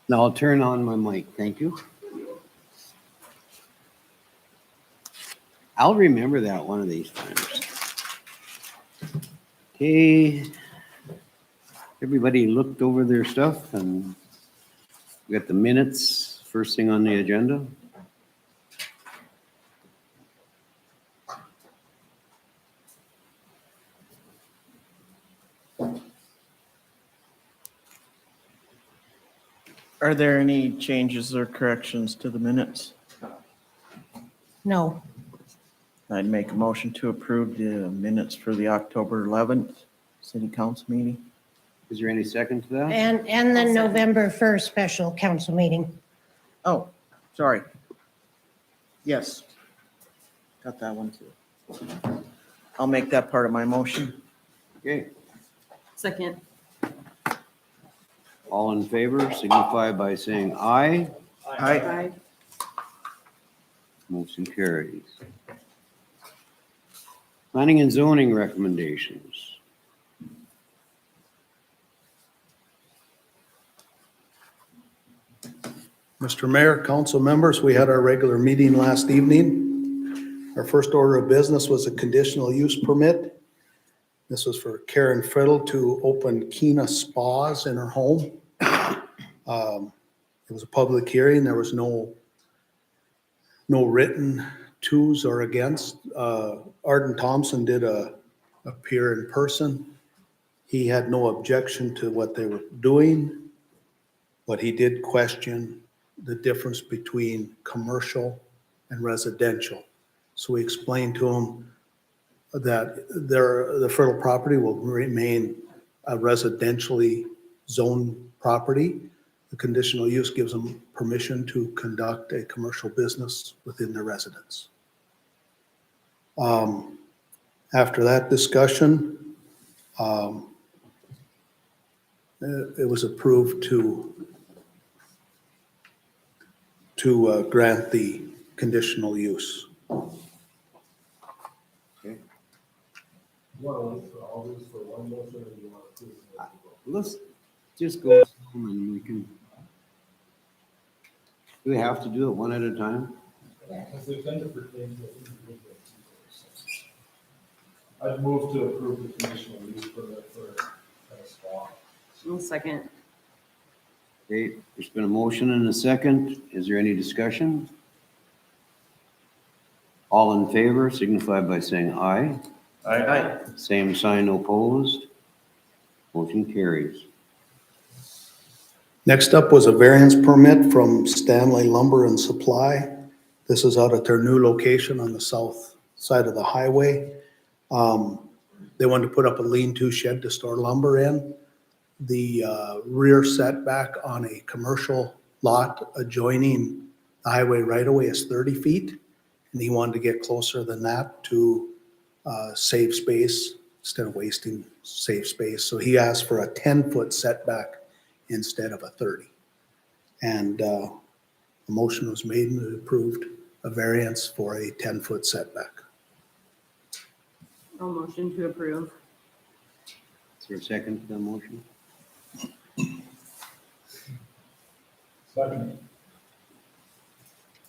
Now I'll turn on my mic. Thank you. I'll remember that one of these times. Okay. Everybody looked over their stuff and we got the minutes, first thing on the agenda. Are there any changes or corrections to the minutes? No, I'd make a motion to approve the minutes for the October 11th city council meeting. Is there any second to that? and the November 1st special council meeting. Oh, sorry. Yes. Got that one too. I'll make that part of my motion. Okay. Second. All in favor signify by saying aye. Aye. Motion carries. Planning and zoning recommendations. Mr. Mayor, council members, we had our regular meeting last evening. Our first order of business was a conditional use permit. This was for Karen Friddle to open Kina Spas in her home. It was a public hearing. There was no written twos or against. Arden Thompson did appear in person. He had no objection to what they were doing, but he did question the difference between commercial and residential. So we explained to him that the Friddle property will remain a residentially zoned property. The conditional use gives them permission to conduct a commercial business within their residence. After that discussion, it was approved to grant the conditional use. Okay. Want to wait for all this for one motion, or you want to do it? Let's just go through and we can. Do we have to do it one at a time? Because they tend to pertain to individual people. I'd move to approve the conditional use permit for a spa. Second. Okay, there's been a motion and a second. Is there any discussion? All in favor signify by saying aye. Aye. Same sign opposed. Motion carries. Next up was a variance permit from Stanley Lumber and Supply. This is out at their new location on the south side of the highway. They wanted to put up a lean-to shed to store lumber in. The rear setback on a commercial lot adjoining the highway right-of-way is 30 feet. And he wanted to get closer than that to save space instead of wasting safe space. So he asked for a 10-foot setback instead of a 30. And a motion was made and approved a variance for a 10-foot setback. I'll motion to approve. Is there a second to the motion? Second.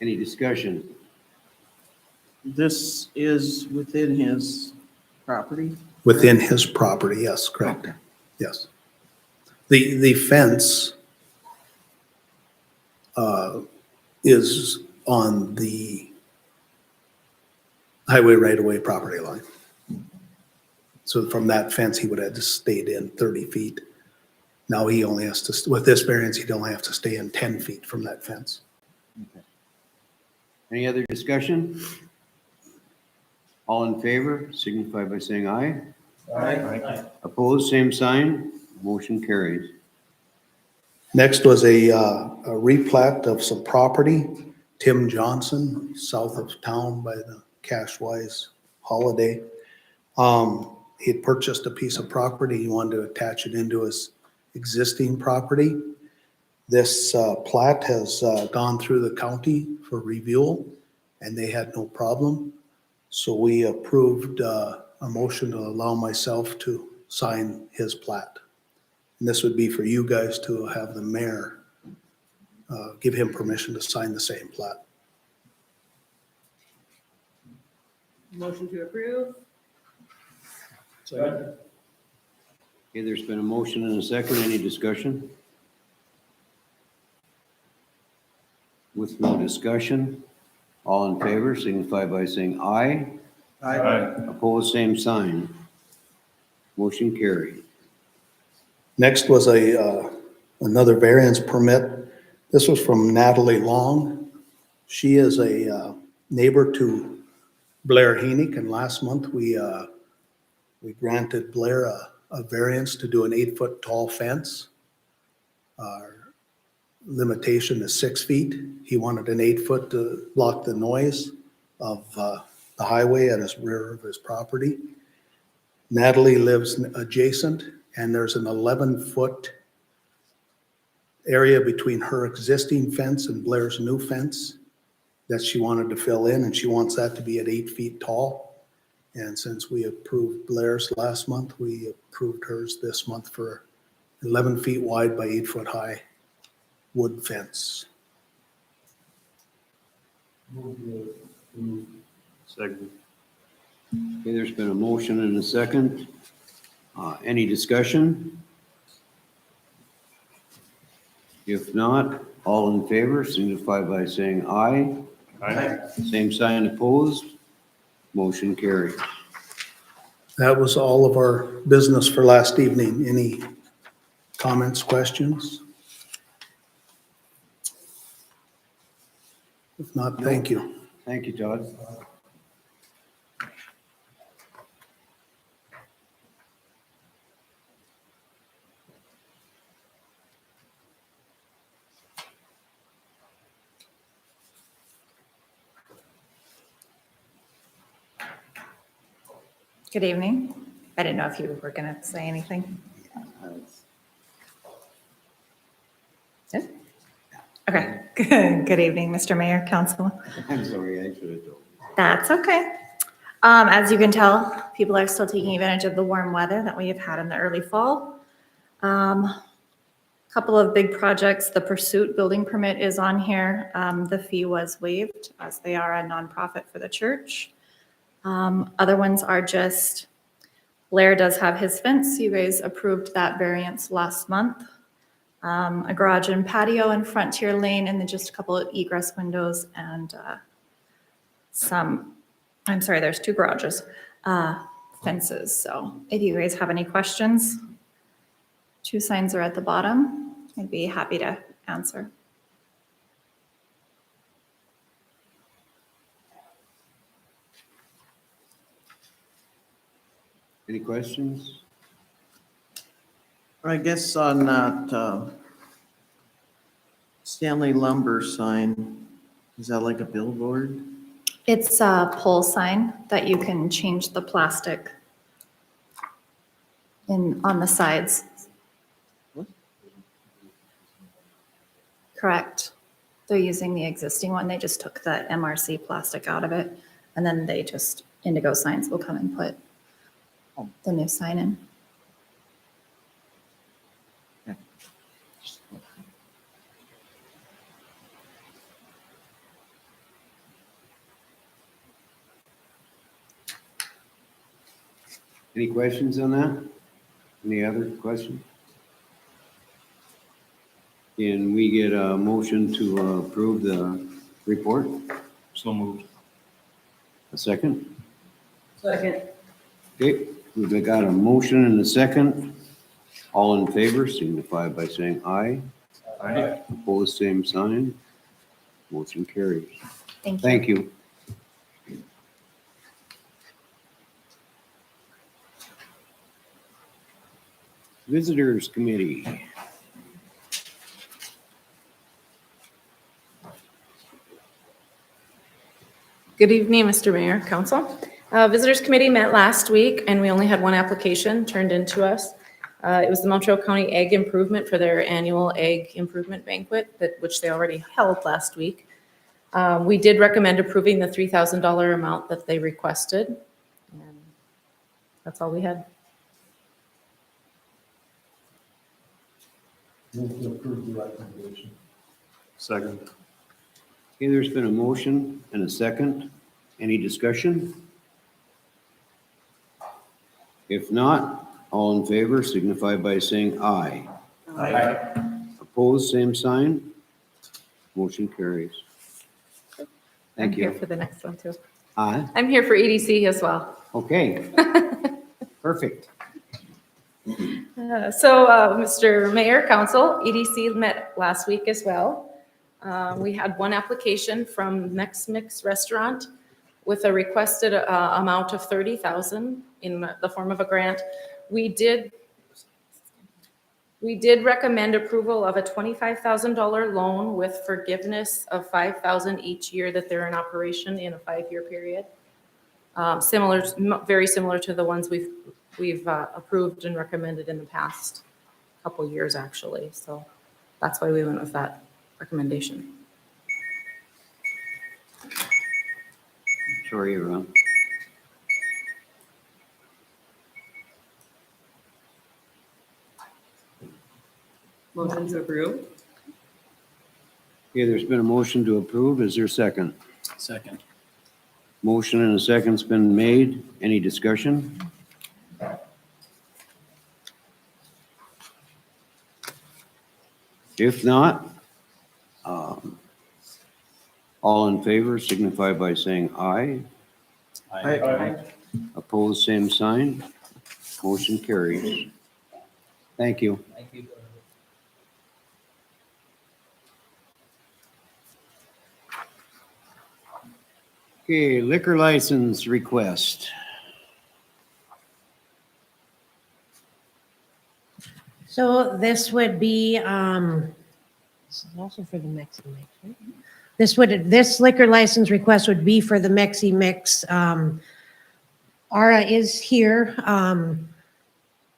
Any discussion? This is within his property? Within his property, yes, correct. Yes. The fence is on the highway right-of-way property line. So from that fence, he would have just stayed in 30 feet. Now he only has to, with this variance, he'd only have to stay in 10 feet from that fence. Any other discussion? All in favor signify by saying aye. Aye. Opposed, same sign. Motion carries. Next was a replat of some property. Tim Johnson, south of town by the Cashwise Holiday. He had purchased a piece of property. He wanted to attach it into his existing property. This plat has gone through the county for review, and they had no problem. So we approved a motion to allow myself to sign his plat. And this would be for you guys to have the mayor give him permission to sign the same plat. Motion to approve. Second. Okay, there's been a motion and a second. Any discussion? With no discussion, all in favor signify by saying aye. Opposed, same sign. Motion carried. Next was another variance permit. This was from Natalie Long. She is a neighbor to Blair Heenick, and last month we granted Blair a variance to do an 8-foot tall fence. Our limitation is 6 feet. He wanted an 8-foot to block the noise of the highway at his rear of his property. Natalie lives adjacent, and there's an 11-foot area between her existing fence and Blair's new fence that she wanted to fill in, and she wants that to be at 8 feet tall. And since we approved Blair's last month, we approved hers this month for 11 feet wide by 8 foot high wood fence. Move to approve. Second. Okay, there's been a motion and a second. Any discussion? If not, all in favor signify by saying aye. Same sign opposed. Motion carried. That was all of our business for last evening. Any comments, questions? If not, thank you. Thank you, Todd. Good evening. I didn't know if you were going to say anything. Yes? Okay. Good evening, Mr. Mayor, Council. I'm sorry, I should have told. That's okay. As you can tell, people are still taking advantage of the warm weather that we have had in the early fall. Couple of big projects. The Pursuit building permit is on here. The fee was waived as they are a nonprofit for the church. Other ones are just, Blair does have his fence. You guys approved that variance last month. A garage and patio in Frontier Lane, and then just a couple of egress windows and there's 2 garages, fences. So if you guys have any questions, 2 signs are at the bottom. I'd be happy to answer. Any questions? I guess on that Stanley Lumber sign, is that like a billboard? It's a pole sign that you can change the plastic on the sides. What? Correct. They're using the existing one. They just took the MRC plastic out of it, and then they just, Indigo Signs will come and put the new sign in. Any questions on that? Any other questions? Can we get a motion to approve the report? So moved. A second? Second. Okay, we've got a motion and a second. All in favor signify by saying aye. Aye. Opposed, same sign. Motion carries. Thank you. Thank you. Visitors Committee. Good evening, Mr. Mayor, Council. Visitors Committee met last week, and we only had 1 application turned into us. It was the Mountrail County Egg Improvement for their annual Egg Improvement Banquet, which they already held last week. We did recommend approving the $3,000 amount that they requested. And that's all we had. Move to approve the recommendation. Second. Okay, there's been a motion and a second. Any discussion? If not, all in favor signify by saying aye. Opposed, same sign. Motion carries. I'm Thank here you. for the next one too. Aye, I'm here for EDC as well. okay. Perfect. Mr. Mayor, Council, EDC met last week as well. We had one application from Mex Mix Restaurant with a requested amount of $30,000 in the form of a grant. We did recommend approval of a $25,000 loan with forgiveness of $5,000 each year that they're in operation in a 5-year period. Very similar to the ones we've approved and recommended in the past couple years, actually. So that's why we went with that recommendation. Sorry, everyone. Motion to approve? Okay, there's been a motion to approve. Is there a second? Second. Motion and a second's been made. Any discussion? If not, all in favor signify by saying aye. Opposed, same sign. Motion carries. Thank you. Thank you. Okay, liquor license request. So this would be, this is also for the Mexi Mix, right? This liquor license request would be for the Mexi Mix. Ara is here.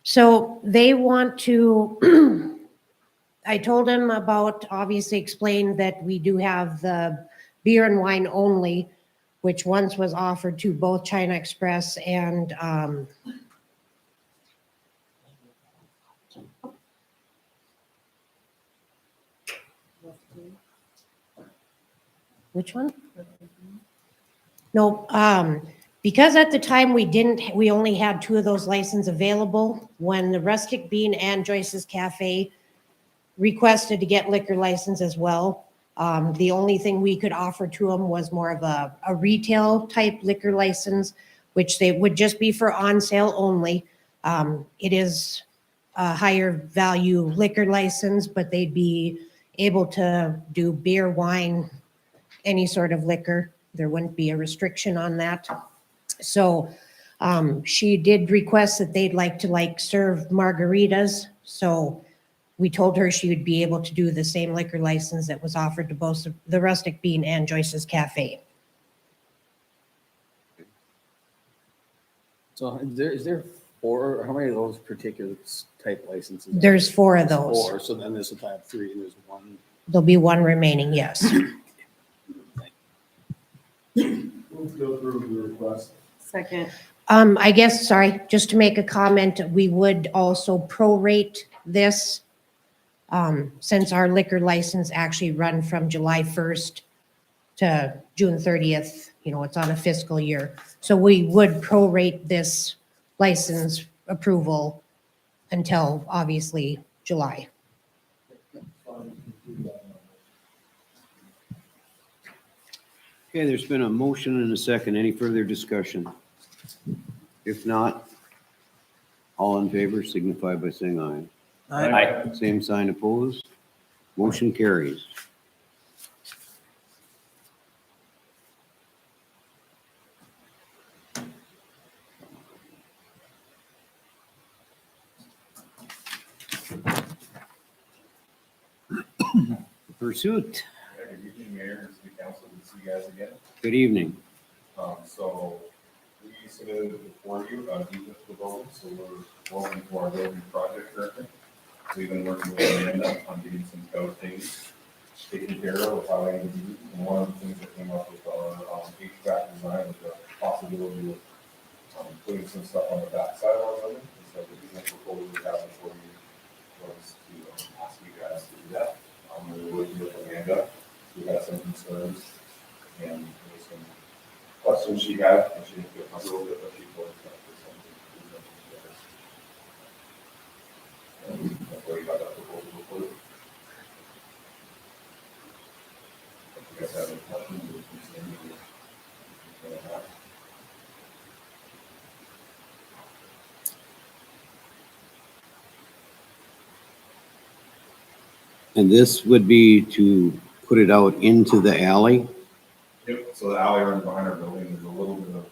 So they want to, I told him about, obviously explained that we do have the beer and wine only, which once was offered to both China Express and, which one? No, because at the time we only had 2 of those licenses available. When the Rustic Bean and Joyce's Cafe requested to get liquor license as well, the only thing we could offer to them was more of a retail type liquor license, which they would just be for on sale only. It is a higher value liquor license, but they'd be able to do beer, wine, any sort of liquor. There wouldn't be a restriction on that. So she did request that they'd like to serve margaritas. So we told her she would be able to do the same liquor license that was offered to both the Rustic Bean and Joyce's Cafe. So is there 4, how many of those particular type licenses? There's 4 of those. 4, so then there's a type 3 and there's 1. There'll be 1 remaining, yes. Move to approve the request. Second. I guess, sorry, just to make a comment, we would also prorate this since our liquor license actually run from July 1st to June 30th. You know, it's on a fiscal year. So we would prorate this license approval until obviously July. Okay, there's been a motion and a second. Any further discussion? If not, all in favor signify by saying aye. Aye. Same sign opposed. Motion carries. Pursuit. Good evening, Mayor, and City Council, good to see you guys again. Good evening. So we submitted before you defense proposal, so we're well into our building project currently. We've been working with Amanda on getting some scout things taken care of, how I can do. And one of the things that came up with our HVAC design was the possibility of putting some stuff on the backside of our building. And so the defense proposal we have before you was to ask you guys to do that. We were working with Amanda questions she had, and she didn't feel comfortable with it, but she told us that there's something. And that's why we got that proposal before. If you guys have any questions, we can send you the- And this would be to put it out into the alley? Yep, so the alley runs behind our building, there's a little bit of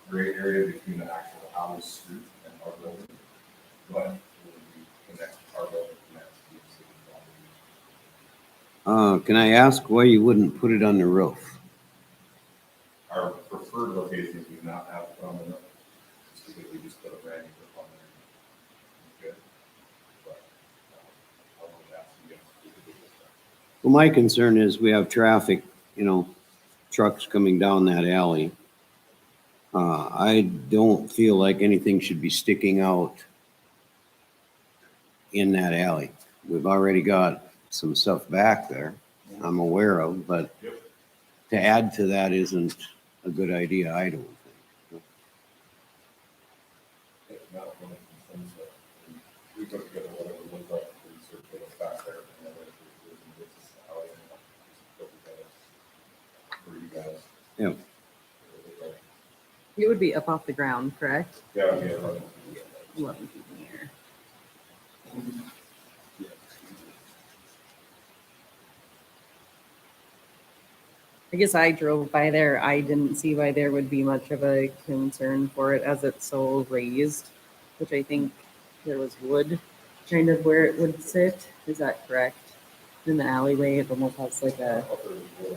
gray area between the actual alley street and our building. But it would be connect, our building connects to the city property. Can I ask why you wouldn't put it on the roof? Our preferred location is we not have it on the roof, just because we just put a brand new roof on there. Good. But, I would ask you guys to do this. Well, my concern is we have traffic, trucks coming down that alley. I don't feel like anything should be sticking out in that alley. We've already got some stuff back there I'm aware of, but Yep. to add to that isn't a good idea, I don't think. If not, one of the things that we put together whatever it looked like, we sort of put it back there, and then we this is how it put together for you guys. Yeah. It would be up off the ground, correct? Yeah, yeah, right. 11 feet in the air. I guess I drove by there. I didn't see why there would be much of a concern for it as it's so raised, which I think there was wood kind of where it would sit. Is that correct? In the alleyway, it almost has like a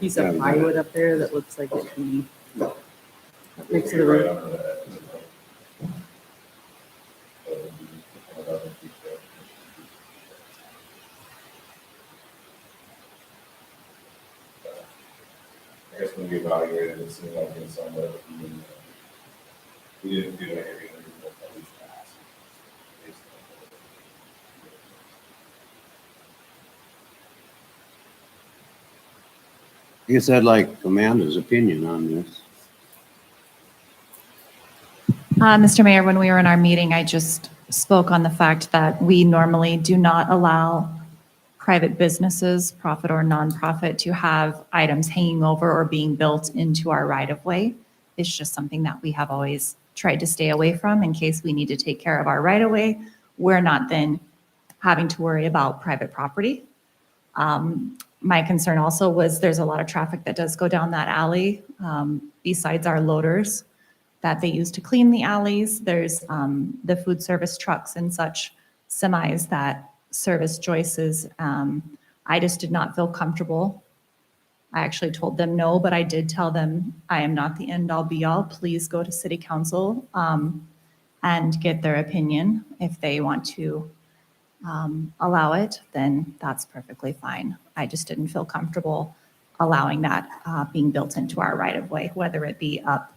piece of plywood up there that looks like it'd be next to the Right roof. under that. So it would be 11 feet there. I guess when we evaluated it, seemed like it's somewhere that we didn't do that area, we at least pass. I guess I'd like Amanda's opinion on this. Mr. Mayor, when we were in our meeting, I just spoke on the fact that we normally do not allow private businesses, profit or nonprofit, to have items hanging over or being built into our right-of-way. It's just something that we have always tried to stay away from in case we need to take care of our right-of-way. We're not then having to worry about private property. My concern also was there's a lot of traffic that does go down that alley, besides our loaders that they use to clean the alleys. There's the food service trucks and such semis that service Joyce's. I just did not feel comfortable. I actually told them no, but I did tell them I am not the end all be all. Please go to city council and get their opinion. If they want to allow it, then that's perfectly fine. I just didn't feel comfortable allowing that being built into our right of way, whether it be up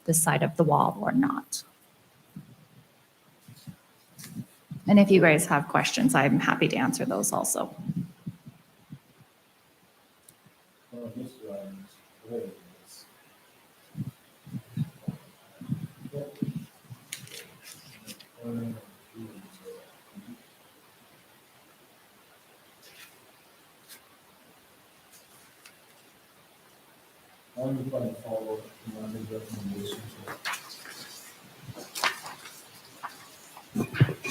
the side of the wall or not. And if you guys have questions, I'm happy to answer those also. Mr. Ryan, go ahead. I'm going to follow Amanda's recommendation.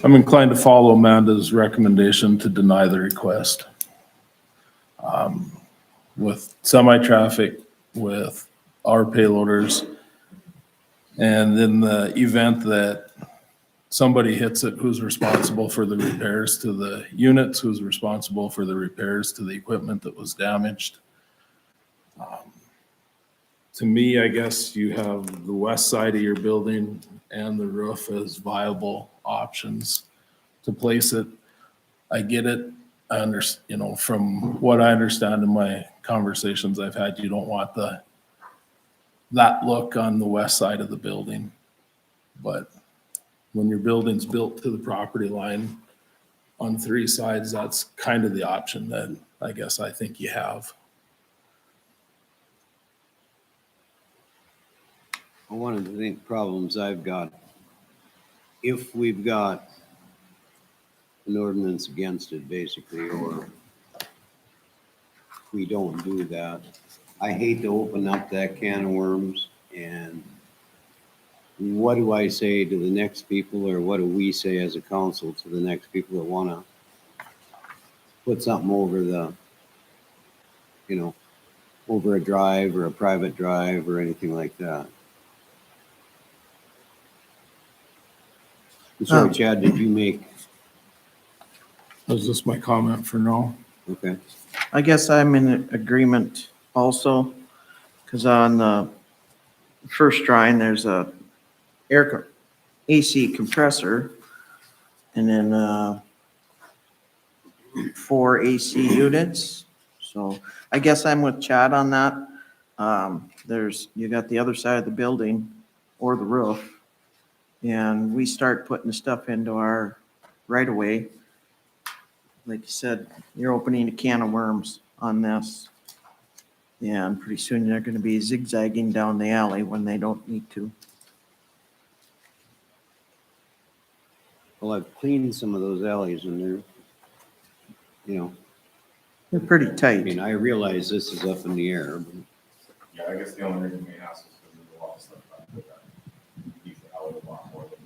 I'm inclined to follow Amanda's recommendation to deny the request. With semi-traffic, with our payloaders, and in the event that somebody hits it, who's responsible for the repairs to the units, who's responsible for the repairs to the equipment that was damaged? To me, I guess you have the west side of your building and the roof as viable options to place it. I get it. I understand, from what I understand in my conversations I've had, you don't want that look on the west side of the building. But when your building's built to the property line on three sides, that's kind of the option that I guess I think you have. one of the problems I've got, if we've got an ordinance against it, basically, or we don't do that, I hate to open up that can of worms, and what do I say to the next people, or what do we say as a council to the next people that wanna put something over the, over a drive or a private drive or anything like that? I'm sorry, Chad, did you make, Was this my comment for now? okay, I guess I'm in agreement also, because on the first drawing, there's a AC compressor, and then 4 AC units. So I guess I'm with Chad on that. You got the other side of the building or the roof, and we start putting the stuff into our right of way. Like you said, you're opening a can of worms on this. And pretty soon they're gonna be zigzagging down the alley when they don't need to. well, I've cleaned some of those alleys and they're, They're pretty I tight. mean, I realize this is up in the air, but Yeah, I guess the only reason we ask is because there's a lot of stuff back there that keeps the alley a lot more than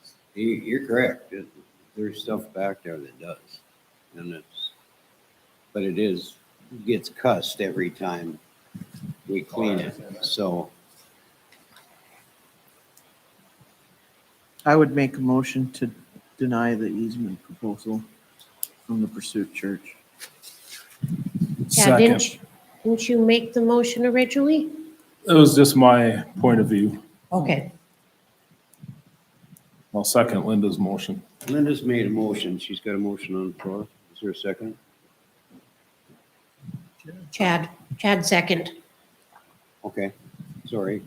this. you're correct. There's stuff back there that does. And but it gets cussed every time we clean it, so. I would make a motion to deny the easement proposal from the Pursuit Church. Yeah, Second. didn't you make the motion originally? It was just my point of view. Okay, I'll second Linda's motion. Linda's made a motion. She's got a motion on the floor. Is there a second? Chad second. Okay, sorry.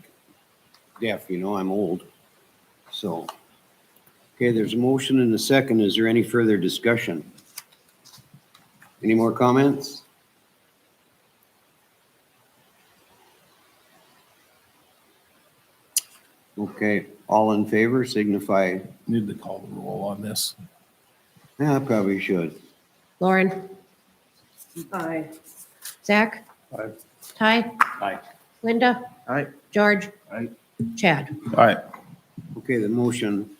Deaf, I'm old. So, okay, there's a motion and a second. Is there any further discussion? Any more comments? Okay, all in favor signify. Need to call the roll on this. Yeah, I probably should. Lauren, Aye. Zach? Aye. Ty? Aye. Linda? Aye. George? Aye. Chad? All right. Okay, the motion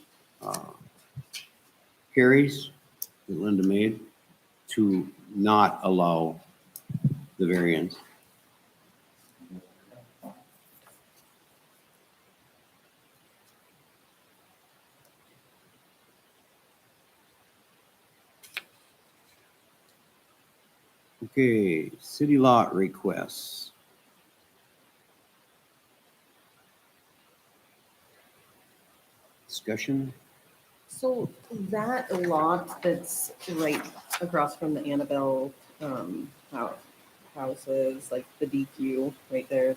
carries that Linda made to not allow the variance. Okay, city lot requests. Discussion? So that lot that's right across from the Annabelle, houses, like the DQ right there,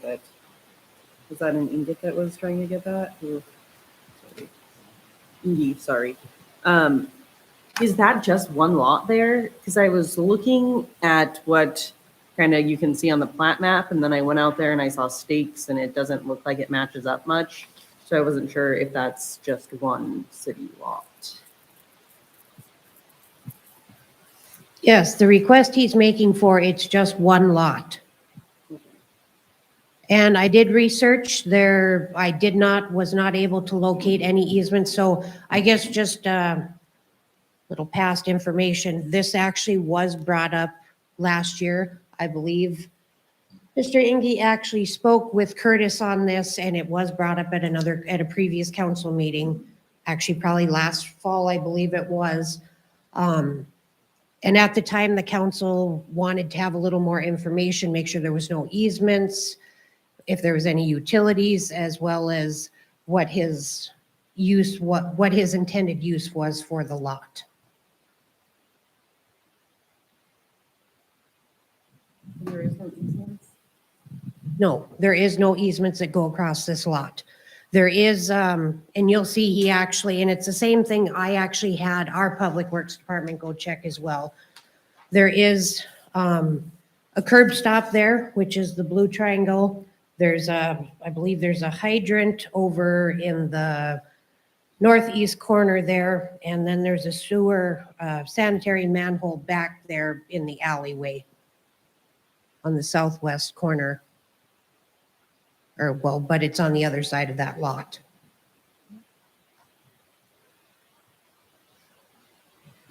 was that an Inget that was trying to get that? Sorry. Ingy, sorry. Is that just one lot there? Because I was looking at what kind of you can see on the plat map, and then I went out there and I saw stakes, and it doesn't look like it matches up much. So I wasn't sure if that's just one city lot. Yes, the request he's making for, it's just one lot. And I did research there, was not able to locate any easements, so I guess just little past information. This actually was brought up last year, I believe. Mr. Ingy actually spoke with Curtis on this, and it was brought up at a previous council meeting, actually probably last fall, I believe it was. And at the time, the council wanted to have a little more information, make sure there was no easements, if there was any utilities, as well as what his intended use was for the lot. There is no easements? No, there is no easements that go across this lot. There is, and you'll see he actually, and it's the same thing I actually had our Public Works Department go check as well. There is a curb stop there, which is the blue triangle. There's I believe there's a hydrant over in the northeast corner there, and then there's a sewer sanitary manhole back there in the alleyway on the southwest corner. Or, well, but it's on the other side of that lot.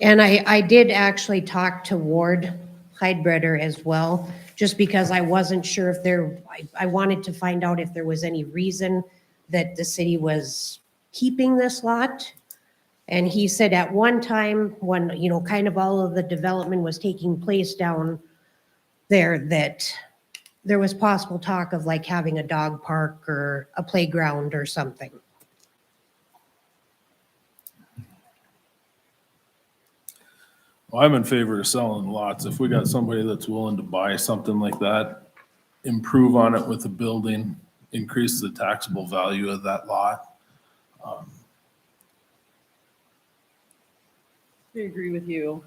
And I did actually talk to Ward Heidbreder as well, just because I wasn't sure if I wanted to find out if there was any reason that the city was keeping this lot. And he said at one time, when, you know, kind of all of the development was taking place down there, that there was possible talk of like having a dog park or a playground or something. Well, I'm in favor of selling lots. If we got somebody that's willing to buy something like that, improve on it with a building, increase the taxable value of that lot. I agree with you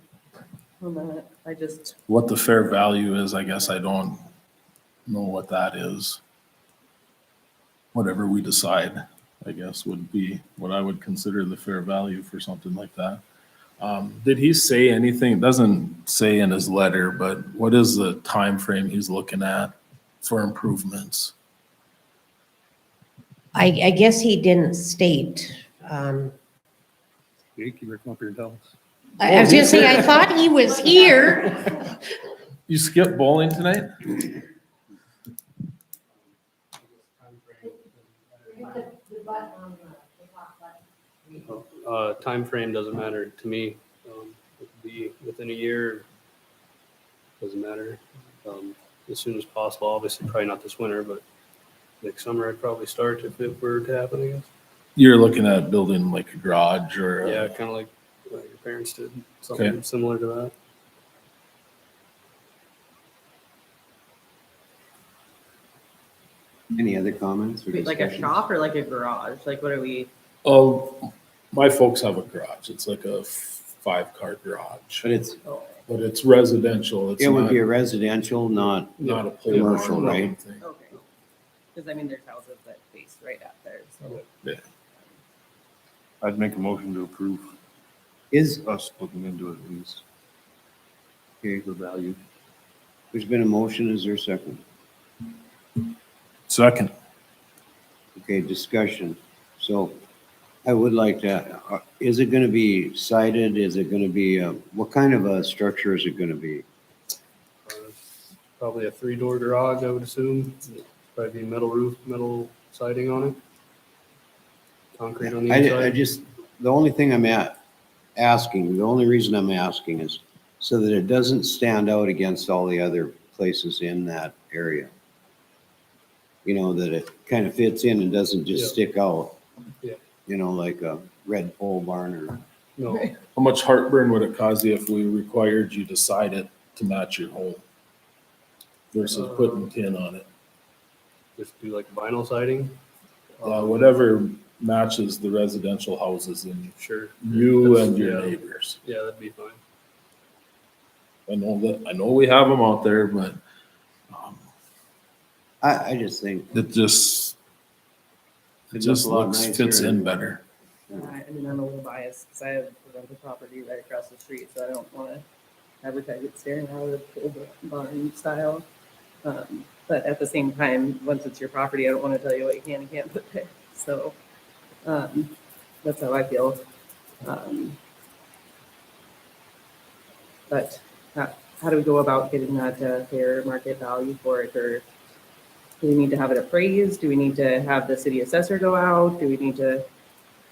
on that. I just, What the fair value is, I guess I don't know what that is. Whatever we decide, I guess, would be what I would consider the fair value for something like that. Did he say anything? It doesn't say in his letter, but what is the time frame he's looking at for improvements? I guess he didn't state. You keep her come up here and tell us. I was gonna say, I thought he was here. You skipped bowling tonight? Time frame doesn't matter to me. It could be within a year, doesn't matter. As soon as possible, obviously probably not this winter, but next summer I'd probably start if it were to happen, I guess. You're looking at building like a garage or? Yeah, kind of like your parents did, something Okay. similar to that. Any other comments or like a discussions? shop or like a garage? Like what are we? Oh, my folks have a garage. It's like a 5-car garage, But it's, but it's residential. It's it would not, be a residential, not, not a commercial, pole right? thing. Okay. Because I mean, there's houses that face right out there, so. I'd make a motion to approve is, us looking into it at least. okay, The value. there's been a motion, is there a second? Second. Okay, discussion. So I would like to, is it gonna be sided? Is it gonna be, what kind of a structure is it gonna be? Probably a 3-door garage, I would assume. Probably be metal roof, metal siding on it. Concrete on the I inside. just, the only thing I'm asking, the only reason I'm asking is so that it doesn't stand out against all the other places in that area. You know, that it kind of fits in and doesn't just Yeah. stick out. Yeah. You know, like a red pole barn or, No, How much heartburn would it cause you if we required you to side it to match your home versus putting tin on it? just do like vinyl siding. Whatever matches the residential houses in Sure. you and your Yeah. neighbors. Yeah, that'd be fine. I know we have them out there, but I just think, it just It looks a lot fits nicer. in better. I mean, I'm a little biased because I have a rental property right across the street, so I don't want to advertise it staring out of the pole barn style. But at the same time, once it's your property, I don't want to tell you what you can and can't put there. So that's how I feel. But how do we go about getting that fair market value for it? Or do we need to have it appraised? Do we need to have the city assessor go out? Do we need to,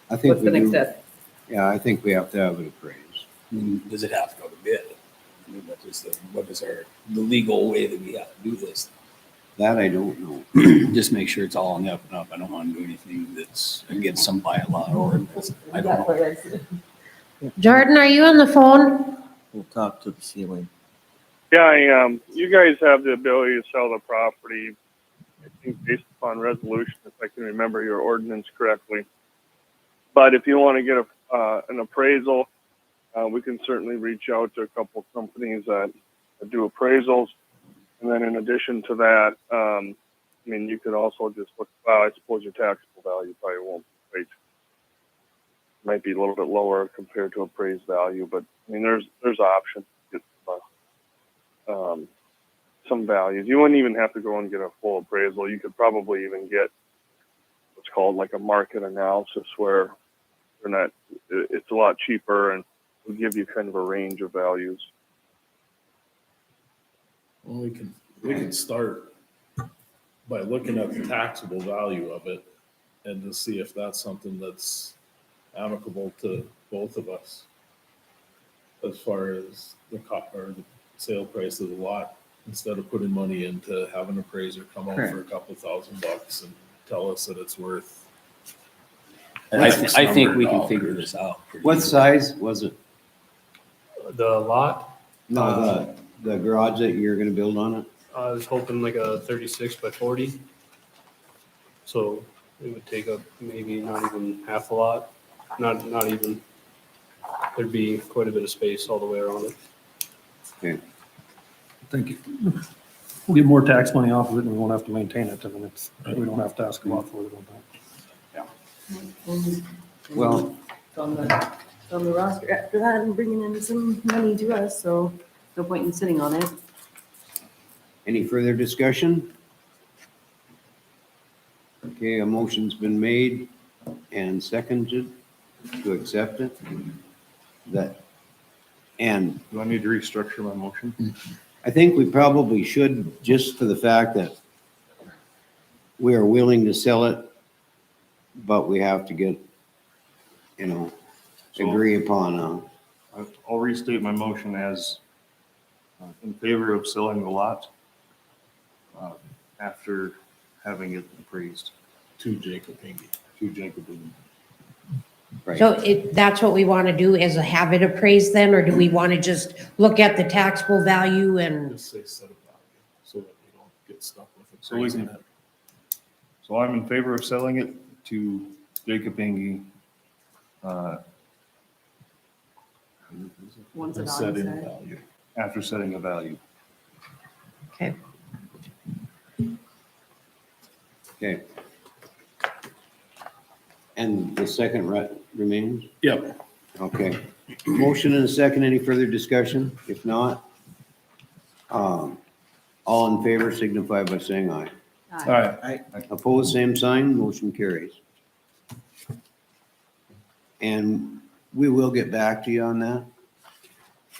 I think what's we the next do, step? yeah, I think we have to have it appraised. I mean, does it have to go to bid? I mean, what is the legal way that we have to do this? That I don't know. Just make sure it's all on the up and up. I don't want to do anything that's against some bylaw or I don't know. Jordan, are you on the phone? We'll talk to the ceiling. Yeah, I am. You guys have the ability to sell the property, I think based upon resolution, if I can remember your ordinance correctly. But if you want to get an appraisal, we can certainly reach out to a couple of companies that do appraisals And then in addition to that, I mean, you could also just look, well, I suppose your taxable value probably won't be great. Might be a little bit lower compared to appraised value, but I mean, there's options. Some values. You wouldn't even have to go and get a full appraisal. You could probably even get what's called like a market analysis where they're not, it's a lot cheaper and will give you kind of a range of values. Well, we can start by looking at the taxable value of it and to see if that's something that's amicable to both of us. As far as the or the sale price of the lot, instead of putting money into have an appraiser come out for a couple $1,000 and tell us that it's worth. I think we can figure this out. pretty What easily. size was it? The lot, No, the garage that you're gonna build on it? I was hoping like a 36 by 40. So it would take up maybe not even half a lot, not even. There'd be quite a bit of space all the way around it. Okay. Thank you. We'll get more tax money off of it and we won't have to maintain it. I mean, we don't have to ask a lot for it. Well, It's on the roster after that and bringing in some money to us, so no point in sitting on it. any further discussion? Okay, a motion's been made and seconded to accept it. And Do I need to restructure my motion? I think we probably should, just for the fact that we are willing to sell it, but we have to get, agree upon, I'll restate my motion as in favor of selling the lot after having it appraised To Jacob Hingy. to Jacob. right. So that's what we want to do is have it appraised then, or do we want to just look at the taxable value and? Just say set of value so that we don't get stuck with it. So we can, so I'm in favor of selling it to Jacob Hingy. Once the Setting value's set. value. After setting a value. Okay. Okay. And the second remains? Yep. Okay. Motion and a second. Any further discussion? If not, all in favor signify by saying aye. All right. Opposed, same sign. Motion carries. And we will get back to you on that.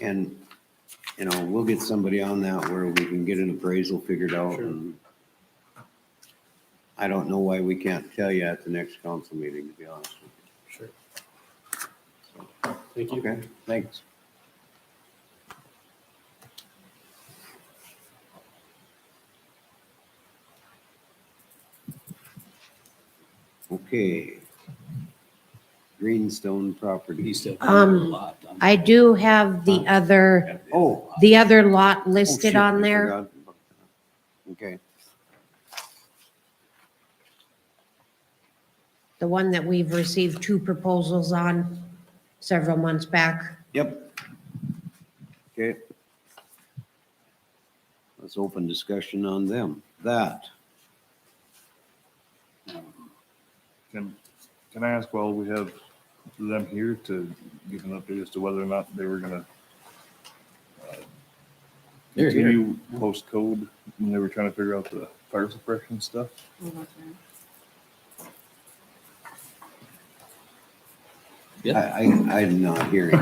And, we'll get somebody on that where we can get an appraisal figured out. Sure. And I don't know why we can't tell you at the next council meeting, to be honest with Sure. Thank you. you. Okay, thanks. Okay. Greenstone property. He still owns a lot. I do have the other lot listed shit, on I there. forgot. Okay, The one that we've received 2 proposals on several months back. yep. Okay. Let's open discussion on them. That, Can I ask, while we have them here, to give an update as to whether or not they were gonna They're here. continue post-code when they were trying to figure out the fire suppression stuff? I'm not hearing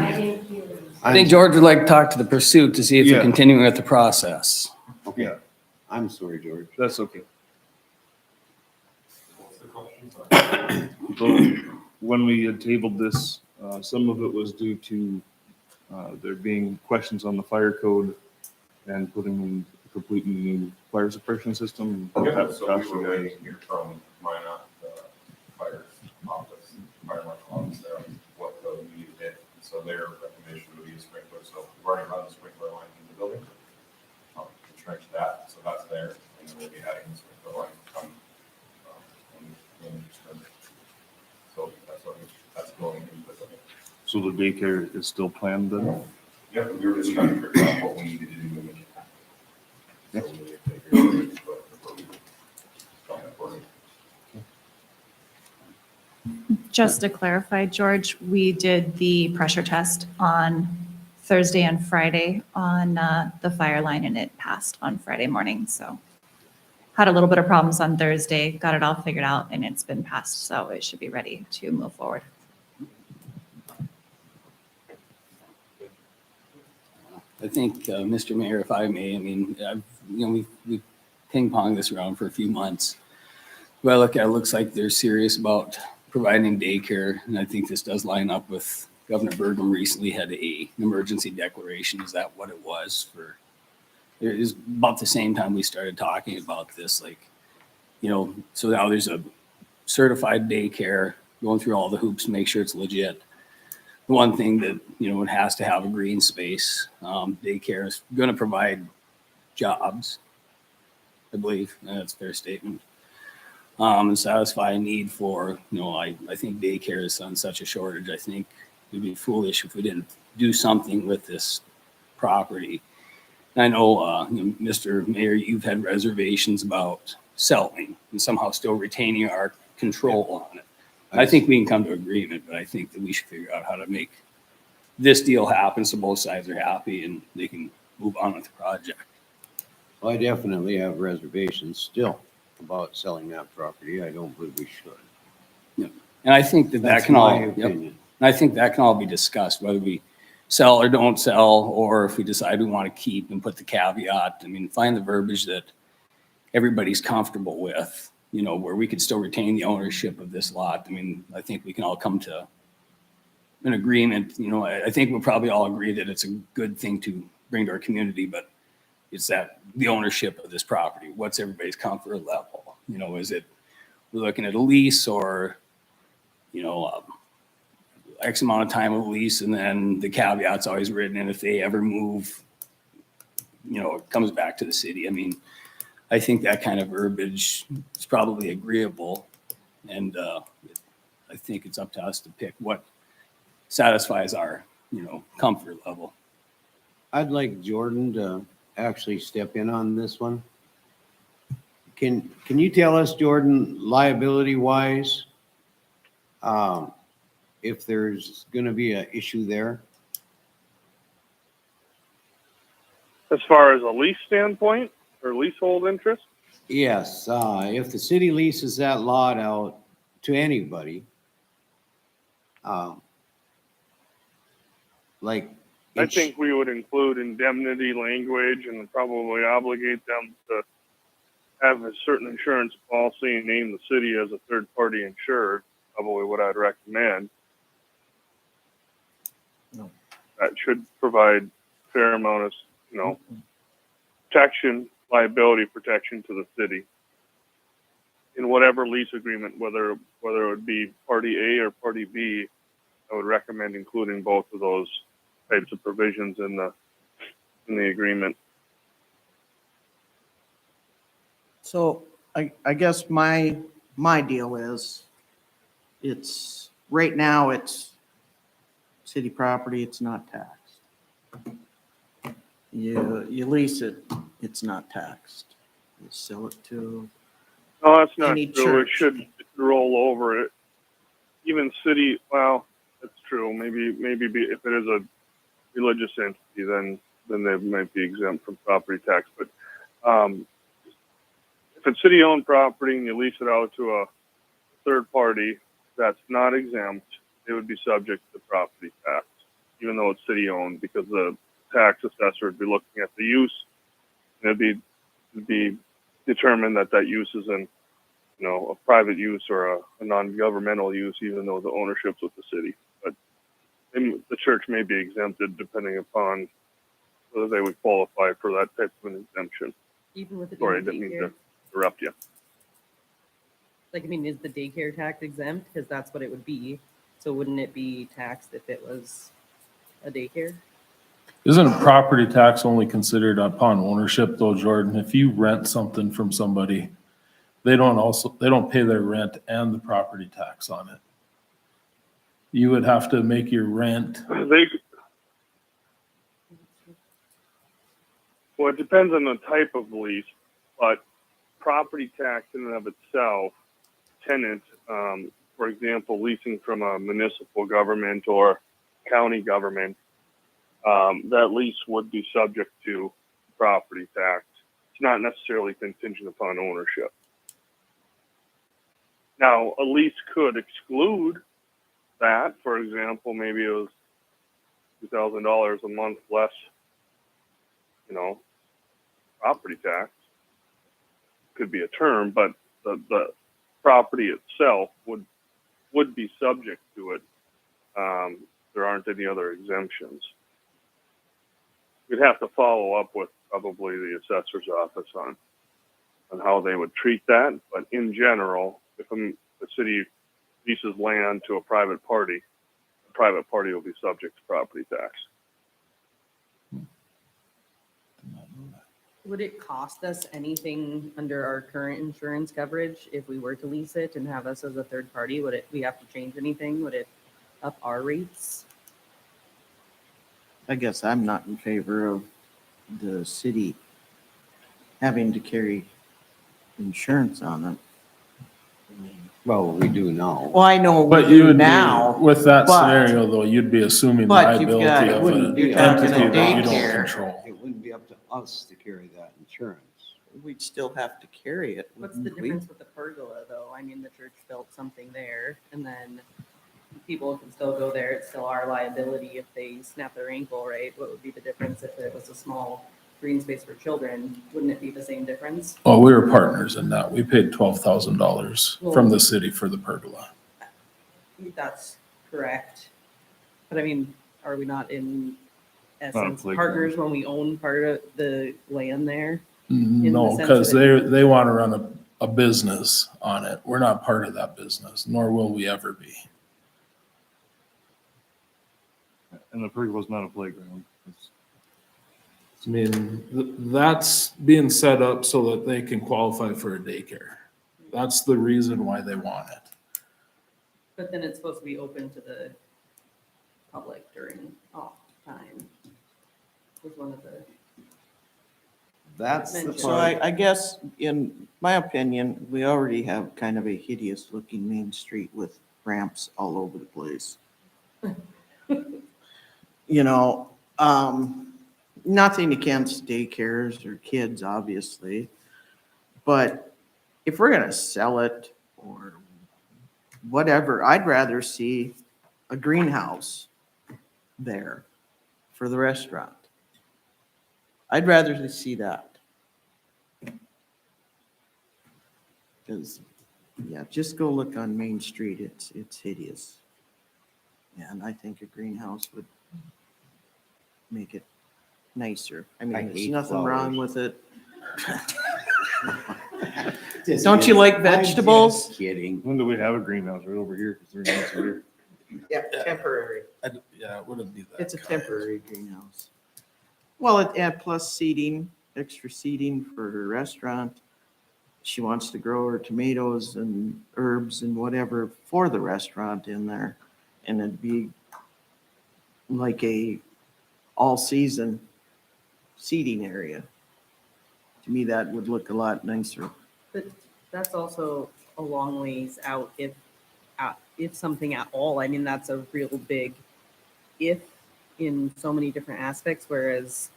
you. I think George would like to talk to the pursuit to see if they're Yeah. continuing with the process. Okay, Yeah. I'm sorry, George. That's okay. So, when we had tabled this, some of it was due to there being questions on the fire code and putting in completely new fire suppression system. That was was Josh we were away. waiting Here from Minot, the fire office, fire marshal office there, on what code we need to hit. So their recommendation would be a sprinkler, so we've already run the sprinkler line in the building. To trench that, so that's there, and then we'll be adding the sprinkler line from, so that's going into the building. So the daycare is still planned then? Yep, we were just trying to figure out what we needed to do to make it happen. So we Just to clarify, George, we did the pressure test on Thursday and Friday on the fire line, and it passed on Friday morning. So had a little bit of problems on Thursday, got it all figured out, and it's been passed. So it should be ready to move forward. I think, Mr. Mayor, if I may, I mean, we've ping-ponged this around for a few months. Well, look, it looks like they're serious about providing daycare, and I think this does line up with Governor Burgum recently had an emergency declaration. Is that what it was for? It is about the same time we started talking about this, like, so now there's a certified daycare going through all the hoops to make sure it's legit. The one thing that, it has to have a green space. Daycare is going to provide jobs, I believe. That's a fair statement. And satisfy a need for, I think daycare is on such a shortage. I think it'd be foolish if we didn't do something with this property. I know, Mr. Mayor, you've had reservations about selling and somehow still retaining our control on it. I think we can come to agreement, but I think that we should figure out how to make this deal happen so both sides are happy and they can move on with the project. Well, I definitely have reservations still about selling that property. I don't believe we should. And I think that That's can all, my opinion. And I think that can all be discussed, whether we sell or don't sell, or if we decide we want to keep and put the caveat. I mean, find the verbiage that everybody's comfortable with, where we could still retain the ownership of this lot. I mean, I think we can all come to an agreement. I think we'll probably all agree that it's a good thing to bring to our community, but it's that the ownership of this property. What's everybody's comfort level? Is it we're looking at a lease or, X amount of time of lease, and then the caveat's always written in if they ever move, it comes back to the city. I mean, I think that kind of verbiage is probably agreeable, and I think it's up to us to pick what satisfies our, comfort level. I'd like Jordan to actually step in on this one. Can you tell us, Jordan, liability wise, if there's going to be an issue there? As far as a lease standpoint or leasehold interest? Yes, if the city leases that lot out to anybody, like. I think we would include indemnity language and probably obligate them to have a certain insurance policy and name the city as a third-party insured, probably what I'd recommend. No. That should provide a fair amount of, protection, liability protection to the city. In whatever lease agreement, whether it would be party A or party B, I would recommend including both of those types of provisions in the agreement. So I guess my deal is, it's, right now it's city property, it's not taxed. You lease it, it's not taxed. You sell it to No, that's not any true. It church. should roll over it. Even city, well, that's true. Maybe if it is a religious entity, then they might be exempt from property tax. But if it's city-owned property and you lease it out to a third party that's not exempt, it would be subject to property tax, even though it's city-owned, because the tax assessor would be looking at the use, and it'd be determined that use is in, a private use or a non-governmental use, even though the ownership's with the city. But the church may be exempted depending upon whether they would qualify for that type of an exemption. Even with the Sorry, I didn't mean to daycare. interrupt you. Is the daycare tax exempt? Because that's what it would be. So wouldn't it be taxed if it was a daycare? Isn't a property tax only considered upon ownership though, Jordan? If you rent something from somebody, they don't pay their rent and the property tax on it. You would have to make your rent. Well, it depends on the type of lease, but property tax in and of itself, tenant, for example, leasing from a municipal government or county government, that lease would be subject to property tax. It's not necessarily contingent upon ownership. Now, a lease could exclude that. For example, maybe it was $2,000 a month less, property tax. Could be a term, but the property itself would be subject to it. There aren't any other exemptions. We'd have to follow up with probably the assessor's office on how they would treat that. But in general, if the city leases land to a private party, the private party will be subject to property tax. Would it cost us anything under our current insurance coverage if we were to lease it and have us as a third party? Would we have to change anything? Would it up our rates? I guess I'm not in favor of the city having to carry insurance on it. Well, we do now. Well, I know But we you do would now. be, with that but- scenario though, you'd be assuming But you've liability got- of wouldn't an be talking entity a that you daycare. don't control. It wouldn't be up to us to carry that insurance. We'd still have to carry it. What's the wouldn't we? difference with the pergola though? I mean, the church built something there and then people can still go there. It's still our liability if they snap their ankle, right? What would be the difference if it was a small green space for children? Wouldn't it be the same difference? Oh, we were partners in that. We paid $12,000 from the city for the pergola. That's correct. But I mean, are we not in essence playground. partners when we own part of the land there? the No, sense because that they want to run a business on it. We're not part of that business, nor will we ever be. And the pergola's not a playground. I mean, that's being set up so that they can qualify for a daycare. That's the reason why they want it. But then it's supposed to be open to the public during off time. Was one of the, That's the Mention. So part. I guess, in my opinion, we already have kind of a hideous looking main street with ramps all over the place. Nothing against daycares or kids, obviously. But if we're gonna sell it or whatever, I'd rather see a greenhouse there for the restaurant. I'd rather see that. Because, yeah, just go look on Main Street. It's hideous. And I think a greenhouse would make it nicer. I mean, I there's hate nothing wrong flowers. with it. Just Don't you kidding. like I'm vegetables? just Kidding. When do we have a greenhouse? Right over here, because they're nice here. Yeah, temporary. Yeah, it wouldn't be that. It's a kind. temporary greenhouse. Well, and plus seating, extra seating for her restaurant. She wants to grow her tomatoes and herbs and whatever for the restaurant in there. And it'd be like a all-season seating area. To me, that would look a lot nicer. but that's also a long ways out if something at all. I mean, that's a real big if in so many different aspects, whereas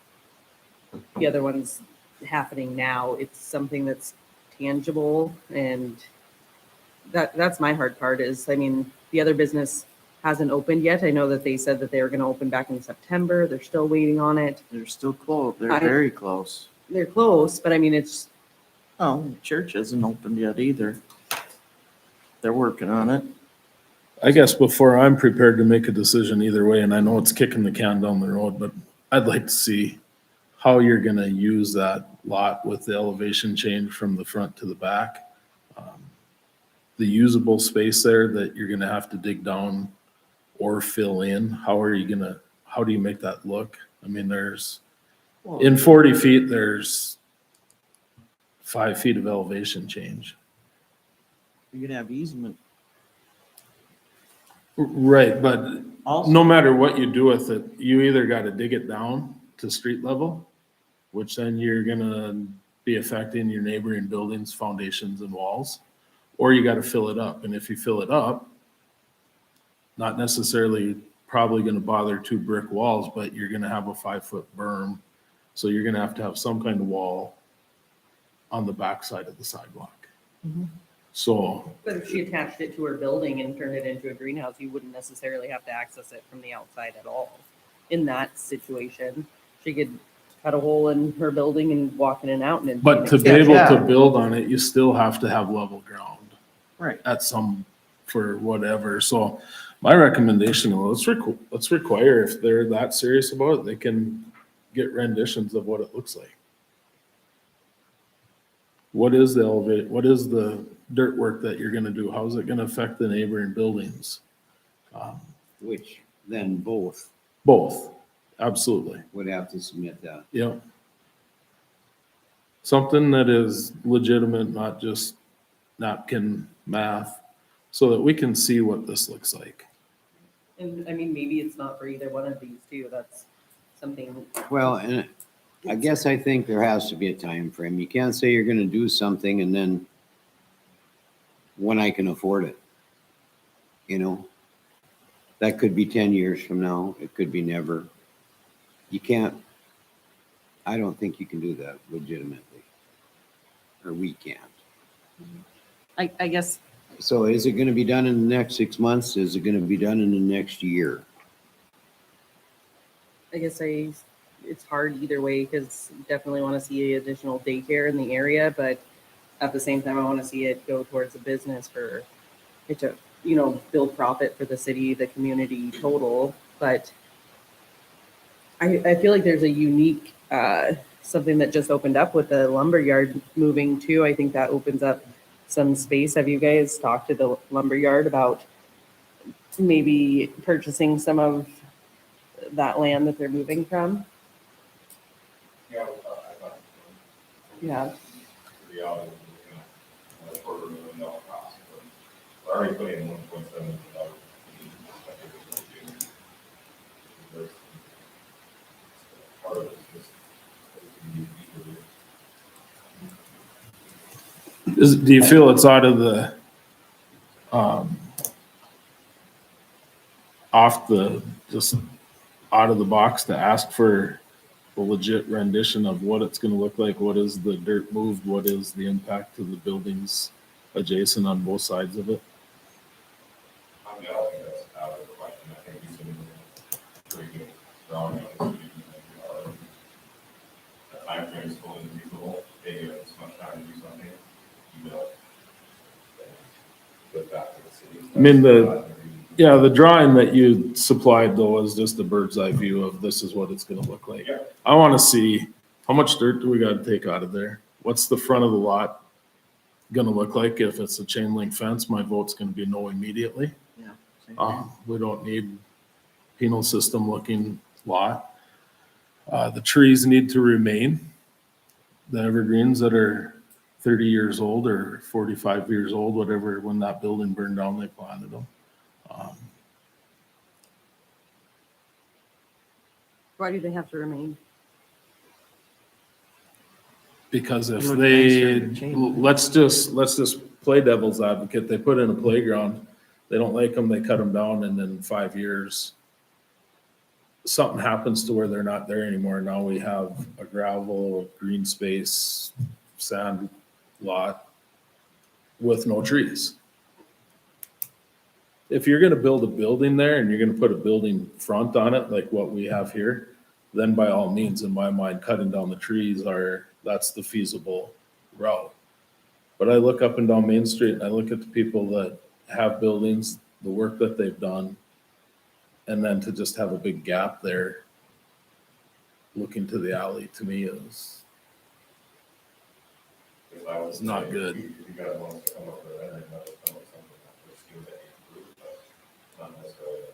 the other one's happening now. It's something that's tangible, and that's my hard part is, I mean, the other business hasn't opened yet. I know that they said that they were going to open back in September. They're still waiting on it. They're still close. They're I- very close. They're close, but I mean, it's, Oh, the church isn't opened yet either. They're working on it. I guess before I'm prepared to make a decision either way, and I know it's kicking the can down the road, but I'd like to see how you're gonna use that lot with the elevation change from the front to the back. The usable space there that you're gonna have to dig down or fill in, how do you make that look? I mean, in 40 feet, there's 5 feet of elevation change. You're gonna have easement. Right, but Also, no matter what you do with it, you either gotta dig it down to street level, which then you're gonna be affecting your neighboring buildings, foundations and walls, or you gotta fill it up. And if you fill it up, Not necessarily probably gonna bother 2 brick walls, but you're gonna have a 5-foot berm. So you're gonna have to have some kind of wall on the backside of the sidewalk. So, But if she attached it to her building and turned it into a greenhouse, you wouldn't necessarily have to access it from the outside at all. In that situation, she could cut a hole in her building and walk in and out and. it'd be but an to be extension. able to build on it, you still have to have level ground. Right. At some, for whatever. So my recommendation, let's require, if they're that serious about it, they can get renditions of what it looks like. What is the elevate, what is the dirt work that you're gonna do? How's it gonna affect the neighboring buildings? Which then both Both, absolutely. would have to submit that. Yep. Something that is legitimate, not just napkin math, so that we can see what this looks like. And I mean, maybe it's not for either one of these two. That's something. Well, and I guess I think there has to be a time frame. You can't say you're gonna do something and then when I can afford it. You know? That could be 10 years from now. It could be never. You can't, I don't think you can do that legitimately. Or we can't. I guess So is it gonna be done in the next 6 months? Is it gonna be done in the next year? it's hard either way because definitely want to see additional daycare in the area, but at the same time, I want to see it go towards a business for it to, build profit for the city, the community total. But I feel like there's a unique, something that just opened up with the lumberyard moving too. I think that opens up some space. Have you guys talked to the lumberyard about maybe purchasing some of that land that they're moving from? Yeah, I thought. Yeah. The reality is, $250,000 cost, but we're already putting in $1.7 million. Part of it is just. Do you feel it's out of the, just out of the box to ask for a legit rendition of what it's gonna look like? What is the dirt moved? What is the impact to the buildings adjacent on both sides of it? I mean, I don't think that's out of the question. I think we should pretty good drawing on the time frame is fully reasonable. They give us much time to do something. You know, put back to the city. I mean, the drawing that you supplied though is just a bird's eye view of this is what it's gonna look like. Yeah. I wanna see, how much dirt do we gotta take out of there? What's the front of the lot gonna look like? If it's a chain link fence, my vote's gonna be no immediately. Yeah. same thing. We don't need penal system looking lot. The trees need to remain. The evergreens that are 30 years old or 45 years old, whatever, when that building burned down, they planted them. Why do they have to remain? Because if Look they, nicer to change. let's just play devil's advocate, they put in a playground, they don't like them, they cut them down, and then 5 years, something happens to where they're not there anymore. Now we have a gravel, green space, sand lot with no trees. If you're gonna build a building there and you're gonna put a building front on it, like what we have here, then by all means, in my mind, cutting down the trees that's the feasible route. But I look up and down Main Street and I look at the people that have buildings, the work that they've done, and then to just have a big gap there, looking to the alley, to me is Because I was. It's not good. If you guys want to come up with that, come up with something that we're still that you improve, but not necessarily a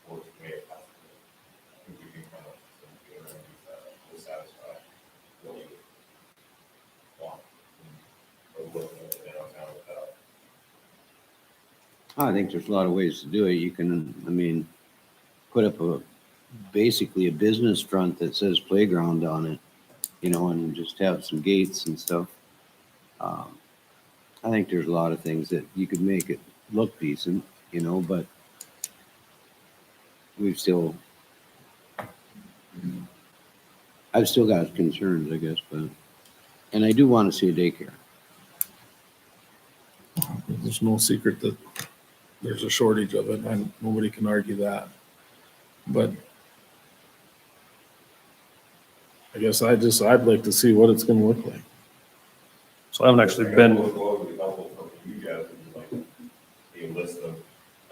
forced way of passing it. I think we can come up with some good remedies that will satisfy what you want. Or looking at the downtown without. I think there's a lot of ways to do it. You can, put up basically a business front that says playground on it, and just have some gates and stuff. I think there's a lot of things that you could make it look decent, but we've still, I've still got concerns, I guess, but, and I do want to see a daycare. There's no secret that there's a shortage of it, and nobody can argue that. But I guess I'd like to see what it's gonna look like. So I haven't actually What been, would be helpful for you guys is like a list of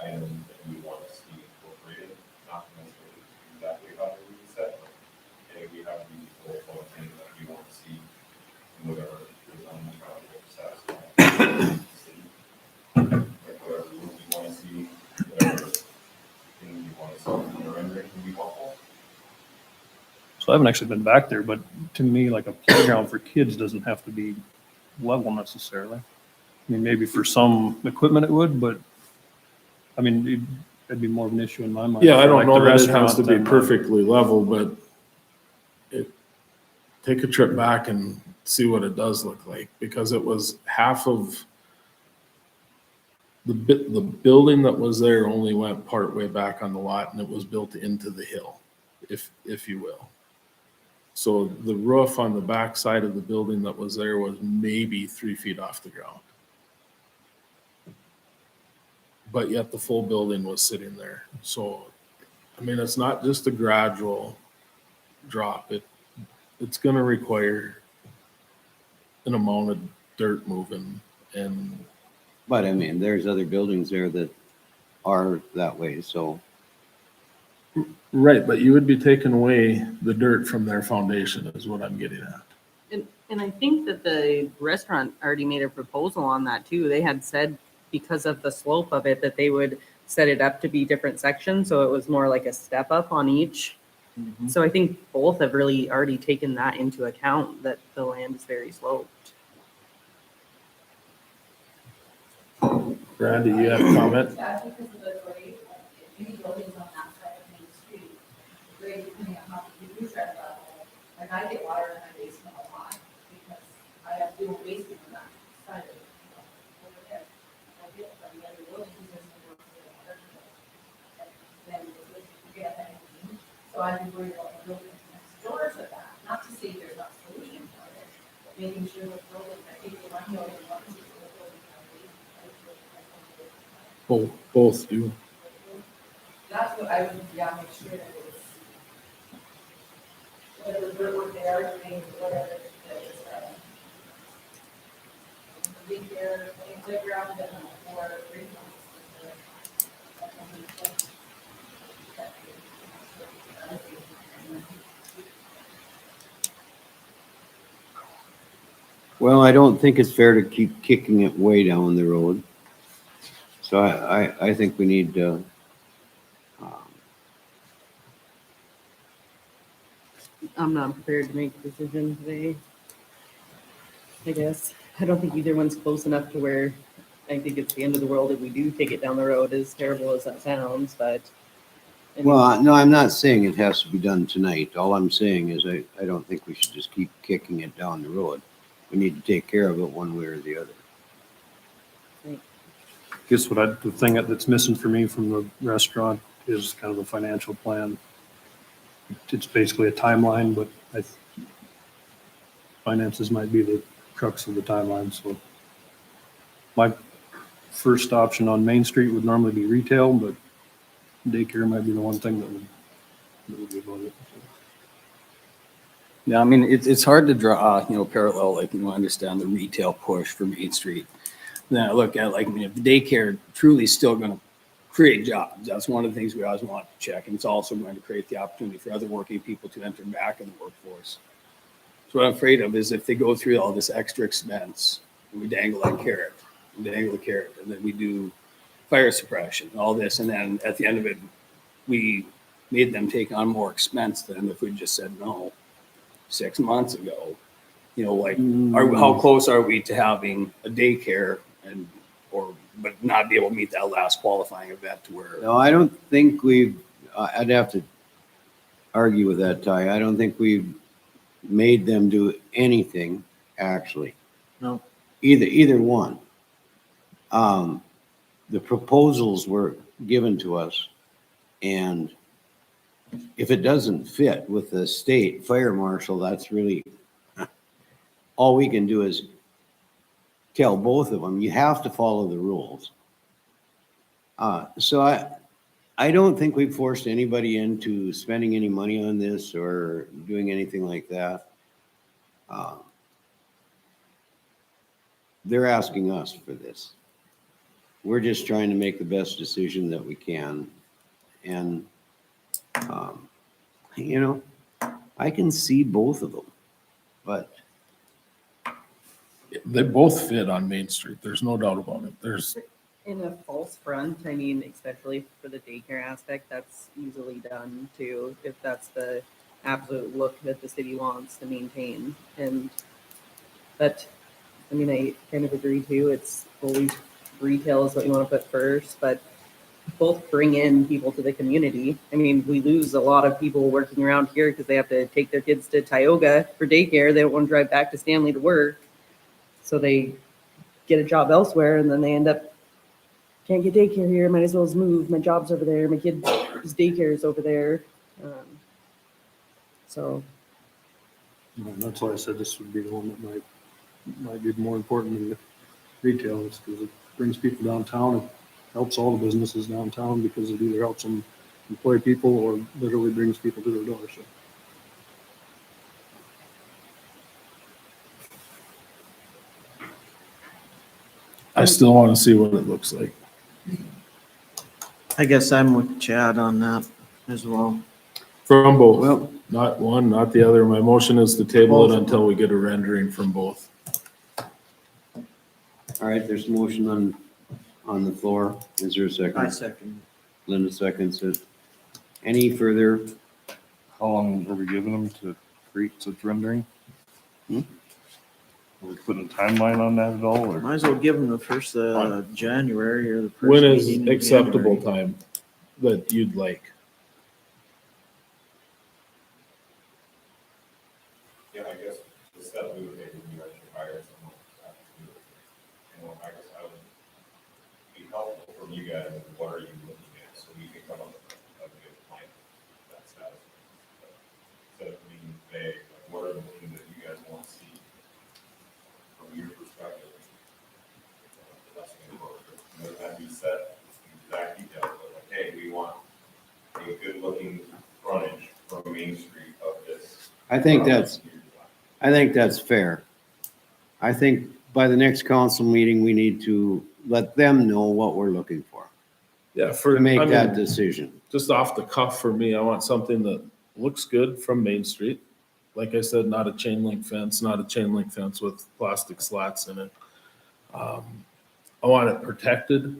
items that you want to see incorporated, not necessarily exactly how they would be set, but hey, we have these bullet point things that we want to see, and whatever is on the project to satisfy the city. Like whatever rules you want to see, whatever things you want to see in the rendering would be helpful. so I haven't actually been back there, but to me, like a playground for kids doesn't have to be level necessarily. I mean, maybe for some equipment it would, but I mean, it'd be more of an issue in my mind. Yeah, I for, don't like, know the that it has restaurant to be and, perfectly level, but take a trip back and see what it does look like, because it was half of the building that was there only went part way back on the lot, and it was built into the hill, if you will. So the roof on the back side of the building that was there was maybe 3 feet off the ground. But yet the full building was sitting there. So, I mean, it's not just a gradual drop. It's gonna require an amount of dirt moving, and But I mean, there's other buildings there that are that way, so. right, but you would be taking away the dirt from their foundation is what I'm getting at. And I think that the restaurant already made a proposal on that too. They had said because of the slope of it, that they would set it up to be different sections. So it was more like a step up on each. So I think both have really already taken that into account, that the land is very sloped. Randy, you have a comment? Yeah, because of the grade, any buildings on that side of Main Street, grade depending on how you do tread level, like I get water in my basement a lot because I have dual basement on that side of it. Over there. I get it from the other building because they don't get water. Then you get anything, so I'd be worried about the building next door to that, not to say there's not solution for it, but making sure the building, I think the one building, one is the building. Both do. That's what I would, yeah, make sure that it's, whatever dirt were there, things, whatever that is, be there, playground, and or green Well, I don't think it's fair to keep kicking it way down the road. So I think we need to, I'm not prepared to make a decision today. I guess. I don't think either one's close enough to where I think it's the end of the world if we do take it down the road, as terrible as that sounds, but. well, no, I'm not saying it has to be done tonight. All I'm saying is I don't think we should just keep kicking it down the road. We need to take care of it one way or the other. guess the thing that's missing for me from the restaurant is kind of a financial plan. It's basically a timeline, but finances might be the crux of the timeline, so. My first option on Main Street would normally be retail, but daycare might be the one thing that would be about it. Yeah, I mean, it's hard to draw, parallel, like, understand the retail push for Main Street. Then I look at, like, I mean, if the daycare truly is still going to create jobs, that's one of the things we always want to check. And it's also going to create the opportunity for other working people to enter back in the workforce. So what I'm afraid of is if they go through all this extra expense and we dangle that carrot, and then we do fire suppression, all this, and then at the end of it, we made them take on more expense than if we just said no 6 months ago. How close are we to having a daycare but not be able to meet that last qualifying event to where? No, I don't think I'd have to argue with that, Ty. I don't think we've made them do anything, actually. No. Either one. The proposals were given to us, and if it doesn't fit with the state fire marshal, that's really, all we can do is tell both of them, you have to follow the rules. So I don't think we've forced anybody into spending any money on this or doing anything like that. They're asking us for this. We're just trying to make the best decision that we can. And, you know, I can see both of them, but They both fit on Main Street. There's no doubt about it. There's, In a false front, I mean, especially for the daycare aspect, that's easily done too, if that's the absolute look that the city wants to maintain. And, but, I mean, I kind of agree too, it's always retail is what you want to put first, but both bring in people to the community. I mean, we lose a lot of people working around here because they have to take their kids to Tioga for daycare. They don't want to drive back to Stanley to work. So they get a job elsewhere and then they end up, can't get daycare here, might as well just move. My job's over there. My kid's daycare is over there. So And that's why I said this would be the one that might be more important than the retail, is because it brings people downtown. It helps all the businesses downtown because it either helps them employ people or literally brings people to their door, so. I still want to see what it looks like. I guess I'm with Chad on that as well. From both, well, not one, not the other. My motion is to table it until we get a rendering from both. all right, there's a motion on the floor. Is there a I second? second. Linda seconds it. Any further? How long are we giving them to create such rendering? Are we putting a timeline on that at all, or? Might as well give them the first January or the first When is meeting in acceptable January. time that you'd like? Yeah, I guess the step we would take would be like to hire someone to do it. You know, I guess I would be helpful from you guys, what are you looking at, so we can come up with a good plan that's satisfying. Instead of being vague, like what are the things that you guys want to see from your perspective? That's gonna work. You know, that be set exact details, but like, hey, we want a good looking frontage from Main Street of this. I think that's fair. I think by the next council meeting, we need to let them know what we're looking for Yeah, for, to make I that mean, decision. just off the cuff for me, I want something that looks good from Main Street. Like I said, not a chain link fence, not a chain link fence with plastic slats in it. I want it protected.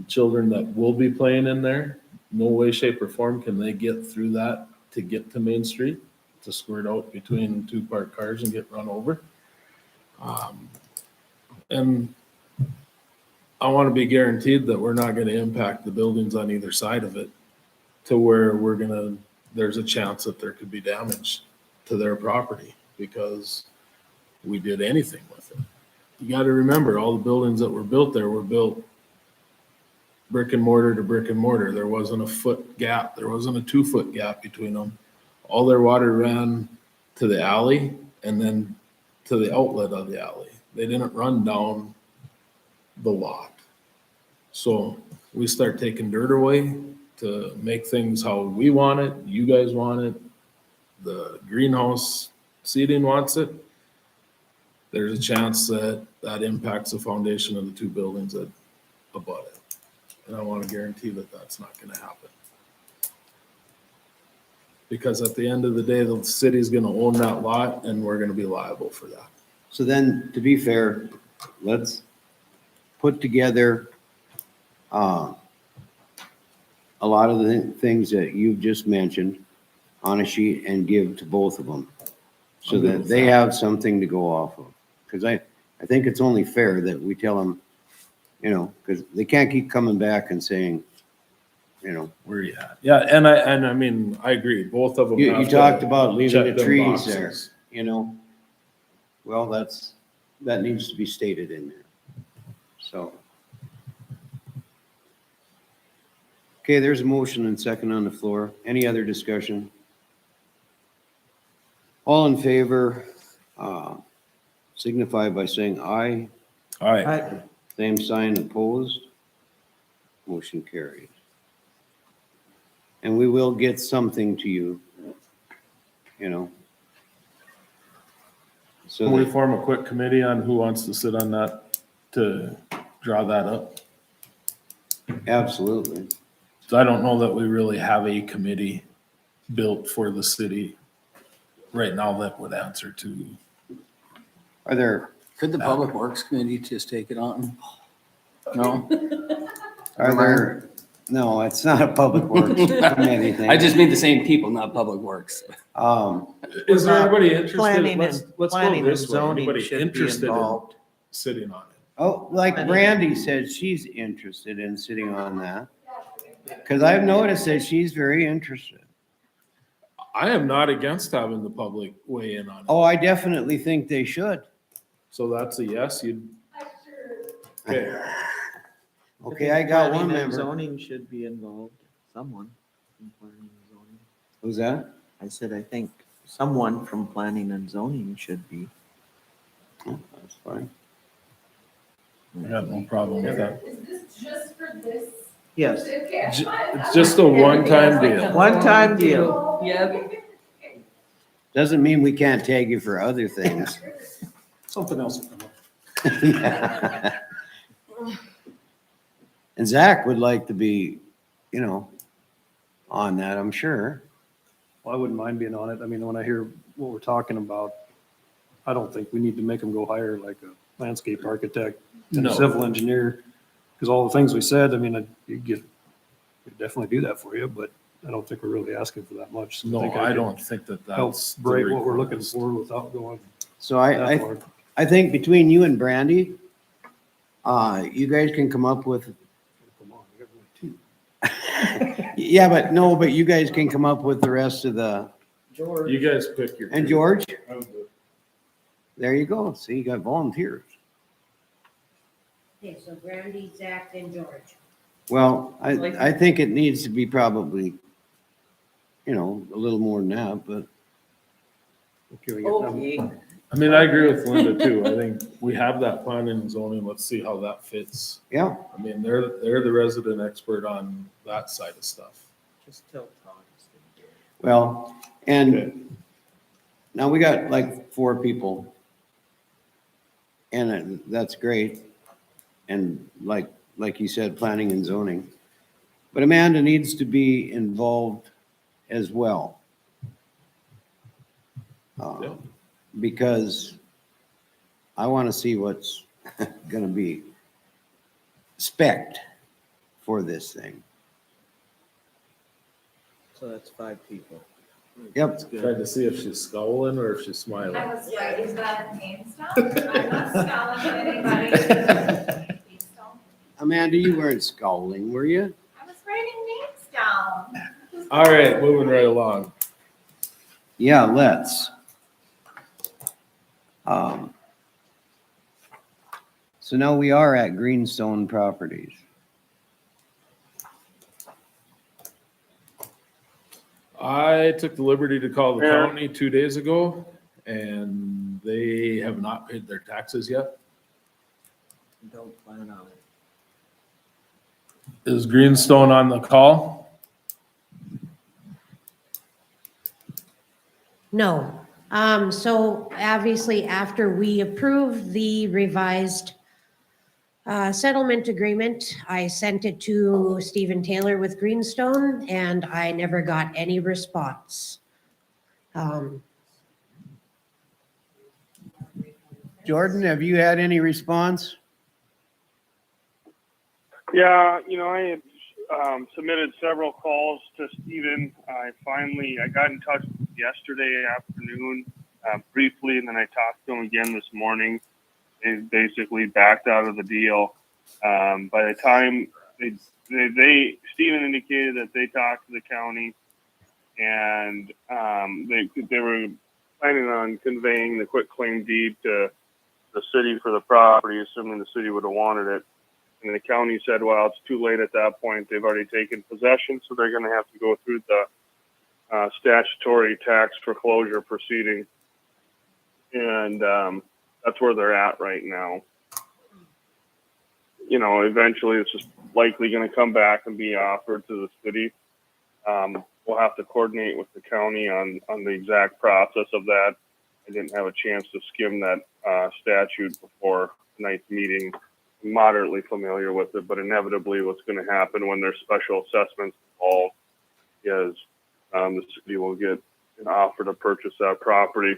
Children that will be playing in there, no way, shape, or form can they get through that to get to Main Street, to squirt out between two parked cars and get run over. And I want to be guaranteed that we're not going to impact the buildings on either side of it to where there's a chance that there could be damage to their property because we did anything with it. You got to remember, all the buildings that were built there were built brick and mortar to brick and mortar. There wasn't a foot gap. There wasn't a 2-foot gap between them. All their water ran to the alley and then to the outlet of the alley. They didn't run down the lot. So we start taking dirt away to make things how we want it, you guys want it, the greenhouse seating wants it. There's a chance that that impacts the foundation of the two buildings that abut it. And I want to guarantee that that's not going to happen. Because at the end of the day, the city's going to own that lot and we're going to be liable for that. So then, to be fair, let's put together a lot of the things that you've just mentioned on a sheet and give to both of them. So I'm good that with they that. have something to go off of. Because I think it's only fair that we tell them, you know, because they can't keep coming back and saying, you know. Where you at? Yeah, and I mean, I agree, both of them. You have to talked about leaving check the them trees there, boxes. you know? Well, that needs to be stated in there. So. Okay, there's a motion and second on the floor. Any other discussion? All in favor, signify by saying aye. All right. Same sign opposed. Motion carries. And we will get something to you, you know. So Can we that- form a quick committee on who wants to sit on that to draw that up? absolutely. So I don't know that we really have a committee built for the city right now that would answer to. Are there, Could the Public Works Committee just take it on? No? are there, no, it's not a public works committee thing. I just mean the same people, not Public Works. Is there anybody interested? Planning Let's and, let's go planning and this way. zoning Anybody should be interested in involved. sitting on it? Oh, like Brandy said, she's interested in sitting on that. Cause I've noticed that she's very interested. I am not against having the public weigh in on it. Oh, I definitely think they should. So that's a yes, you'd. Okay. Okay, I got one Planning and member. Zoning should be involved, someone from planning and zoning. Who's that? I said, I think someone from planning and zoning should be. Oh, that's fine. I got no problem with that. Is this just for this? Yes, It's just a one-time deal. one-time deal. Yep. Doesn't mean we can't tag you for other things. Something else will come up. And Zach would like to be, you know, on that, I'm sure. Well, I wouldn't mind being on it. I mean, when I hear what we're talking about, I don't think we need to make them go hire like a landscape architect and No. a civil engineer. Because all the things we said, I mean, you get, we'd definitely do that for you, but I don't think we're really asking for that much. So No, think I can don't think that Help that's. the break what we're looking request. for without going So that I far. I think between you and Brandy, you guys can come up with, Come on, we got really two. yeah, but no, but you guys can come up with the rest of the, You guys pick your. and George? There you go. See, you got volunteers. Okay, so Brandy, Zach, and George. Well, I think it needs to be probably, you know, a little more than that, but Okay, we get them. Okay. I mean, I agree with Linda too. I think we have that plan in zoning. Let's see how that fits. yeah. I mean, they're the resident expert on that side of stuff. Just tell Tom. Well, and now we got like 4 people. And that's great. And like you said, planning and zoning. But Amanda needs to be involved as well. Yeah. Because I want to see what's gonna be spec'd for this thing. So that's 5 people. Yep. That's good. Tried to see if she's scowling or if she's I smiling. was right, is that a name stuff? I'm not scowling at anybody. Name stuff. Amanda, you weren't scowling, were you? I was writing names down. All right, moving right along. Yeah, let's. So now we are at Greenstone Properties. I took the liberty to call the Yeah. county 2 days ago and they have not paid their taxes yet. Don't plan on it. Is Greenstone on the call? No. So obviously, after we approved the revised settlement agreement, I sent it to Stephen Taylor with Greenstone, and I never got any response. Jordan, have you had any response? Yeah, you know, I had submitted several calls to Stephen. I got in touch yesterday afternoon briefly, and then I talked to him again this morning. They basically backed out of the deal. By the time Stephen indicated that they talked to the county, and they were planning on conveying the quitclaim deed to the city for the property, assuming the city would have wanted it. And the county said, well, it's too late at that point. They've already taken possession, so they're going to have to go through the statutory tax foreclosure proceeding. And that's where they're at right now. You know, eventually this is likely going to come back and be offered to the city. We'll have to coordinate with the county on the exact process of that. I didn't have a chance to skim that statute before tonight's meeting. I'm moderately familiar with it, but inevitably what's going to happen when there's special assessments involved is the city will get an offer to purchase that property.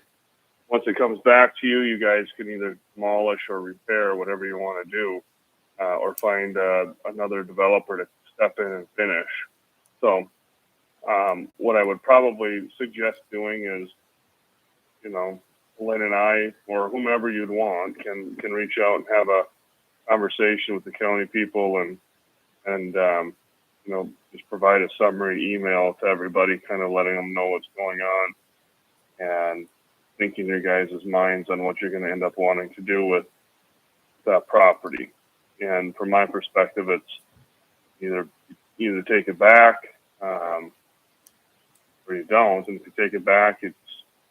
Once it comes back to you, you guys can either demolish or repair, whatever you want to do, or find another developer to step in and finish. So what I would probably suggest doing is, you know, Lynn and I, or whomever you'd want, can reach out and have a conversation with the county people and you know, just provide a summary email to everybody, kind of letting them know what's going on and thinking your guys' minds on what you're going to end up wanting to do with that property. And from my perspective, it's either take it back or you don't. And if you take it back, it's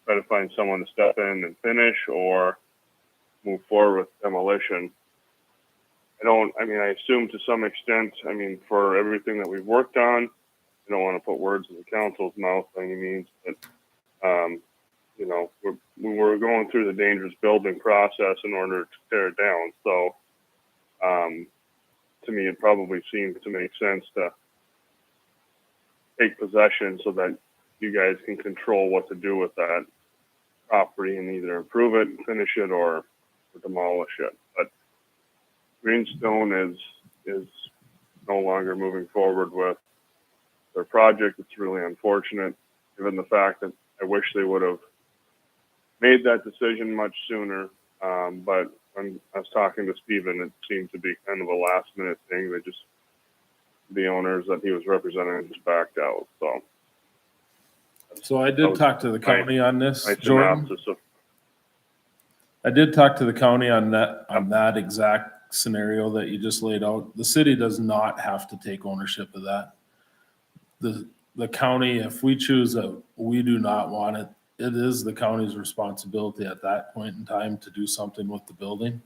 try to find someone to step in and finish or move forward with demolition. I assume to some extent, for everything that we've worked on, I don't want to put words in the council's mouth by any means, but, you know, we're going through the dangerous building process in order to tear it down. So, to me, it probably seems to make sense to take possession so that you guys can control what to do with that property and either improve it, finish it, or demolish it. But Greenstone is no longer moving forward with their project. It's really unfortunate, given the fact that I wish they would have made that decision much sooner. But when I was talking to Steven, it seemed to be kind of a last minute thing. They just, the owners that he was representing just backed out. So I did talk to the county on this, My Jordan. synopsis of I did talk to the county on that exact scenario that you just laid out. The city does not have to take ownership of that. The county, if we choose that we do not want it, it is the county's responsibility at that point in time to do something with the building.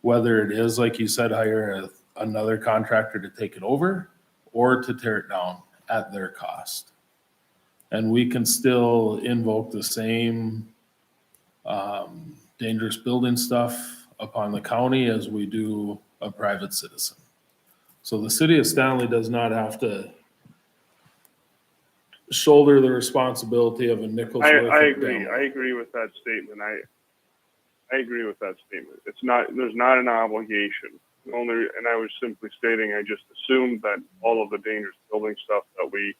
Whether it is, like you said, hire another contractor to take it over or to tear it down at their cost. And we can still invoke the same dangerous building stuff upon the county as we do a private citizen. So the city of Stanley does not have to shoulder the responsibility of a nickel's worth of I agree. damage. I agree with that statement. I agree with that statement. There's not an obligation. And I was simply stating, I just assumed that all of the dangerous building stuff that we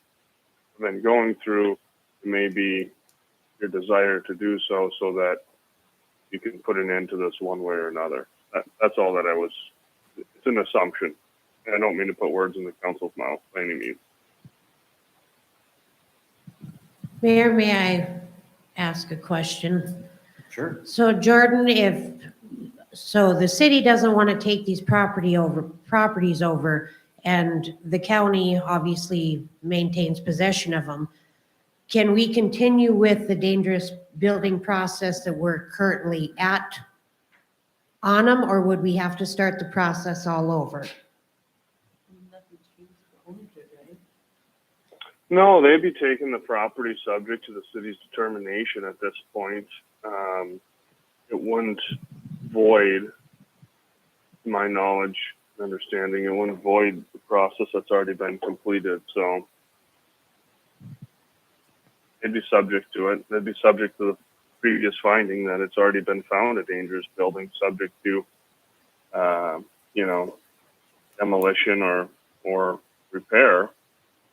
have been going through may be your desire to do so that you can put an end to this one way or another. That's all that it's an assumption. And I don't mean to put words in the council's mouth by any means. Mayor, may I ask a question? Sure. So Jordan, so the city doesn't want to take these properties over, and the county obviously maintains possession of them. Can we continue with the dangerous building process that we're currently at on them, or would we have to start the process all over? No, they'd be taking the property subject to the city's determination at this point. It wouldn't void, to my knowledge, understanding, it wouldn't void the process that's already been completed. So they'd be subject to it. They'd be subject to the previous finding that it's already been found a dangerous building, subject to, you know, demolition or repair.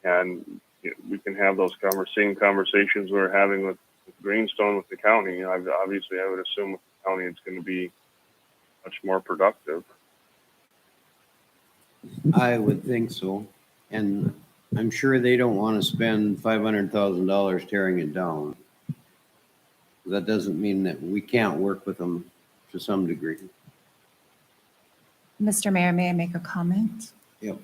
And we can have those same conversations we're having with Greenstone with the county. Obviously, I would assume with the county it's going to be much more productive. I would think so. And I'm sure they don't want to spend $500,000 tearing it down. That doesn't mean that we can't work with them to some degree. Mr. Mayor, may I make a comment? Yep.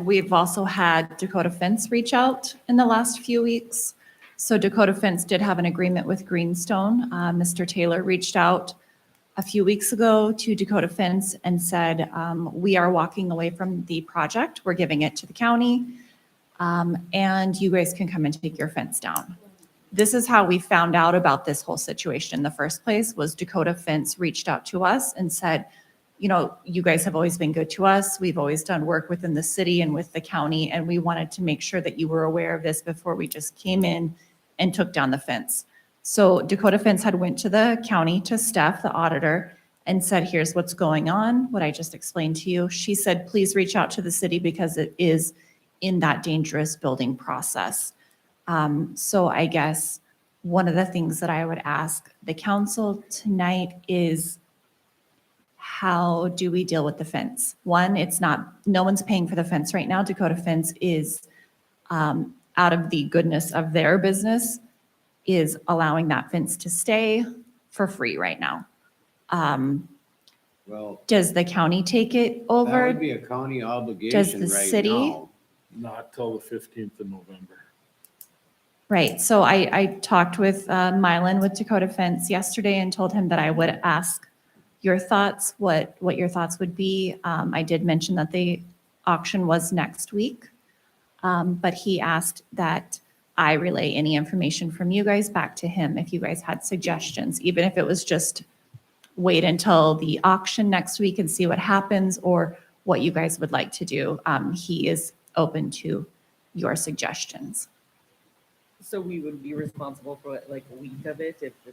We've also had Dakota Fence reach out in the last few weeks. So Dakota Fence did have an agreement with Greenstone. Mr. Taylor reached out a few weeks ago to Dakota Fence and said, we are walking away from the project. We're giving it to the county. And you guys can come and take your fence down. This is how we found out about this whole situation in the first place, was Dakota Fence reached out to us and said, you know, you guys have always been good to us. We've always done work within the city and with the county, and we wanted to make sure that you were aware of this before we just came in and took down the fence. So Dakota Fence had went to the county, to Steph, the auditor, and said, here's what's going on, what I just explained to you. She said, please reach out to the city because it is in that dangerous building process. So I guess one of the things that I would ask the council tonight is, how do we deal with the fence? One, no one's paying for the fence right now. Dakota Fence is, out of the goodness of their business, is allowing that fence to stay for free right now. Well, Does the county take it that over? would be a county obligation the right city? now. Not till the 15th of November. Right, so I talked with Mylan with Dakota Fence yesterday and told him that I would ask your thoughts, what your thoughts would be. I did mention that the auction was next week, but he asked that I relay any information from you guys back to him if you guys had suggestions, even if it was just wait until the auction next week and see what happens, or what you guys would like to do. He is open to your suggestions. So we would be responsible for like a week of it if the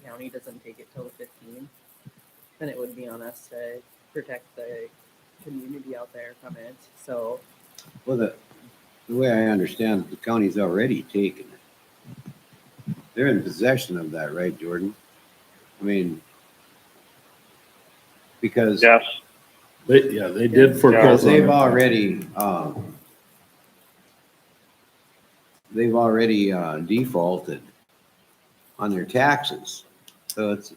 county doesn't take it till the 15th, then it would be on us to protect the community out there from it. So, Well, the way I understand it, the county's already taken it. They're in possession of that, right, Jordan? I mean, because Yes. They did foreclose on they've it. already defaulted on their taxes. So it's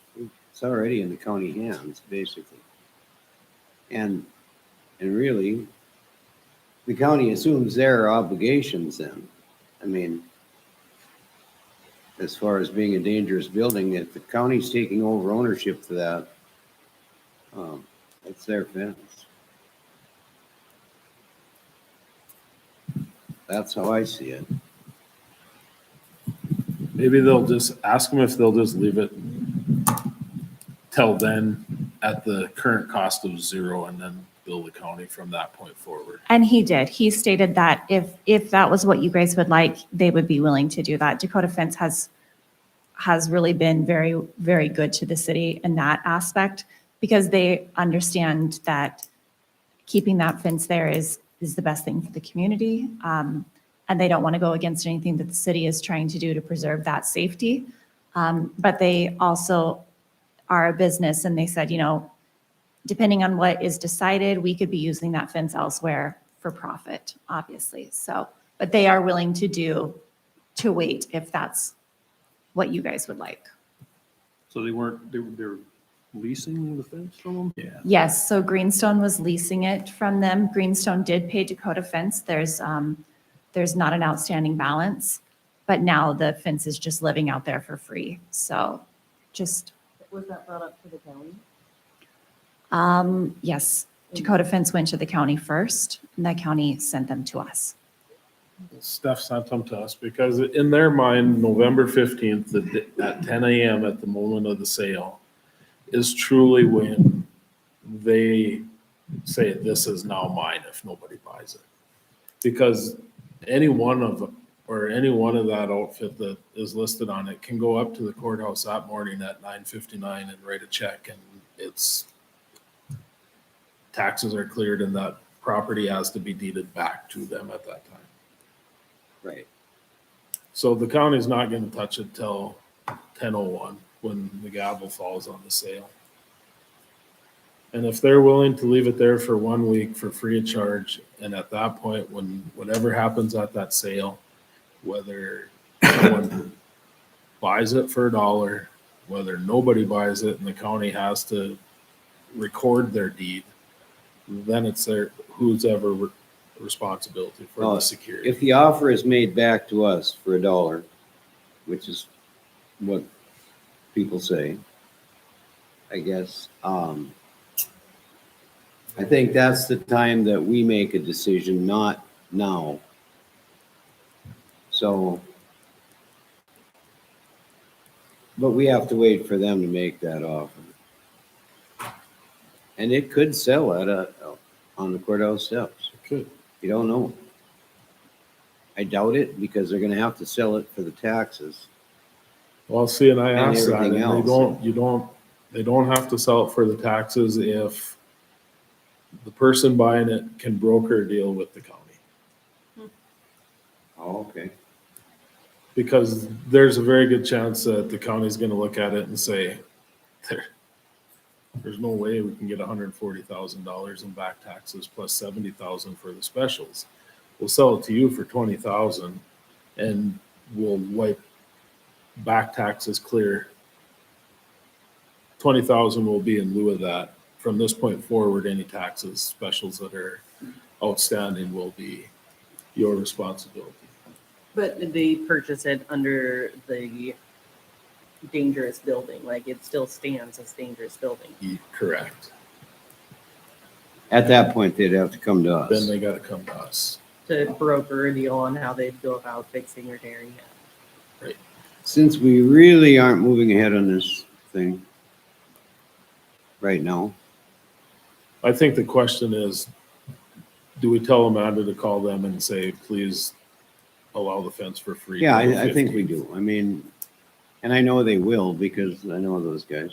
already in the county hands, basically. And really, the county assumes their obligations then. I mean, as far as being a dangerous building, if the county's taking over ownership for that, it's their fence. That's how I see it. Maybe they'll just ask them if they'll just leave it till then at the current cost of zero, and then bill the county from that point forward. And he did. He stated that if that was what you guys would like, they would be willing to do that. Dakota Fence has really been very, very good to the city in that aspect, because they understand that keeping that fence there is the best thing for the community. And they don't want to go against anything that the city is trying to do to preserve that safety. But they also are a business, and they said, you know, depending on what is decided, we could be using that fence elsewhere for profit, obviously. So, but they are willing to wait if that's what you guys would like. So they're leasing the fence from them? Yeah. Yes, so Greenstone was leasing it from them. Greenstone did pay Dakota Fence. There's not an outstanding balance, but now the fence is just living out there for free. So just, was that brought up to the county? yes, Dakota Fence went to the county first, and the county sent them to us. Steph sent them to us because in their mind, November 15th at 10 a.m. at the moment of the sale is truly when they say, this is now mine if nobody buys it. Because any one of that outfit that is listed on it can go up to the courthouse that morning at 9:59 and write a check, and it's taxes are cleared and that property has to be deeded back to them at that time. Right. So the county's not gonna touch it till 10:01 when the gavel falls on the sale. And if they're willing to leave it there for 1 week for free of charge, and at that point, when whatever happens at that sale, whether someone buys it for $1, whether nobody buys it and the county has to record their deed, then it's their, who's ever responsibility for Well, the security. If the offer is made back to us for $1, which is what people say, I guess, I think that's the time that we make a decision, not now. So, but we have to wait for them to make that offer. And it could sell on the courthouse steps. It could. You don't know. I doubt it because they're gonna have to sell it for the taxes. Well, see, and I And asked that, and everything else. they don't have to sell it for the taxes if the person buying it can broker a deal with the county. Oh, okay. Because there's a very good chance that the county's gonna look at it and say, there's no way we can get $140,000 in back taxes plus 70,000 for the specials. We'll sell it to you for 20,000 and we'll wipe back taxes clear. 20,000 will be in lieu of that. From this point forward, any taxes, specials that are outstanding will be your responsibility. But did they purchase it under the dangerous building? Like it still stands as dangerous building? Correct. At that point, they'd have to come to Then us. they gotta come to us. To broker a deal on how they'd go about fixing or tearing it. Since we really aren't moving ahead on this thing right now, I think the question is, do we tell Amanda to call them and say, please allow the fence for free? yeah, till the I think we 15th? do. I mean, and I know they will because I know those guys.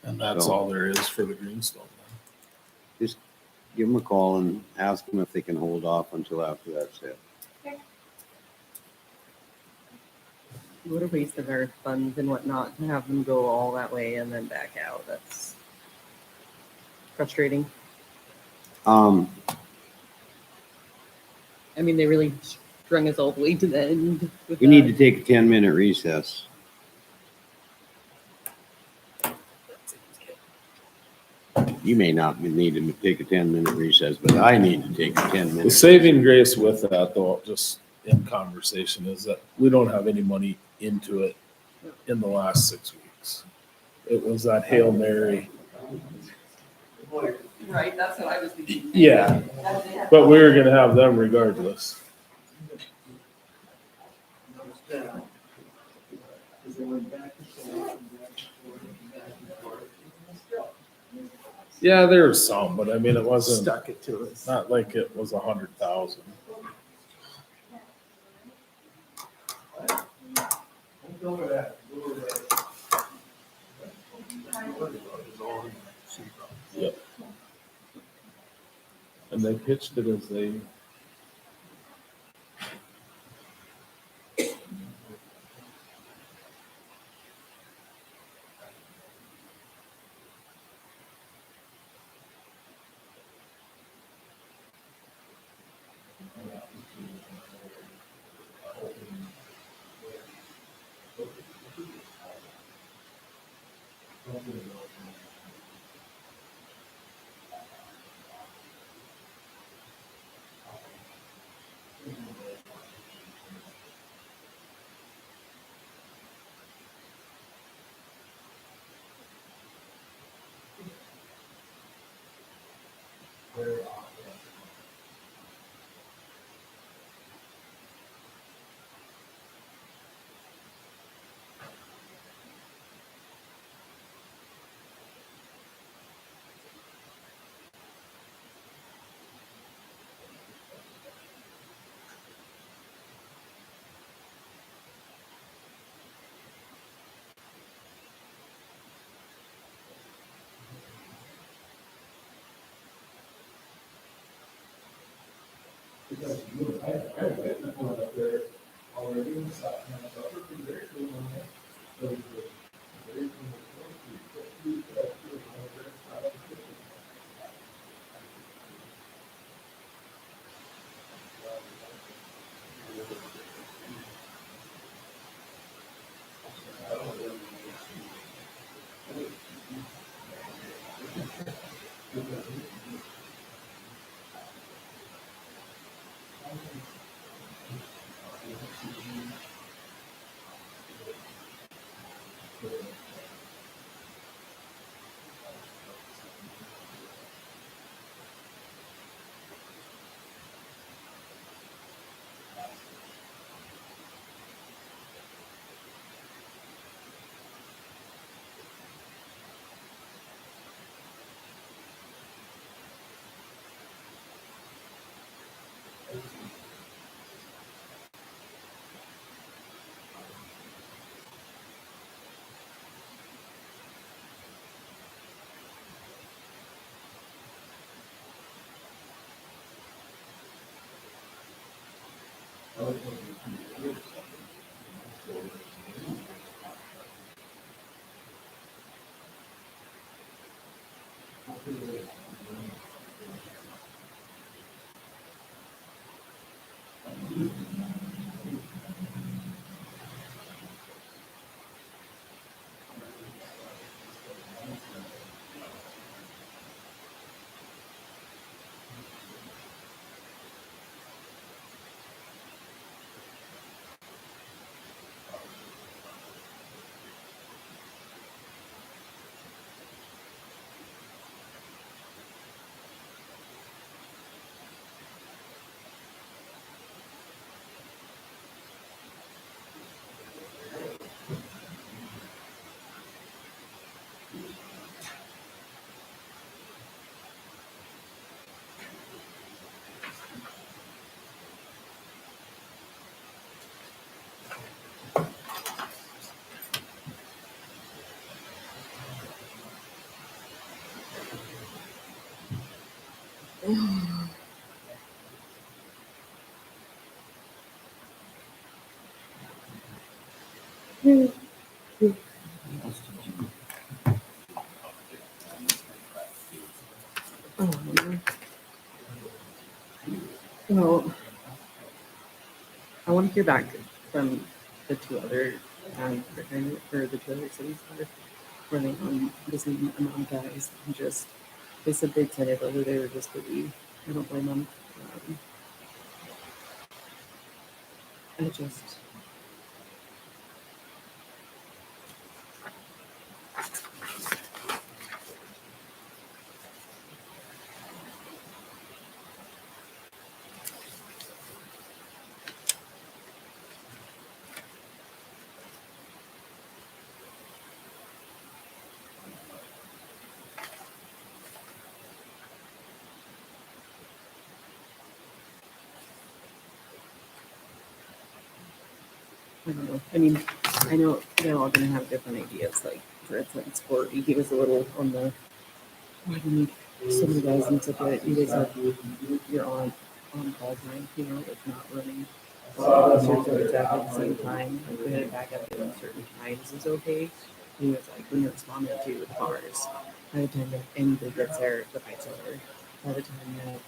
And that's So- all there is for the Greenstone. Just give them a call and ask them if they can hold off until after that's it. What a waste of our funds and whatnot to have them go all that way and then back out. That's frustrating. Um, I mean, they really strung us all the way to the end. With we need that. to take a 10-minute recess. You may not need to take a 10-minute recess, but I need to take a 10-minute. The saving grace with that though, just in conversation, is that we don't have any money into it in the last 6 weeks. It was that Hail Mary. Right, that's what I was thinking. Yeah, but we were gonna have them regardless. Yeah, there was some, but I mean, it wasn't, Stuck it to us. not like it was 100,000. Yep. And they pitched it as they. Well, I want to hear back from the two other or the two other cities that are running on the same amount of guys. And just, they said they'd send it over there just to be, I don't blame them. I just, I don't know. I mean, I know they're all gonna have different ideas. Like, for instance, Courtney, he was a little on the, why do you need so many guys in such a, you guys have, you're on call time, you know, like not running all the officers at exactly the same time. Like, we had it back up at certain times is okay. He was like, when you're responding to the cars, by the time that anybody gets there, the fight's over. By the time that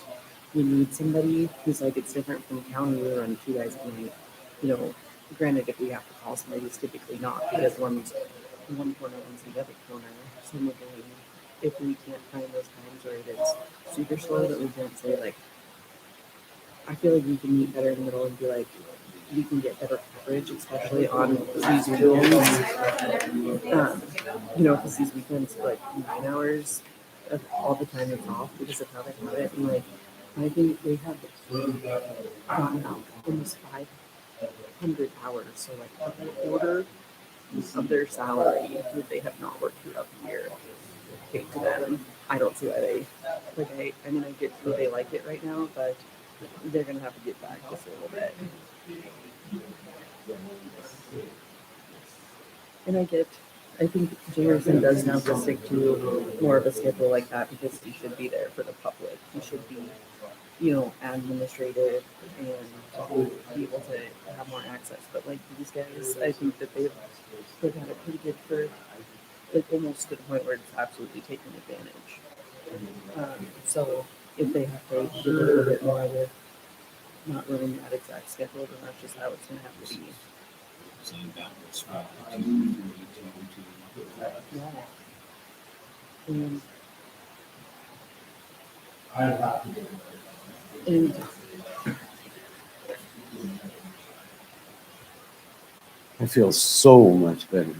you need somebody who's like, it's different from county, we run 2 guys a night, you know. Granted, if we have to call somebody, it's typically not because one's in one corner, one's in the other corner. Some of them, if we can't find those times where it is super slow, that we can't say like, I feel like we can meet better in the middle and be like, we can get better coverage, especially on these weekends. You know, because these weekends are like 9 hours of all the time it's off because of how they have it. And like, I think they have gotten out almost 500 hours, so like a quarter of their salary that they have not worked throughout the year paid to them. I don't see why they, like, I mean, I get where they like it right now, but they're gonna have to get back just a little bit. And I think Jamerson does have to stick to more of a schedule like that because he should be there for the public. He should be, you know, administrative and be able to have more access. But like these guys, I think that they've had it pretty good for like almost to the point where it's absolutely taken advantage. So if they have to get a little bit more with not running that exact schedule, then that's just how it's gonna have to be. Yeah. And I feel so much better.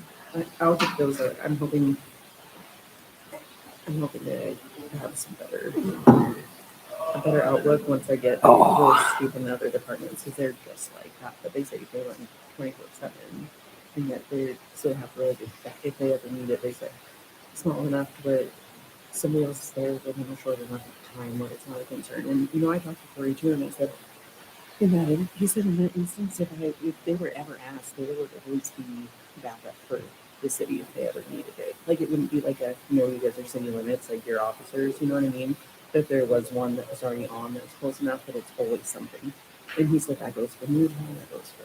I'll get those. I'm hoping to have some a better outlook once I get those people in other departments because they're just like that. But they say they run 24/7, and yet they still have really good if they ever need it. They say small enough where somebody else is there with them a short enough time where it's not a concern. And you know, I talked to Corey too, and I said, he said in that instance, if they were ever asked, there would at least be backup for the city if they ever needed it. Like it wouldn't be like you guys are city limits, like your officers, you know what I mean? If there was one that was already on that's close enough that it's always something. And he said that goes for Newtown, that goes for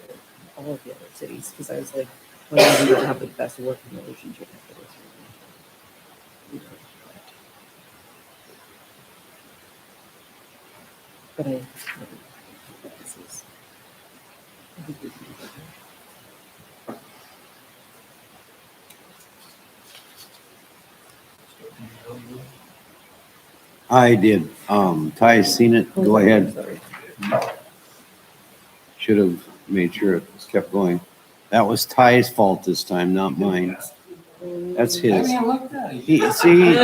all of the other cities, because I was like, well, we don't have the best working relationship. That goes for Newtown. But I this is, I think we can do better. I did. Ty's seen it. Go ahead. Sorry. Should have made sure it was kept going. That was Ty's fault this time, not mine. That's his. See,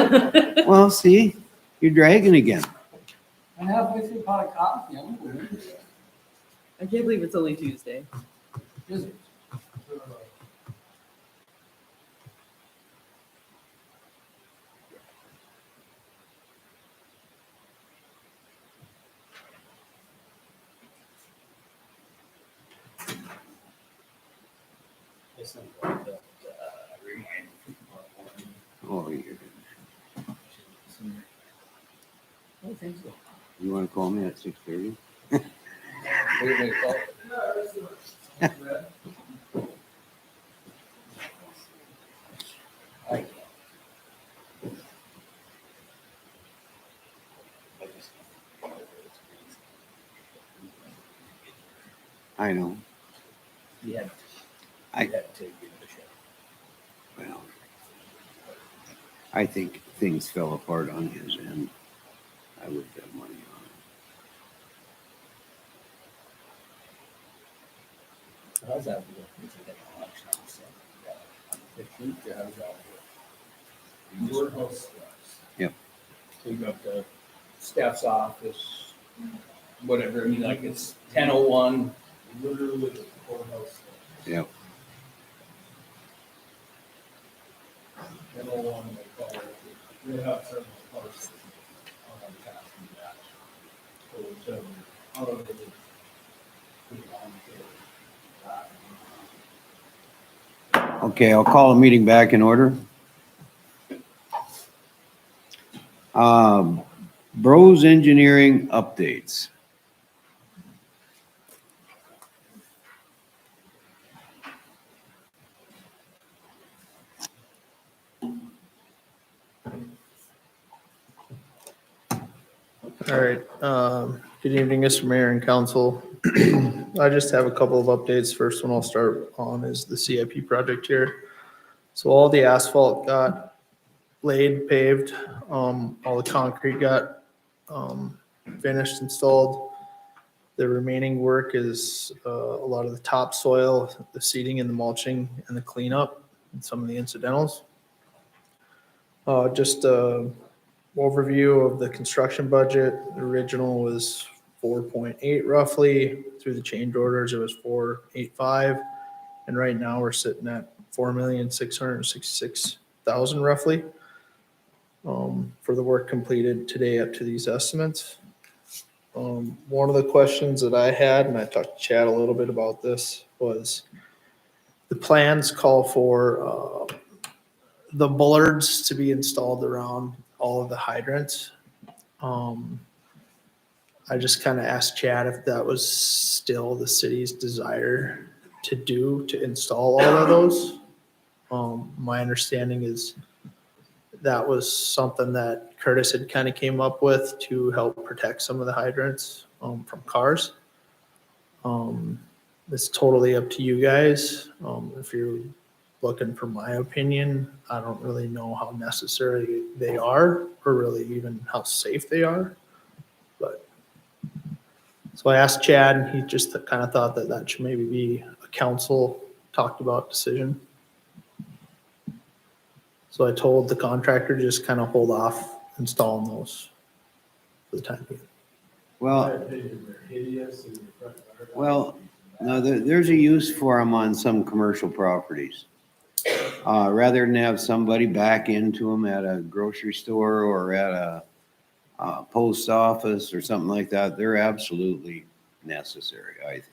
well, see, you're dragging again. I'm halfway through a pot of coffee. I can't believe it's only Tuesday. Is it? Oh, you're good. I think so. You want to call me at 6:30? Wait, call. I know. Yeah. I- Well, I think things fell apart on his end. I would bet money on it. How's that? Your house. Yep. So you got the staff's office, whatever, I mean, like it's 10:01, literally the courthouse. Yep. 10:01, they call it, they have several parts on the task and that. So it's, how do they put it on the Okay, I'll call the meeting back in order. Bros Engineering updates. All right, good evening, Mr. Mayor and Council. I just have a couple of updates. First one I'll start on is the CIP project here. So all the asphalt got laid, paved, all the concrete got finished, installed. The remaining work is a lot of the topsoil, the seeding and the mulching and the cleanup and some of the incidentals. Just overview of the construction budget. The original was 4.8 roughly. Through the change orders, it was 4.85. And right now we're sitting at 4,666,000 roughly for the work completed today up to these estimates. One of the questions that I had, and I talked to Chad a little bit about this, was the plans call for the bullards to be installed around all of the hydrants. I just kind of asked Chad if that was still the city's desire to install all of those. My understanding is that was something that Curtis had kind of came up with to help protect some of the hydrants from cars. It's totally up to you guys. If you're looking for my opinion, I don't really know how necessary they are or really even how safe they are. But so I asked Chad and he just kind of thought that that should maybe be a council talked about decision. So I told the contractor just kind of hold off installing those for the time being. Well, no, there's a use for them on some commercial properties. Rather than have somebody back into them at a grocery store or at a post office or something like that, they're absolutely necessary, I think.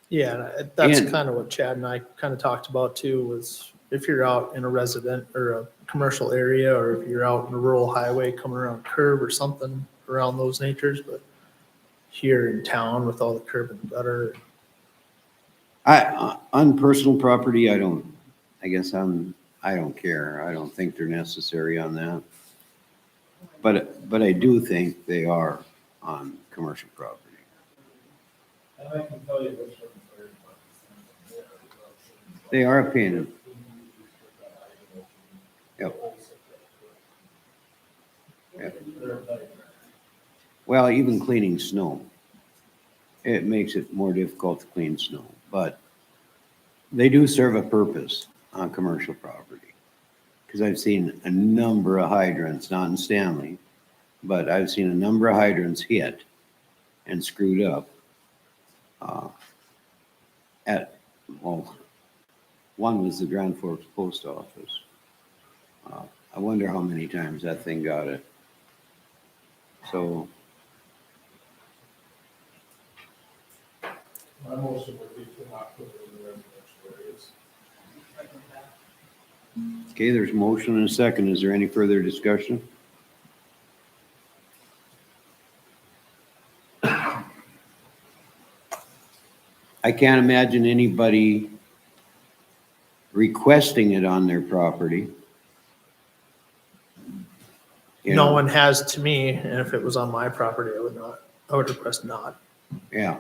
Yeah, and that's And- kind of what Chad and I kind of talked about too, was if you're out in a resident or a commercial area, or if you're out in a rural highway coming around a curve or something around those natures, but here in town with all the curb and gutter. On personal property, I don't care. I don't think they're necessary on that. But I do think they are on commercial property. And I can tell you which one. They are a pain. Yep. Yep. Well, even cleaning snow. It makes it more difficult to clean snow, but they do serve a purpose on commercial property. Because I've seen a number of hydrants, not in Stanley, but I've seen a number of hydrants hit and screwed up. One was the Grand Forks Post Office. I wonder how many times that thing got it. So. My motion would be to not put it in the residential areas. Okay, there's a motion and a second. Is there any further discussion? I can't imagine anybody requesting it on their property. You No know, one has to me, and if it was on my property, I would request not. Yeah,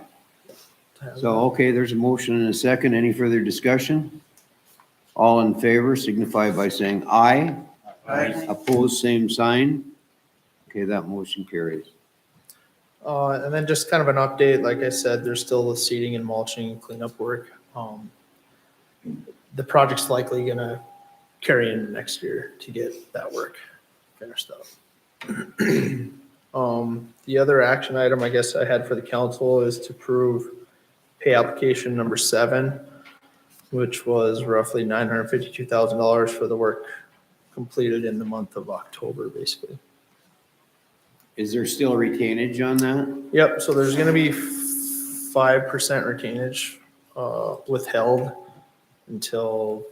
to have so, okay, there's a motion and a second. Any further discussion? All in favor signify by saying aye. Aye. Opposed, same sign. Okay, that motion carries. And then just kind of an update, like I said, there's still the seeding and mulching and cleanup work. The project's likely gonna carry into next year to get that work finished up. The other action item I guess I had for the council is to approve pay application number 7, which was roughly $952,000 for the work completed in the month of October, basically. Is there still retainage on that? Yep, so there's gonna be 5% retainage withheld until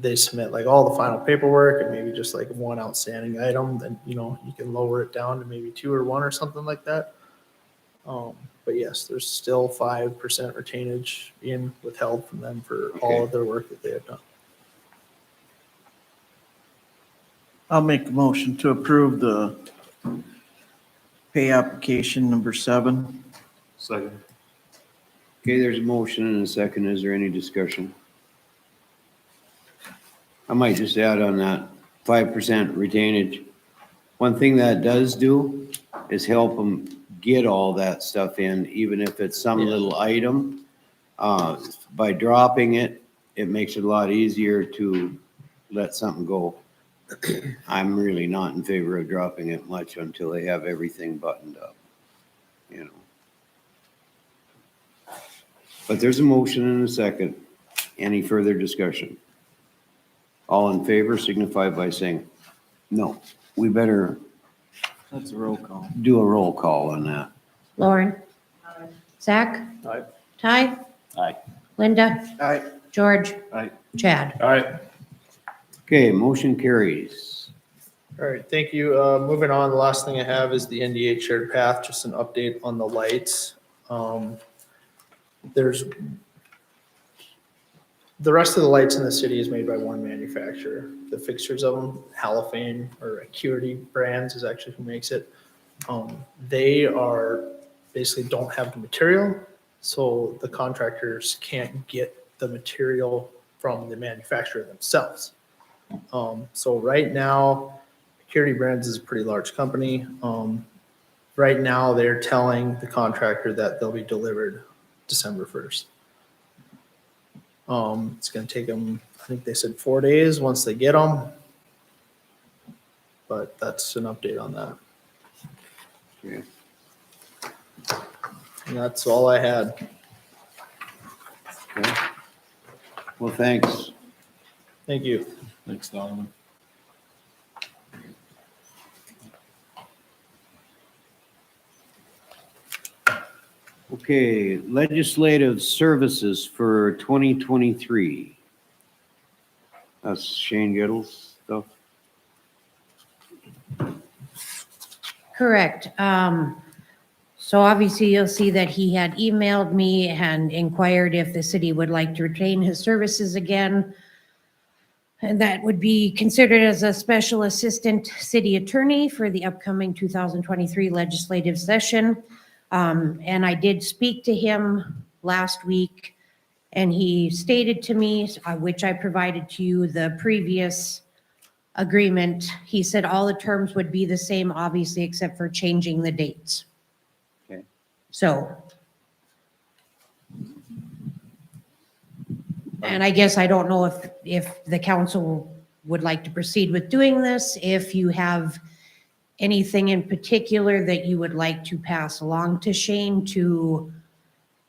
they submit like all the final paperwork and maybe just like one outstanding item, then, you know, you can lower it down to maybe 2 or 1 or something like that. But yes, there's still 5% retainage being withheld from them for all of their work that they have done. I'll make a motion to approve the pay application number 7. Second. Okay, there's a motion and a second. Is there any discussion? I might just add on that 5% retainage. One thing that does do is help them get all that stuff in, even if it's some little item. By dropping it, it makes it a lot easier to let something go. I'm really not in favor of dropping it much until they have everything buttoned up, you know. But there's a motion and a second. Any further discussion? All in favor signify by saying, no, we better That's a roll call. do a roll call on that. Lauren? Zach? Aye. Ty? Aye. Linda? Aye. George? Aye. Chad? All right. Okay, motion carries. All right, thank you. Moving on, the last thing I have is the NDH shared path, just an update on the lights. There's, the rest of the lights in the city is made by one manufacturer. The fixtures of them, Halophane or Acuity Brands is actually who makes it. They are, basically don't have the material, so the contractors can't get the material from the manufacturer themselves. So right now, Acuity Brands is a pretty large company. Right now, they're telling the contractor that they'll be delivered December 1st. It's gonna take them, I think they said 4 days once they get them. But that's an update on that. Okay. And that's all I had. Okay. Well, thanks. Thank you. Thanks, Donovan. Okay, legislative services for 2023. That's Shane Gittle's stuff. Correct. So obviously you'll see that he had emailed me and inquired if the city would like to retain his services again. And that would be considered as a special assistant city attorney for the upcoming 2023 legislative session. And I did speak to him last week, and he stated to me, which I provided to you, the previous agreement. He said all the terms would be the same, obviously, except for changing the dates. Okay. So. And I guess I don't know if the council would like to proceed with doing this, if you have anything in particular that you would like to pass along to Shane to,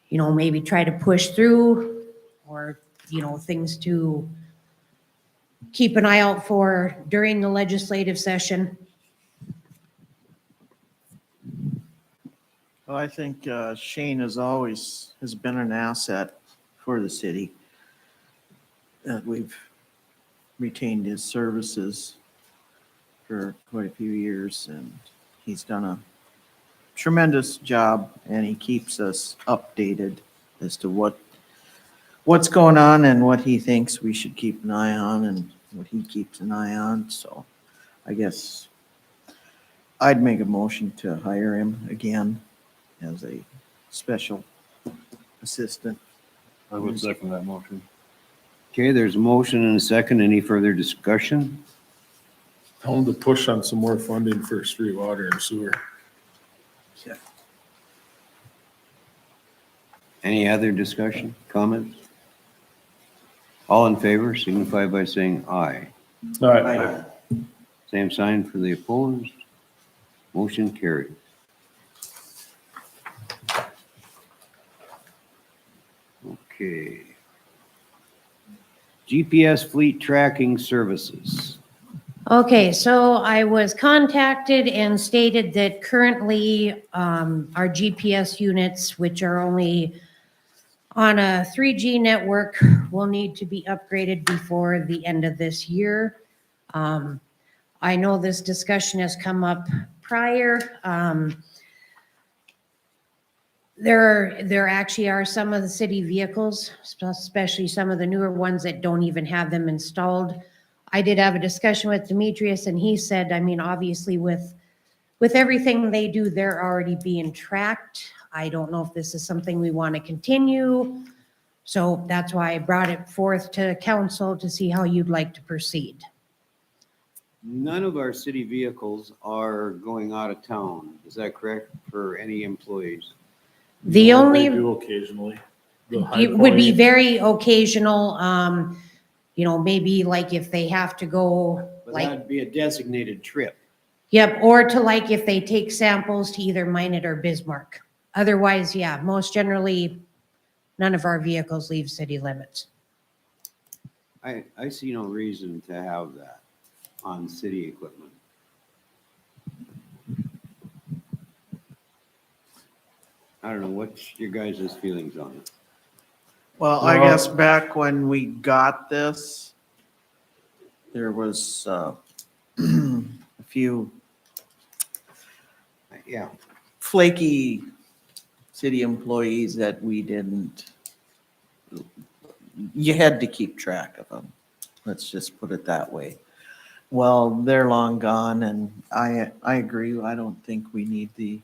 you know, maybe try to push through, or, you know, things to keep an eye out for during the legislative session. Well, I think Shane has been an asset for the city. That we've retained his services for quite a few years, and he's done a tremendous job, and he keeps us updated as to what's going on and what he thinks we should keep an eye on and what he keeps an eye on. So I guess I'd make a motion to hire him again as a special assistant. I would second that motion. Okay, there's a motion and a second. Any further discussion? Tell them to push on some more funding for street water and sewer. Any other discussion, comments? All in favor, signify by saying aye. All right. Same sign for the opposed. Motion carried. Okay. GPS fleet tracking services. Okay, so I was contacted and stated that currently our GPS units, which are only on a 3G network, will need to be upgraded before the end of this year. I know this discussion has come up prior. There actually are some of the city vehicles, especially some of the newer ones, that don't even have them installed. I did have a discussion with Demetrius, and he said, I mean, obviously with everything they do, they're already being tracked. I don't know if this is something we want to continue. So that's why I brought it forth to council to see how you'd like to proceed. None of our city vehicles are going out of town. Is that correct for any employees? The They only do occasionally. The High it would be Point- very occasional, you know, maybe like if they have to go, But like, that'd be a designated trip. yep, or to like if they take samples to either Minot or Bismarck. Otherwise, yeah, most generally, none of our vehicles leave city limits. I see no reason to have that on city equipment. I don't know, what's your guys' feelings on it? Well, I guess back when we got this, there was a few Yeah, flaky city employees that we didn't, you had to keep track of them. Let's just put it that way. Well, they're long gone, and I agree. I don't think we need I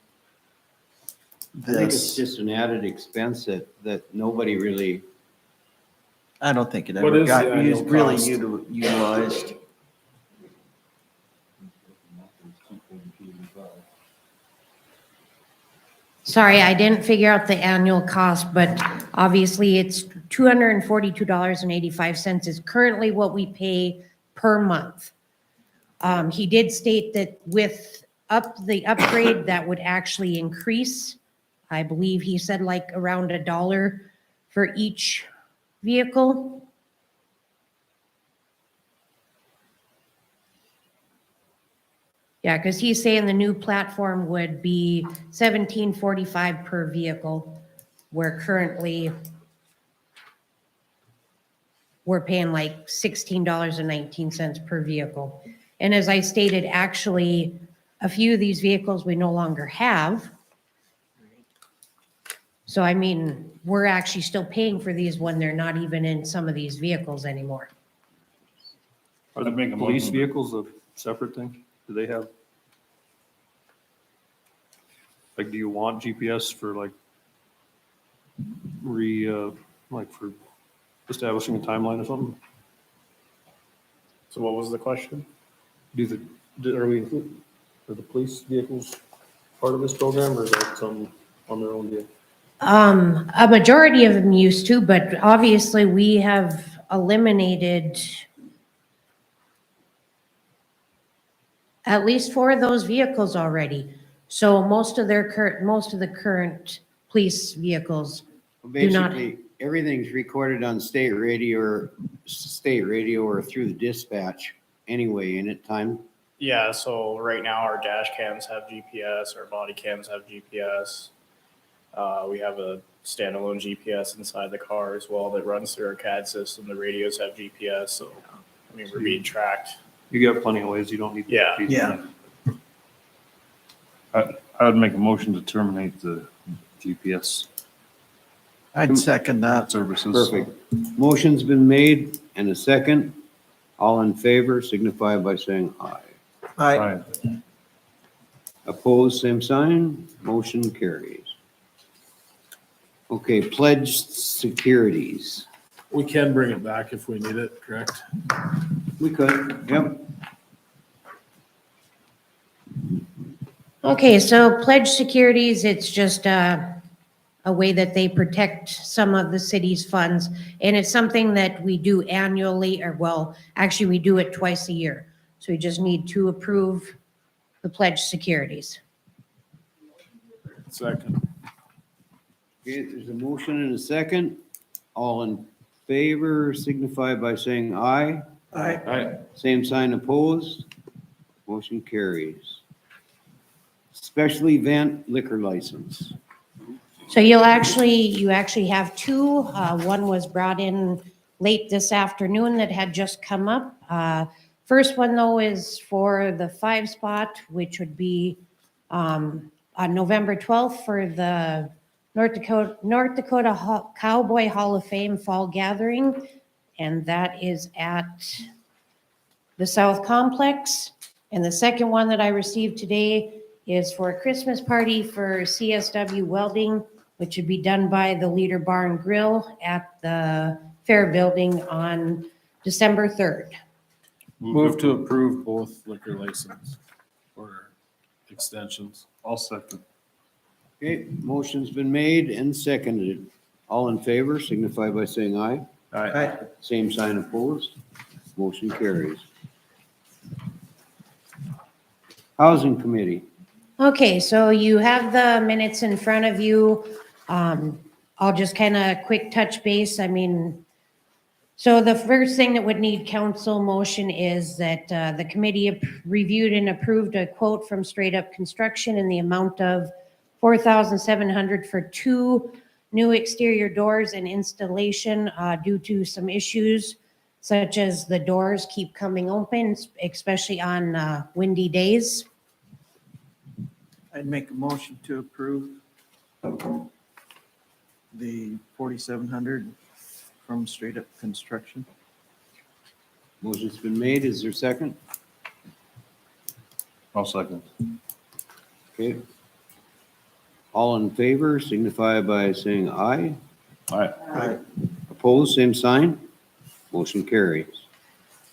think it's this. just an added expense that nobody really, I don't think it What ever is the got annual really cost? utilized. Sorry, I didn't figure out the annual cost, but obviously it's $242.85 is currently what we pay per month. He did state that with the upgrade, that would actually increase. I believe he said like around $1 for each vehicle. Yeah, because he's saying the new platform would be $17.45 per vehicle, where currently we're paying like $16.19 per vehicle. And as I stated, actually, a few of these vehicles we no longer have. So I mean, we're actually still paying for these when they're not even in some of these vehicles anymore. Are the make a police motion. vehicles a separate thing? Do they have? Like, do you want GPS for like like for establishing a timeline or something? So what was the question? Are we, are the police vehicles part of this program or is that some on their own deal? A majority of them used to, but obviously we have eliminated at least 4 of those vehicles already. So most of the current police vehicles do not. Basically, everything's recorded on state radio or through the dispatch anyway, in it time. Yeah, so right now our dash cams have GPS, our body cams have GPS. We have a standalone GPS inside the car as well that runs through our CAD system. The radios have GPS, so I mean, we're being tracked. You got plenty of ways. You don't need. Yeah. Yeah. I would make a motion to terminate the GPS I'd second that. services. Perfect. Motion's been made and a second. All in favor signify by saying aye. Aye. Opposed, same sign. Motion carries. Okay, pledged securities. We can bring it back if we need it, correct? We could, yep. Okay, so pledge securities, it's just a way that they protect some of the city's funds. And it's something that we do annually, or well, actually we do it twice a year. So we just need to approve the pledge securities. Second. Okay, there's a motion and a second. All in favor signify by saying aye. Aye. Same sign opposed. Motion carries. Special event liquor license. So you actually have 2. One was brought in late this afternoon that had just come up. First one though is for the 5 spot, which would be on November 12th for the North Dakota Cowboy Hall of Fame Fall Gathering. And that is at the South Complex. And the second one that I received today is for a Christmas party for CSW Welding, which would be done by the Leader Bar and Grill at the Fair Building on December 3rd. Move to approve both liquor license or extensions. I'll second. Okay, motion's been made and seconded. All in favor signify by saying aye. Aye. Same sign opposed. Motion carries. Housing Committee. Okay, so you have the minutes in front of you. I'll just kind of quick touch base. I mean, so the first thing that would need council motion is that the committee reviewed and approved a quote from Straight Up Construction in the amount of $4,700 for 2 new exterior doors and installation due to some issues such as the doors keep coming open, especially on windy days. I'd make a motion to approve the 4,700 from Straight Up Construction. Motion's been made. Is there a second? I'll second. Okay. All in favor signify by saying aye. Aye. Opposed, same sign. Motion carries.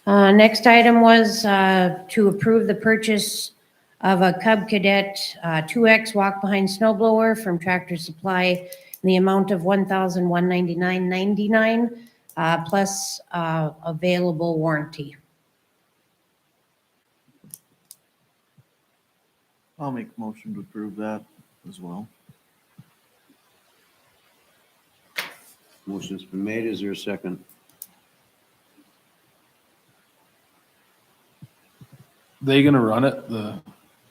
Next item was to approve the purchase of a Cub Cadet 2X walk-behind snowblower from Tractor Supply in the amount of $1,199.99 plus available warranty. I'll make a motion to approve that as well. Motion's been made. Is there a second? They gonna run it, the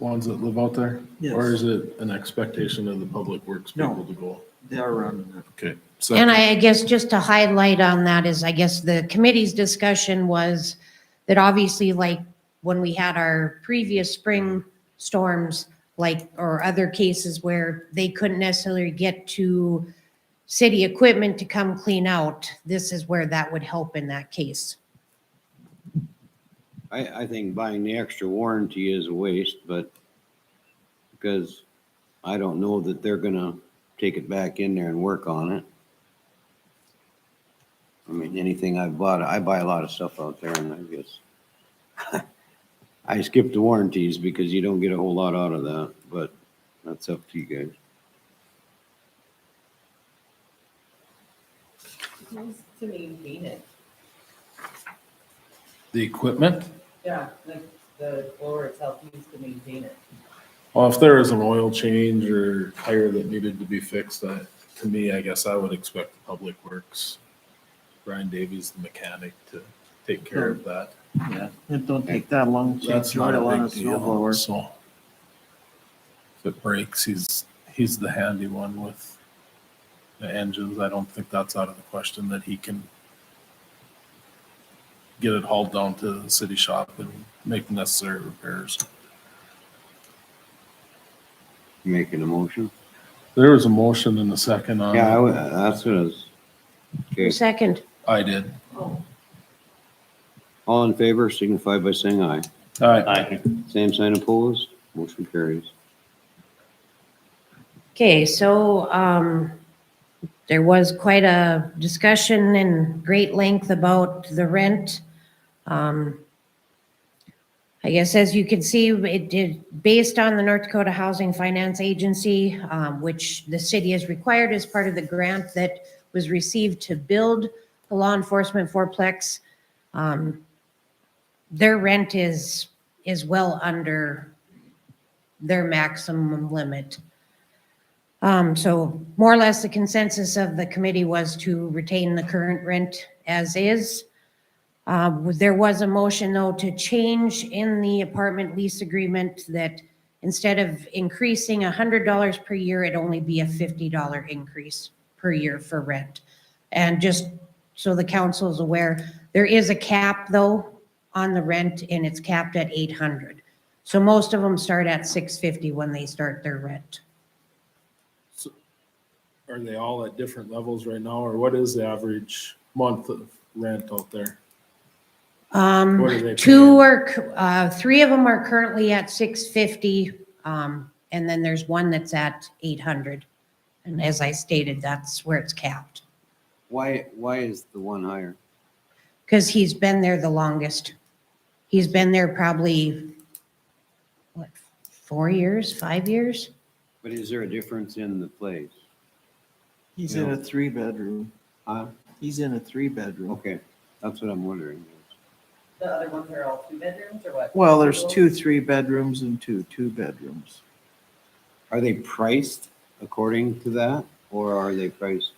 ones that live out there? Yes. Or is it an expectation of the public works No. people to go? They are running it. Okay. And I guess just to highlight on that is, I guess the committee's discussion was that obviously like when we had our previous spring storms, like, or other cases where they couldn't necessarily get to city equipment to come clean out, this is where that would help in that case. I think buying the extra warranty is a waste, but because I don't know that they're gonna take it back in there and work on it. I mean, anything I've bought, I buy a lot of stuff out there and I guess I skip the warranties because you don't get a whole lot out of that, but that's up to you guys. Who's to maintain it? The equipment, Yeah, like the blower itself needs to maintain it. well, if there is an oil change or tire that needed to be fixed, to me, I guess I would expect the Public Works, Brian Davies, the mechanic, to take care of that. Yeah, it don't take that long to That's change not oil a on a big snow deal, blower. so. If it breaks, he's the handy one with the engines. I don't think that's out of the question that he can get it hauled down to the city shop and make the necessary repairs. Making a motion? There was a motion and a second on. Yeah, that's what I was. Okay, Second, I did. all in favor signify by saying aye. All right. Same sign opposed, motion carries. okay, so, there was quite a discussion in great length about the rent. I guess as you can see, it did, based on the North Dakota Housing Finance Agency, which the city is required as part of the grant that was received to build the law enforcement fourplex. Their rent is well under their maximum limit. So more or less the consensus of the committee was to retain the current rent as is. There was a motion though to change in the apartment lease agreement that instead of increasing $100 per year, it only be a $50 increase per year for rent. And just so the council is aware, there is a cap though on the rent and it's capped at $800. So most of them start at $650 when they start their rent. Are they all at different levels right now, or what is the average month of rent out there? What are they Three of them are currently at $650, and then there's one that's at $800. And as I stated, that's where it's capped, Why is the one higher? because he's been there the longest. He's been there probably, 4 years, 5 years? But is there a difference in the place? He's You in know. a 3-bedroom. Huh? He's in a 3-bedroom. Okay, that's what I'm wondering. The other ones are all 2 bedrooms or what? Well, there's 2 3-bedrooms and 2 2-bedrooms. Are they priced according to that, or are they priced?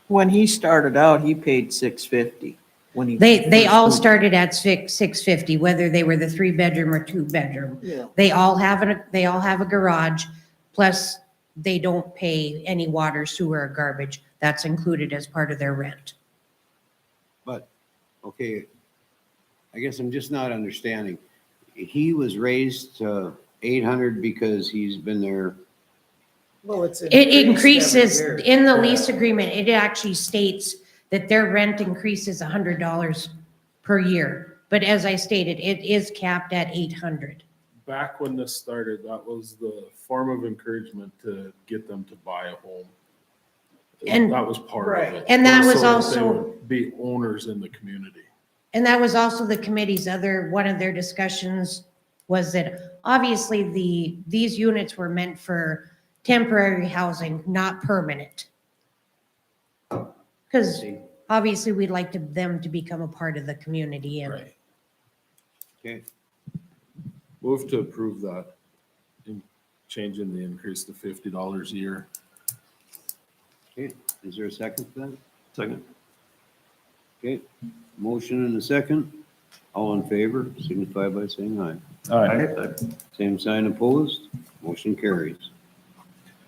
When he started out, he paid $650. When he They first all moved. started at $650, whether they were the 3-bedroom or 2-bedroom. Yeah. They all have a garage, plus they don't pay any water, sewer, or garbage. That's included as part of their rent. But, okay, I guess I'm just not understanding. He was raised to 800 because he's been there. Well, it's It increases, in the lease agreement, it actually states that their rent increases $100 per year. But as I stated, it is capped at 800. Back when this started, that was the form of encouragement to get them to buy a home. And- that was part of it. And that was So they also- would be owners in the community. And that was also the committee's one of their discussions was that obviously these units were meant for temporary housing, not permanent. Because obviously we'd like them to become a part of the community and Right. Okay, Move to approve that, in changing the increase to $50 a year. okay, is there a second to that? Second. Okay, motion and a second. All in favor signify by saying aye. All right. Same sign opposed, motion carries.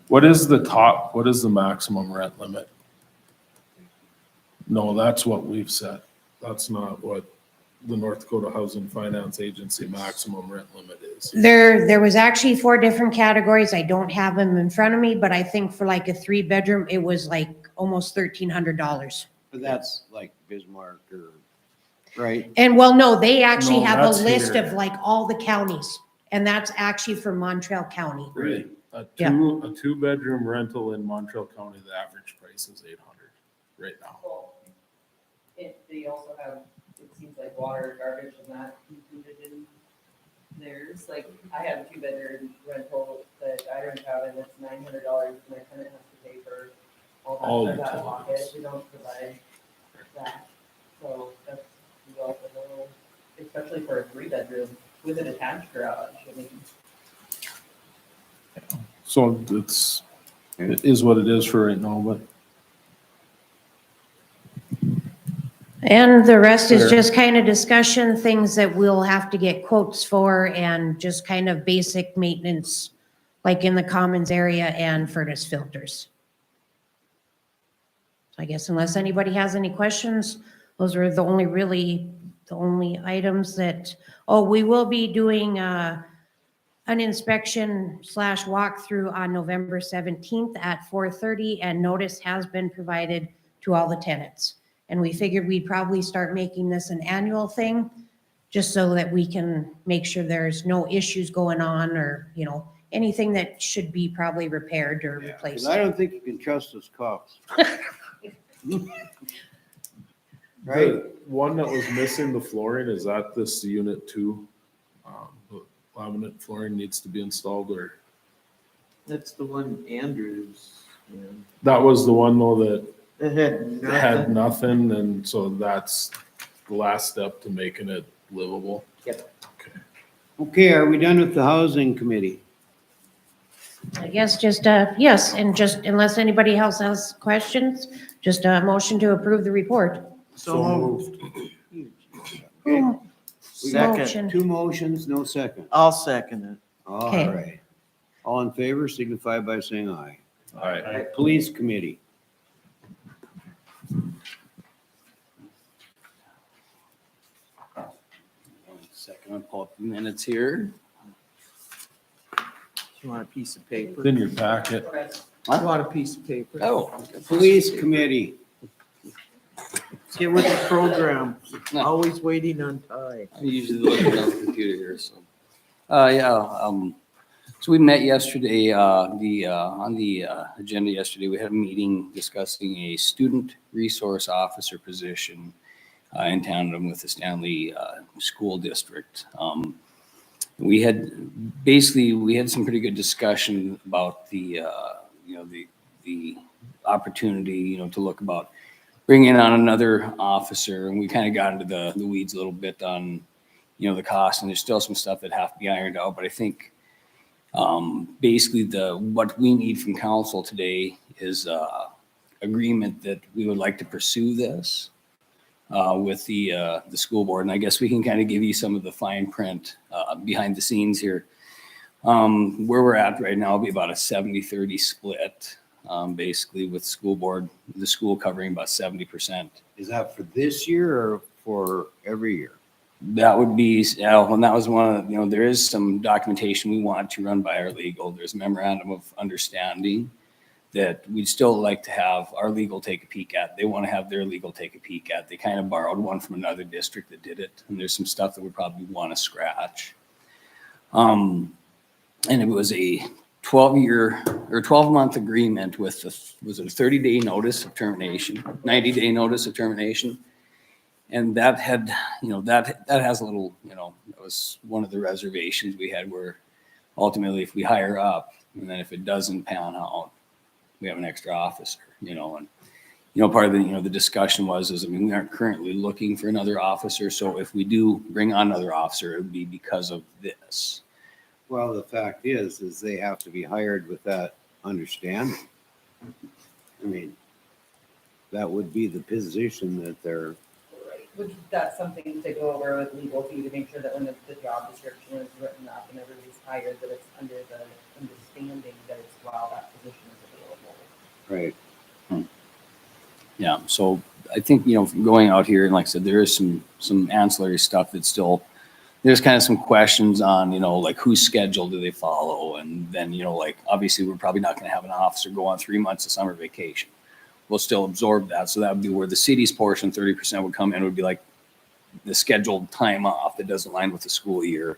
What is the maximum rent limit? No, that's what we've set. That's not what the North Dakota Housing Finance Agency maximum rent limit is. there was actually 4 different categories. I don't have them in front of me, but I think for like a 3-bedroom, it was like almost $1,300. But that's like Bismarck or, right? And well, no, they actually No, have a that's list here. of like all the counties, and that's actually for Montreal County. Right. A Yeah. two-bedroom rental in Montreal County, the average price is 800 right now. Well, they also have, it seems like water, garbage and that included in theirs. Like, I have a 2-bedroom rental that I rent out and it's $900 and my tenant has to pay for all that stuff out of pocket. We don't provide that. So that's, you also know, especially for a 3-bedroom with an attached garage. I mean, So it is what it is for right now, but And the rest is Sure. just kind of discussion, things that we'll have to get quotes for and just kind of basic maintenance, like in the commons area and furnace filters. So I guess unless anybody has any questions, those are the only items that, we will be doing, an inspection / walkthrough on November 17th at 4:30, and notice has been provided to all the tenants. And we figured we'd probably start making this an annual thing, just so that we can make sure there's no issues going on or, anything that should be probably repaired or Because replaced. I don't think you can trust those cops. Right? the one that was missing the flooring, is that this unit 2? The laminate flooring needs to be installed, or? That's the one Andrews, That was the one though that it had nothing, and so that's the last step to making it livable. Okay, are we done with the housing committee? I guess just, yes, and just unless anybody else has questions, just a motion to approve the report. So moved. Okay. We got Second. 2 motions, no second. I'll second it. All Okay. right. All in favor signify by saying aye. All right. Police committee. One second, I'll pull up the minutes here. You want a piece of paper? It's in your packet. I want a piece of paper. Oh. Police committee. Get with the program. Always waiting on time. I'm usually looking at the computer here, so. So we met yesterday, on the agenda yesterday, we had a meeting discussing a student resource officer position in tandem with the Stanley School District. We had some pretty good discussion about the opportunity, to look about bringing on another officer, and we kind of got into the weeds a little bit on, the cost, and there's still some stuff that have to be ironed out, but I think basically what we need from council today is agreement that we would like to pursue this with the school board, and I guess we can kind of give you some of the fine print behind the scenes here. Where we're at right now will be about a 70-30 split, basically with school board, the school covering about 70%. Is that for this year or for every year? That would be, and that was one of, there is some documentation we want to run by our legal. There's a memorandum of understanding that we'd still like to have our legal take a peek at. They want to have their legal take a peek at. They kind of borrowed one from another district that did it. And there's some stuff that we probably want to scratch. And it was a 12-month agreement with was it a 30-day notice of termination, 90-day notice of termination? And that had, that has a little, that was one of the reservations we had, where ultimately if we hire up and then if it doesn't pan out, we have an extra officer, and, part of the discussion was, we aren't currently looking for another officer. So if we do bring on another officer, it would be because of this. Well, the fact is they have to be hired with that understanding. I mean, that would be the position that they're. Which that's something to go over with legal too, to make sure that when the job description is written up and everybody's hired, that it's under the understanding that it's while that position is available. Right. Yeah, so I think, going out here, and like I said, there is some ancillary stuff that's still, there's kind of some questions on, like whose schedule do they follow? And then, obviously we're probably not going to have an officer go on 3 months of summer vacation. will still absorb that. So that would be where the city's portion, 30% would come in, would be like the scheduled time off that doesn't align with the school year.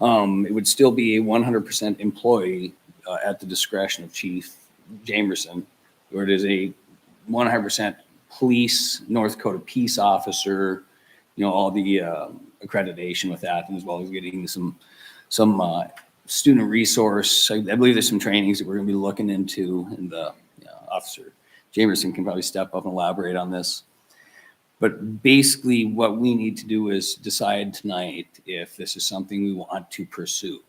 It would still be a 100% employee at the discretion of Chief Jamerson, where it is a 100% police, North Dakota peace officer, all the accreditation with that, and as well as getting some student resource. I believe there's some trainings that we're going to be looking into, and the Officer Jamerson can probably step up and elaborate on this. But basically what we need to do is decide tonight if this is something we want to pursue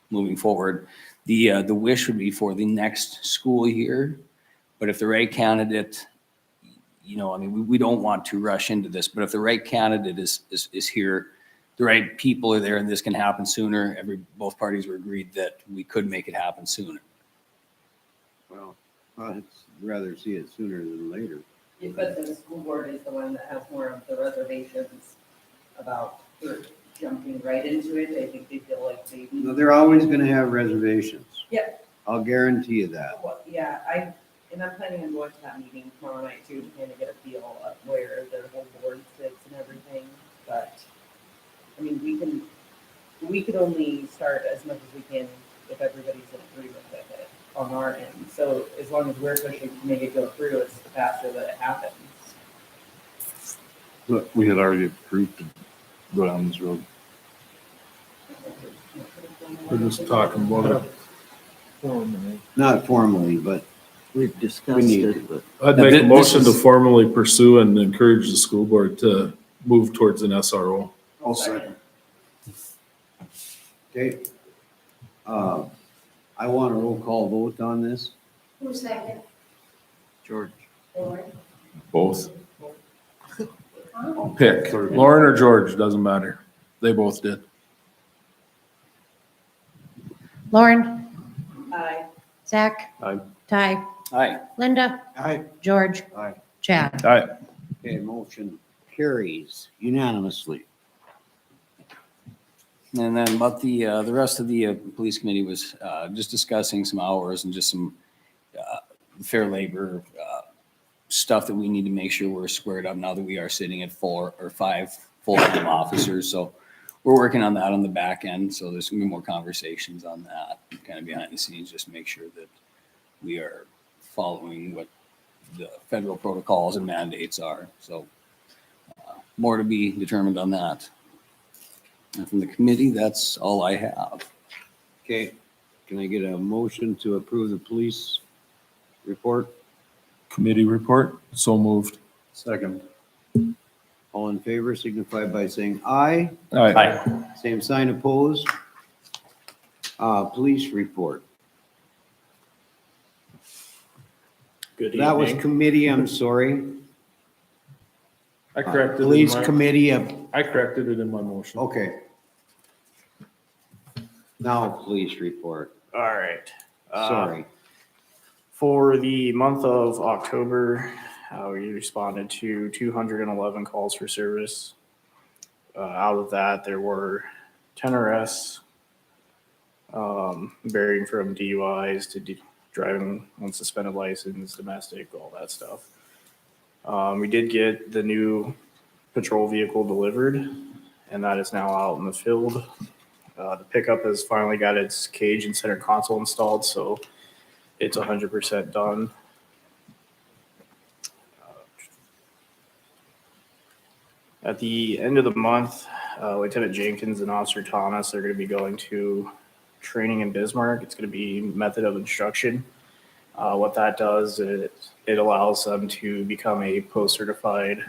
moving forward. The wish would be for the next school year, but if the right candidate, we don't want to rush into this, but if the right candidate is here, the right people are there, and this can happen sooner, both parties were agreed that we could make it happen sooner. Well, I'd rather see it sooner than later. But the school board is the one that has more of the reservations about jumping right into it. I think they feel like they. No, they're always gonna have reservations. Yep. I'll guarantee you that. Well, yeah, I'm planning on going to that meeting tomorrow night too, to kind of get a feel of where their whole board sits and everything. But, we could only start as much as we can if everybody's in agreement with it on our end. So as long as we're pushing to make it go through, it's faster that it happens. But we had already approved to go down this road. We're just talking about it. Not formally, but We've we discussed need it, to. but I'd make a This motion to is- formally pursue and encourage the school board to move towards an SRO. I'll second. Okay. I want a roll call vote on this. Who's second? George. Lauren? Both. Pick, Lauren or George, doesn't matter. They both did. Lauren, Aye. Zach, Aye. Ty, Aye. Linda, Aye. George, Aye. Chad. All right. Okay, motion carries unanimously. And then about the rest of the police committee was just discussing some hours and just some fair labor stuff that we need to make sure we're squared up now that we are sitting at 4 or 5 full-time officers. So we're working on that on the back end. So there's gonna be more conversations on that, kind of behind the scenes, just to make sure that we are following what the federal protocols and mandates are. So more to be determined on that. And from the committee, that's all I have. Okay, can I get a motion to approve the police report? Committee report, so moved. Second. All in favor signify by saying aye. Aye. Same sign opposed. Police report. Good That was evening. committee, I'm sorry. I corrected it. Police committee of, I corrected it in my motion. okay. Now, police report. All right. Sorry. For the month of October, we responded to 211 calls for service. Out of that, there were 10 arrests, varying from DUIs to driving on suspended license, domestic, all that stuff. We did get the new patrol vehicle delivered, and that is now out in the field. The pickup has finally got its cage and center console installed, so it's 100% done. At the end of the month, Lieutenant Jenkins and Officer Thomas are going to be going to training in Bismarck. It's going to be method of instruction. What that does is it allows them to become a post-certified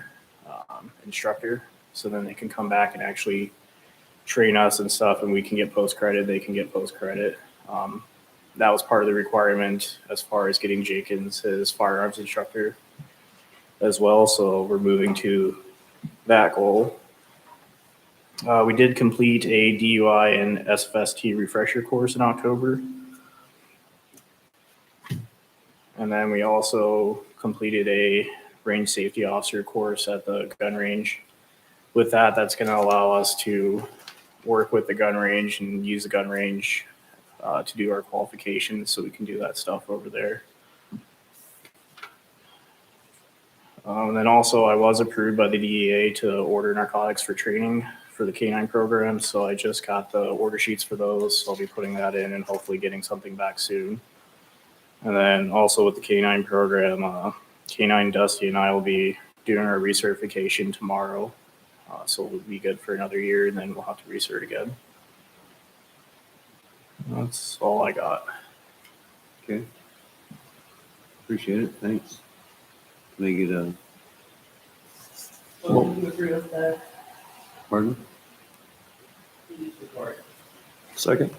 instructor. So then they can come back and actually train us and stuff, and we can get post-credit, they can get post-credit. That was part of the requirement as far as getting Jenkins his firearms instructor as well. So we're moving to that goal. We did complete a DUI and SFST refresher course in October. And then we also completed a range safety officer course at the gun range. With that, that's going to allow us to work with the gun range and use the gun range to do our qualifications, so we can do that stuff over there. And then also I was approved by the DEA to order narcotics for training for the K9 program. So I just got the order sheets for those. I'll be putting that in and hopefully getting something back soon. And then also with the K9 program, K9 Dusty and I will be doing our recertification tomorrow. So we'll be good for another year and then we'll have to recert again. That's all I got. Okay. Appreciate it. Thanks. Can I get a, Well, you agree with the pardon? police report? Second.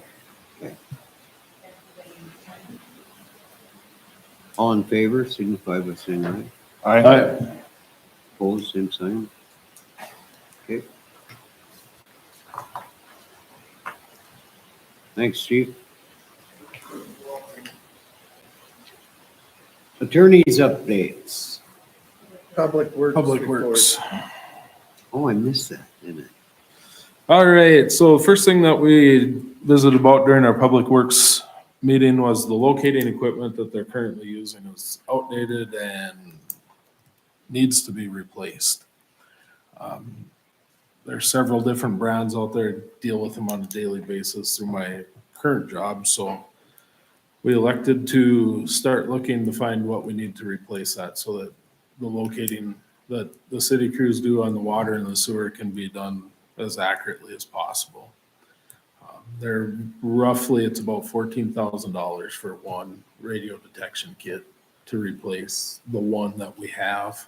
All in favor, signify by saying aye. Aye. Opposed, same sign. Okay. Thanks, chief. Attorneys updates. Public Works. Public report. Works. Oh, I missed that, didn't All right, so the first thing that we visited about during our Public Works meeting was the locating equipment that they're currently using is outdated and needs to be replaced. There's several different brands out there, deal with them on a daily basis through my current job, so we elected to start looking to find what we need to replace that so that the locating that the city crews do on the water and the sewer can be done as accurately as possible. They're roughly, it's about $14,000 for one radio detection kit to replace the one that we have.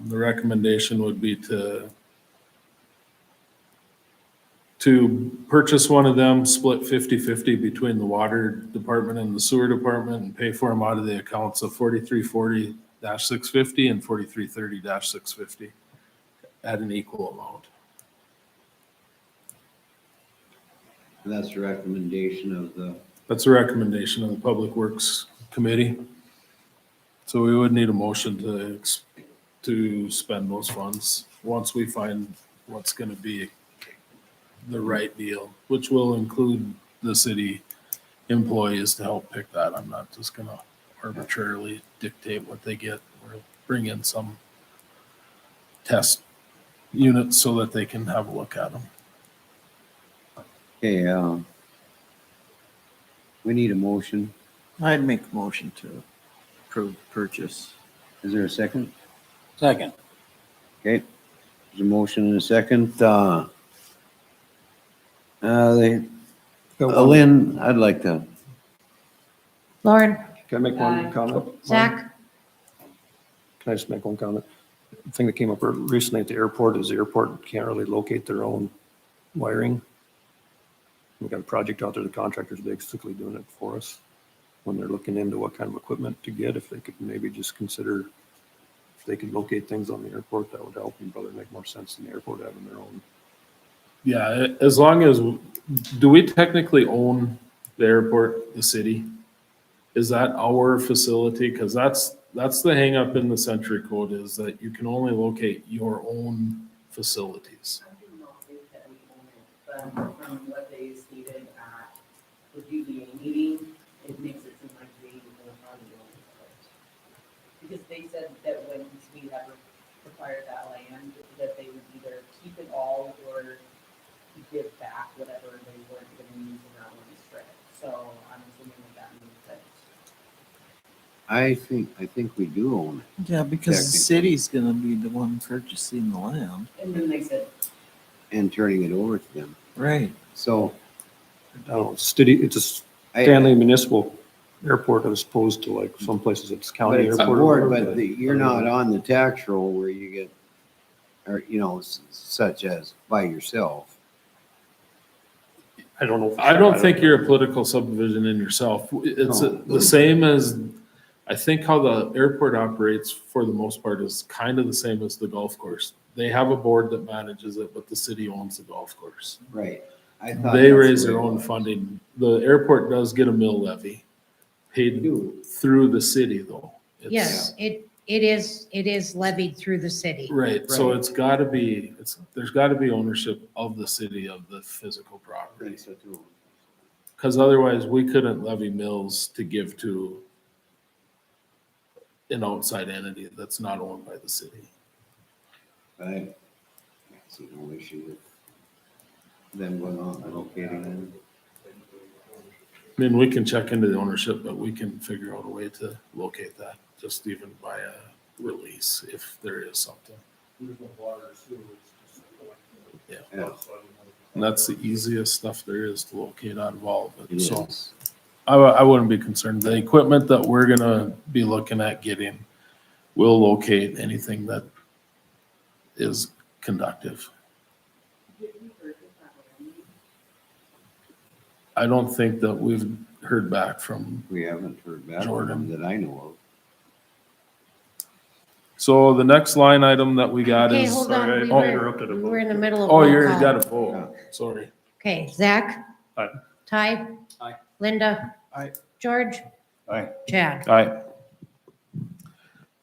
The recommendation would be to purchase one of them, split 50-50 between the water department and the sewer department and pay for them out of the accounts of 4340-650 and 4330-650 at an equal amount. That's a recommendation of the, That's a recommendation of the Public Works Committee. So we would need a motion to spend those funds once we find what's gonna be the right deal, which will include the city employees to help pick that. I'm not just gonna arbitrarily dictate what they get. We'll bring in some test units so that they can have a look at them. okay, we need a motion. I'd make a motion to approve purchase. Is there a second? Second. Okay, there's a motion and a second. Lynn, I'd like to, Lauren, Can I make one comment? Zach, Can I just make one comment? The thing that came up recently at the airport is the airport can't really locate their own wiring. We got a project out there, the contractor's basically doing it for us. When they're looking into what kind of equipment to get, if they could maybe just consider, if they could locate things on the airport, that would help and probably make more sense than the airport having their own. Yeah, as long as, do we technically own the airport, the city? Is that our facility? Because that's the hang up in the Century Code is that you can only locate your own facilities. I didn't know if they said we own it, but from what they stated at the DEA meeting, it makes it seem like they don't probably own it. Because they said that when we had acquired that land, that they would either keep it all or give back whatever they weren't gonna use around the strip. So I'm assuming that means that. I think we do own it. Yeah, because the Technically. city's gonna be the one purchasing the land. And then they said, And turning it over to them. Right. So. I don't know, city, it's a Stanley Municipal Airport as opposed to like some places it's But county it's a airport. or board, whatever, but you're not on the tax roll where you get, or, such as by yourself. I don't know. I don't think you're a political subdivision in yourself. It's No. the same as, I think how the airport operates for the most part is kind of the same as the golf course. They have a board that manages it, but the city owns the golf course. Right. I thought They that's raise the their way it own was. funding. The airport does get a mill levy paid through the city though. It's- yes, it is levied through the city. Right, so it's gotta be, there's gotta be ownership of the city of the physical property. Cause otherwise we couldn't levy mills to give to an outside entity that's not owned by the city. I see no issue with them going on locating them. I mean, we can check into the ownership, but we can figure out a way to locate that, just even by a release, if there is something. Yeah. And that's the easiest stuff there is to locate out of all of it, so. Yes. I wouldn't be concerned. The equipment that we're gonna be looking at getting will locate anything that is conductive. I don't think that we've heard back from, We haven't heard back from Jordan. them that I know of. so the next line item that we got Okay, is. hold on. Sorry, We I were, interrupted a we vote. were in the middle of. Oh, roll you call. got a vote, sorry. Okay, Zach? Aye. Ty? Aye. Linda? Aye. George? Aye. Chad? All right.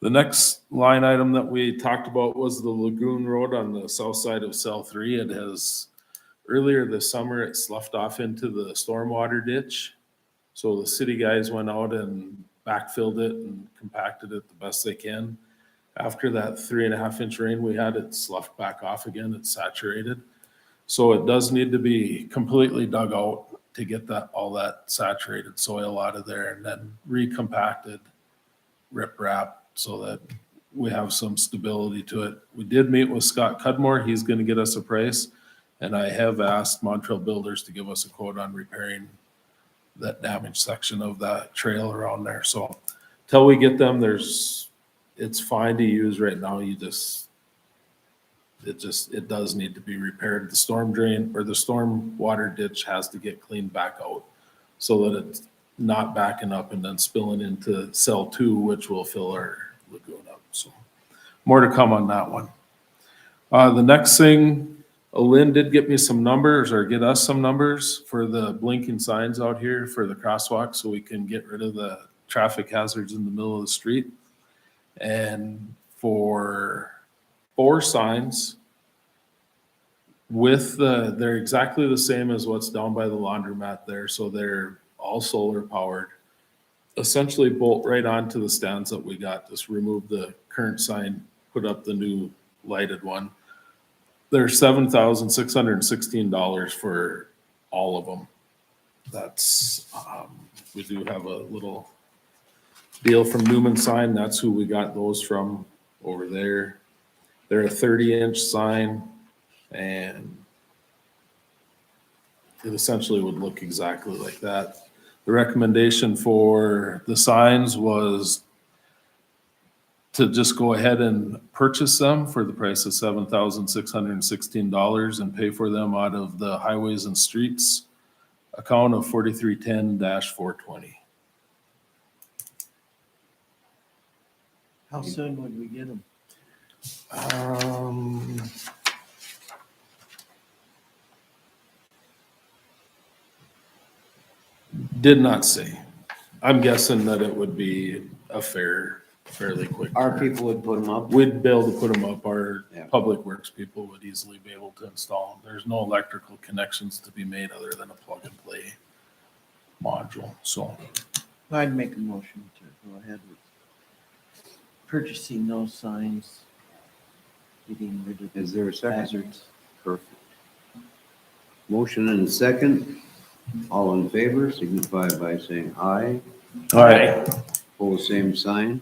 The next line item that we talked about was the Lagoon Road on the south side of cell 3. It has, earlier this summer, it sloughed off into the stormwater ditch. So the city guys went out and backfilled it and compacted it the best they can. After that 3.5-inch rain we had, it sloughed back off again. It's saturated. So it does need to be completely dug out to get that, all that saturated soil out of there, and then recompacted, riprap, so that we have some stability to it. We did meet with Scott Cudmore. He's gonna get us a price. And I have asked Montreal Builders to give us a quote on repairing that damaged section of that trail around there. So till we get them, it's fine to use right now. It does need to be repaired. The storm drain or the storm water ditch has to get cleaned back out so that it's not backing up and then spilling into cell 2, which will fill our lagoon up. So more to come on that one. The next thing, Lynn did get me some numbers or get us some numbers for the blinking signs out here for the crosswalk so we can get rid of the traffic hazards in the middle of the street. And for 4 signs with they're exactly the same as what's down by the laundromat there. So they're all solar powered. Essentially bolt right onto the stands that we got. Just remove the current sign, put up the new lighted one. They're $7,616 for all of them. That's, we do have a little deal from Newman Sign. That's who we got those from over there. They're a 30-inch sign, and it essentially would look exactly like that. The recommendation for the signs was to just go ahead and purchase them for the price of $7,616 and pay for them out of the Highways and Streets account of 4310-420. How soon would we get them? Did not say. I'm guessing that it would be a fairly quick. Our turn. people would put them up. We'd be able to put them up. Our Yeah. public works people would easily be able to install them. There's no electrical connections to be made other than a plug and play module. So I'd make a motion to go ahead with purchasing those signs, getting rid of Is there a second? hazards. Perfect. Motion and a second. All in favor, signify by saying aye. all right. Pose same sign.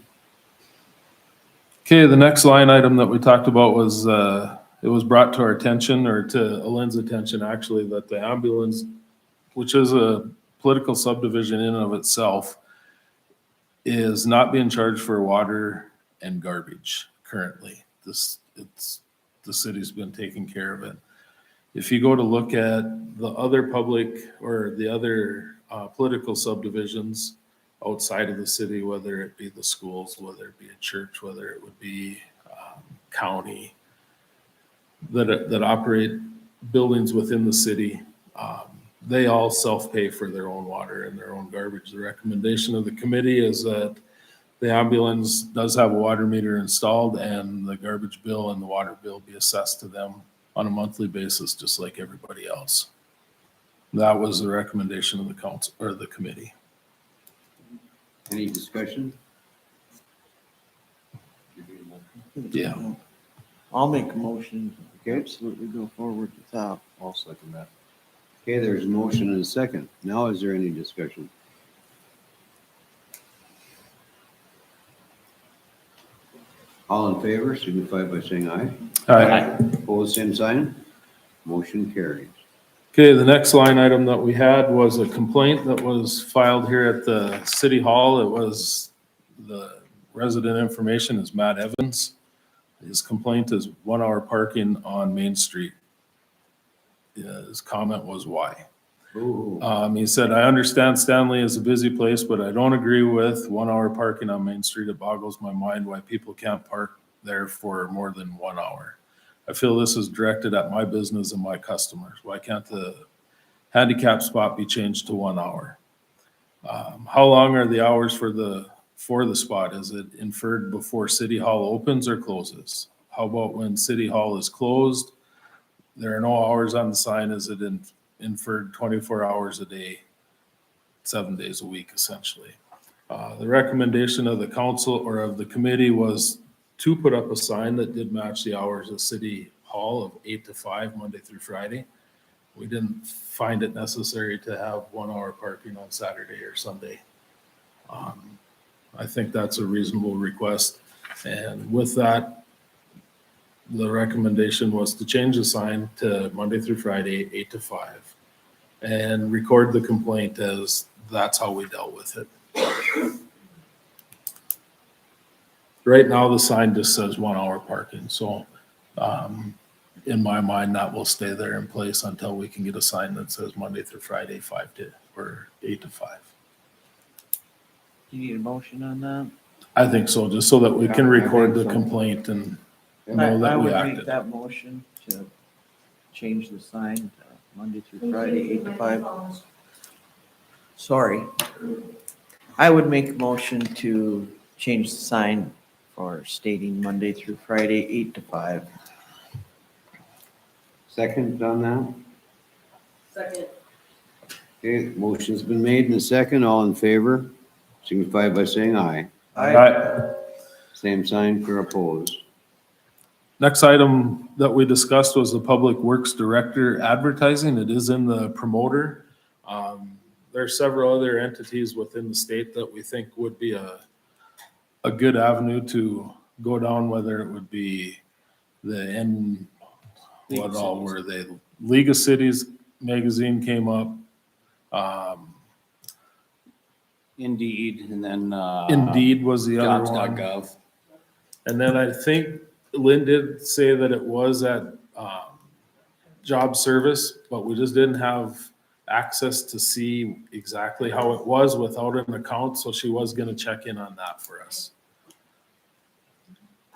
Okay, the next line item that we talked about was, it was brought to our attention, or to Lynn's attention actually, that the ambulance, which is a political subdivision in and of itself, is not being charged for water and garbage currently. The city's been taking care of it. If you go to look at the other public or the other political subdivisions outside of the city, whether it be the schools, whether it be a church, whether it would be county, that operate buildings within the city, they all self-pay for their own water and their own garbage. The recommendation of the committee is that the ambulance does have a water meter installed, and the garbage bill and the water bill be assessed to them on a monthly basis, just like everybody else. That was the recommendation of the council or the committee. Any discussion? Yeah. I'll make a motion. Okay. Absolutely go forward with that. I'll second that. Okay, there's a motion and a second. Now is there any discussion? All in favor, signify by saying aye. Aye. Opposed, same sign. Motion carries. Okay, the next line item that we had was a complaint that was filed here at the city hall. It was, the resident information is Matt Evans. His complaint is 1 hour parking on Main Street. His comment was why. He said, I understand Stanley is a busy place, but I don't agree with 1 hour parking on Main Street. It boggles my mind why people can't park there for more than 1 hour. I feel this is directed at my business and my customers. Why can't the handicap spot be changed to 1 hour? How long are the hours for the spot? Is it inferred before City Hall opens or closes? How about when City Hall is closed? There are no hours on the sign. Is it inferred 24 hours a day, 7 days a week, essentially? The recommendation of the council or of the committee was to put up a sign that did match the hours of City Hall of 8 to 5, Monday through Friday. We didn't find it necessary to have 1 hour parking on Saturday or Sunday. I think that's a reasonable request. And with that, the recommendation was to change the sign to Monday through Friday, 8 to 5, and record the complaint as that's how we dealt with it. Right now, the sign just says 1 hour parking, so in my mind, that will stay there in place until we can get a sign that says Monday through Friday, 5 to, or 8 to 5. Do you need a motion on that? I think so, just so that we can record the complaint and know I that we would make acted. that motion to change the sign to Monday through Friday, 8 to 5. Sorry. I would make a motion to change the sign for stating Monday through Friday, 8 to 5. Second on that? Second. Okay, motion's been made in a second. All in favor, signify by saying aye. Aye. Same sign for opposed. Next item that we discussed was the Public Works Director advertising. It is in the promoter. There are several other entities within the state that we think would be a good avenue to go down, whether it would be what all were they? League of Cities magazine came up. Indeed, and then. Indeed was the other one. Jobs.gov. And then I think Lynn did say that it was at Job Service, but we just didn't have access to see exactly how it was without an account, so she was gonna check in on that for us.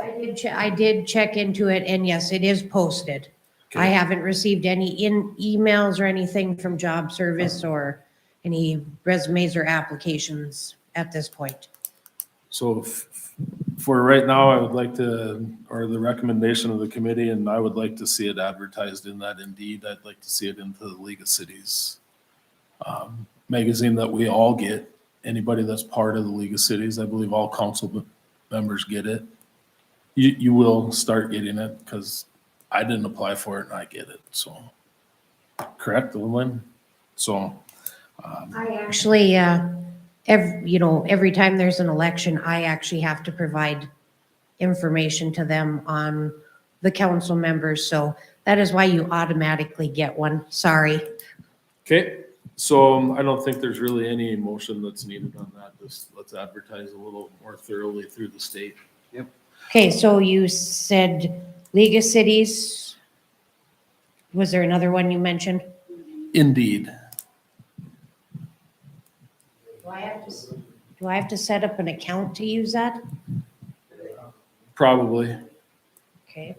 I did check into it, and yes, it is posted. I haven't received any emails or anything from Job Service or any resumes or applications at this point. So for right now, I would like to, or the recommendation of the committee, and I would like to see it advertised in that Indeed. I'd like to see it into the League of Cities magazine that we all get. Anybody that's part of the League of Cities, I believe all council members get it. You will start getting it because I didn't apply for it and I get it. So, correct, Lynn? So. I actually, every time there's an election, I actually have to provide information to them on the council members. So that is why you automatically get one. Sorry. Okay, so I don't think there's really any motion that's needed on that. Just let's advertise a little more thoroughly through the state. Yep. Okay, so you said League of Cities. Was there another one you mentioned? Indeed. Do I have to set up an account to use that? Probably. Okay.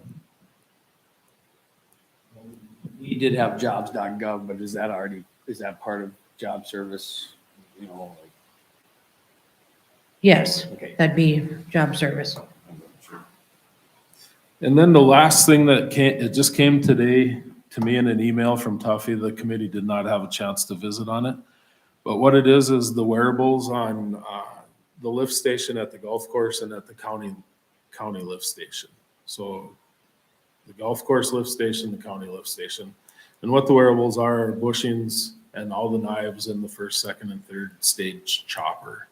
We did have jobs.gov, but is that part of job service? You know, like, Yes, okay. that'd be Job Service. And then the last thing that it just came today to me in an email from Tuffy. The committee did not have a chance to visit on it. But what it is the wearables on the lift station at the golf course and at the county county lift station. So the golf course lift station, the county lift station. And what the wearables are bushings and all the knives in the first, second, and third stage chopper.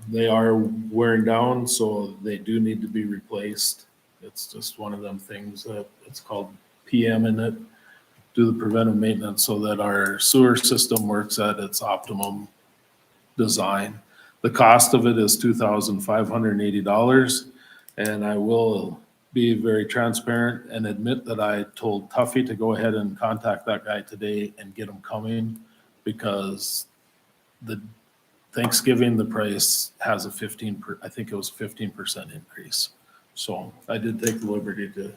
They are wearing down, so they do need to be replaced. It's just one of them things that it's called PM in it, do the preventive maintenance so that our sewer system works at its optimum design. The cost of it is $2,580, and I will be very transparent and admit that I told Tuffy to go ahead and contact that guy today and get him coming, because the Thanksgiving, the price has a I think it was 15% increase. So I did take the liberty to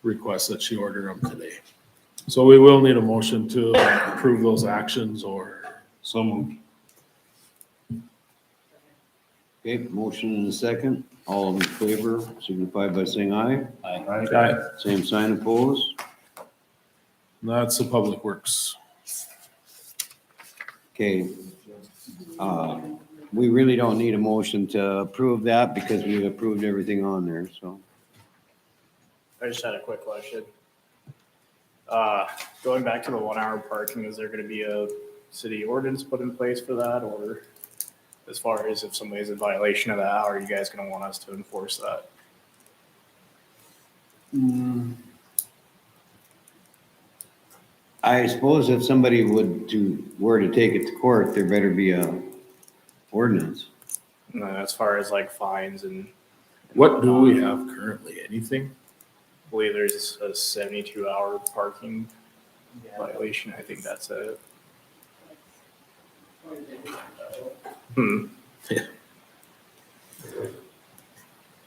request that she order them today. So we will need a motion to approve those actions, or So moved. Okay, motion and a second. All in favor signify by saying aye. Aye. Same sign opposed. That's the Public Works. Okay. We really don't need a motion to approve that because we approved everything on there, so. I just had a quick question. Going back to the 1 hour parking, is there gonna be a city ordinance put in place for that? Or as far as if somebody's in violation of that, how are you guys gonna want us to enforce that? I suppose if somebody were to take it to court, there better be a ordinance. And then as far as like fines and What do we have currently? Anything? I believe there's a 72-hour parking violation. I think that's it.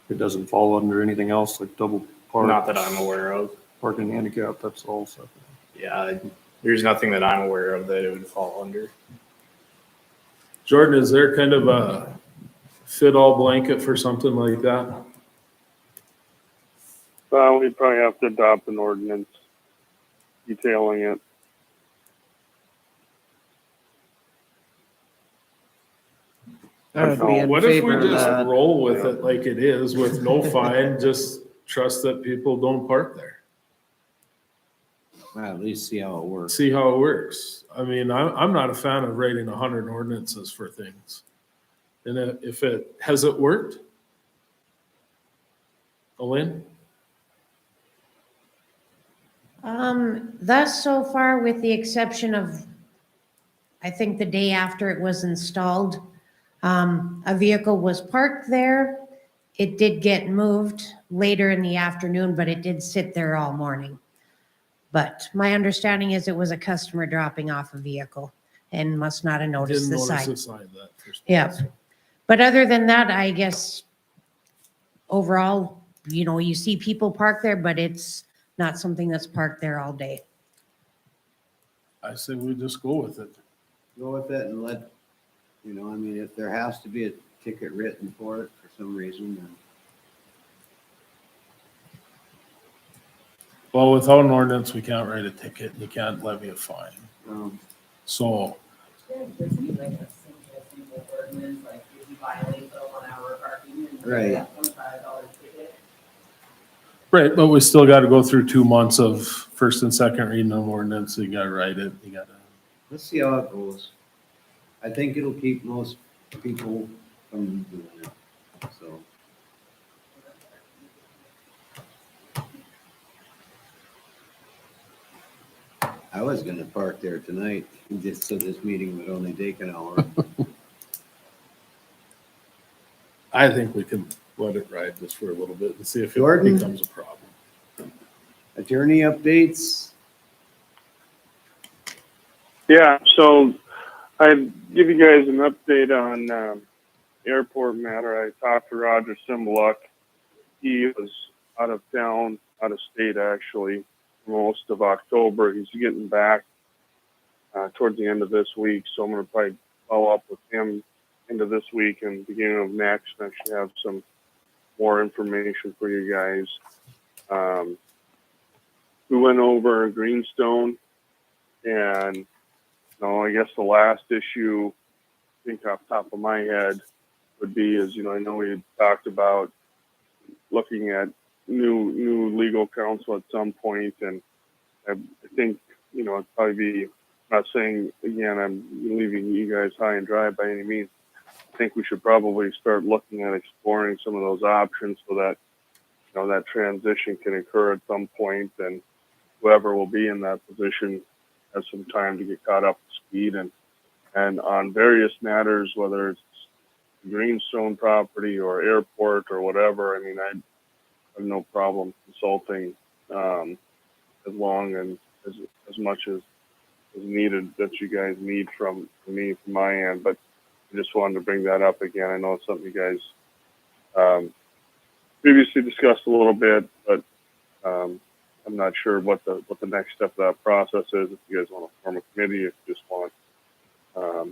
It doesn't fall under anything else like double park. Not that I'm aware of. Parking handicap, that's all separate. Yeah, there's nothing that I'm aware of that it would fall under. Jordan, is there kind of a fit-all blanket for something like that? We'd probably have to adopt an ordinance detailing it. I would be in What if we favor of just that. roll with it like it is with no fine, just trust that people don't park there? Well, at least see how it works. See how it works. I mean, I'm not a fan of writing 100 ordinances for things. And has it worked? Elaine? Thus so far, with the exception of, I think the day after it was installed, a vehicle was parked there. It did get moved later in the afternoon, but it did sit there all morning. But my understanding is it was a customer dropping off a vehicle and must not have noticed Didn't the notice sign. the sign that first. Yeah. But other than that, I guess overall, you see people park there, but it's not something that's parked there all day. I say we just go with it. Go with it and let, I mean, if there has to be a ticket written for it for some reason, then. Well, without an ordinance, we can't write a ticket, you can't levy a fine. So, Just be like a simple ordinance, like if you violate the 1 hour parking and Right. you get $25 ticket. right, but we still gotta go through 2 months of first and second reading of ordinance, you gotta write it, you gotta. Let's see how it goes. I think it'll keep most people from doing it, so. I was gonna park there tonight, just so this meeting would only take an hour. I think we can let it ride just for a little bit and see if it Jordan? becomes a problem. Attorney updates? Yeah, so I'd give you guys an update on airport matter. I talked to Roger Simbaluk. He was out of town, out of state actually, most of October. He's getting back towards the end of this week, so I'm going to probably follow up with him into this week and beginning of next. I should have some more information for you guys. We went over Greenstone, and I guess the last issue, I think off the top of my head, would be is, I know we had talked about looking at new legal counsel at some point, and I think, you know, it'd probably be, not saying, again, I'm leaving you guys high and dry by any means. I think we should probably start looking at exploring some of those options so that, you know, that transition can occur at some point, and whoever will be in that position has some time to get caught up to speed, and on various matters, whether it's Greenstone property or airport or whatever. I mean, I have no problem consulting, as long and as much as is needed that you guys need from me, from my end. But I just wanted to bring that up again. I know it's something you guys previously discussed a little bit, but I'm not sure what the next step of that process is. If you guys want to form a committee, if you just want,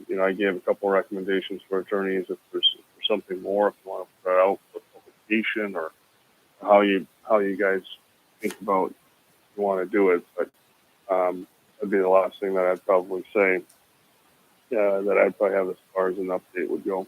you know, I gave a couple of recommendations for attorneys. If there's something more, if you want to put it out for publication, or how you guys think about you want to do it, but that'd be the last thing that I'd probably say. That I'd probably have as far as an update would go.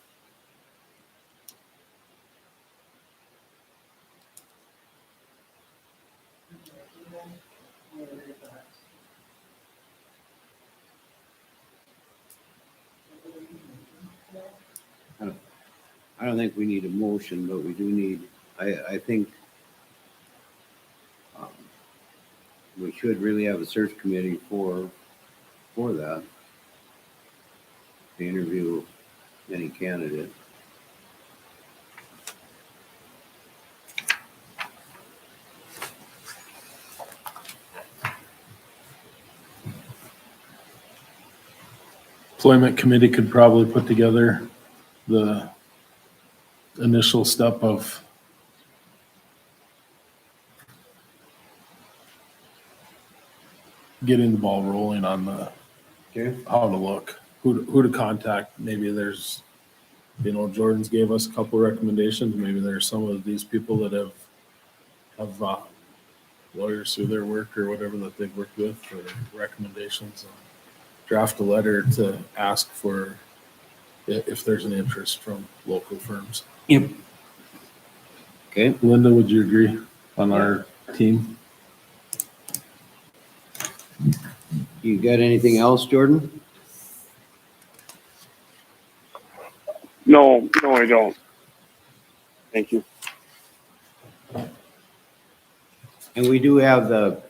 I don't think we need a motion, but we do need, I think we should really have a search committee for that, to interview any candidate. Employment committee could probably put together the initial step of getting the ball rolling on the, how to look, who to contact. Maybe there's, you know, Jordan's gave us a couple recommendations. Maybe there's some of these people that have lawyers through their work or whatever that they've worked with for recommendations. Draft a letter to ask for if there's an interest from local firms. Yep. Okay. Linda, would you agree on our team? You got anything else, Jordan? No, I don't. Thank you. And we do have the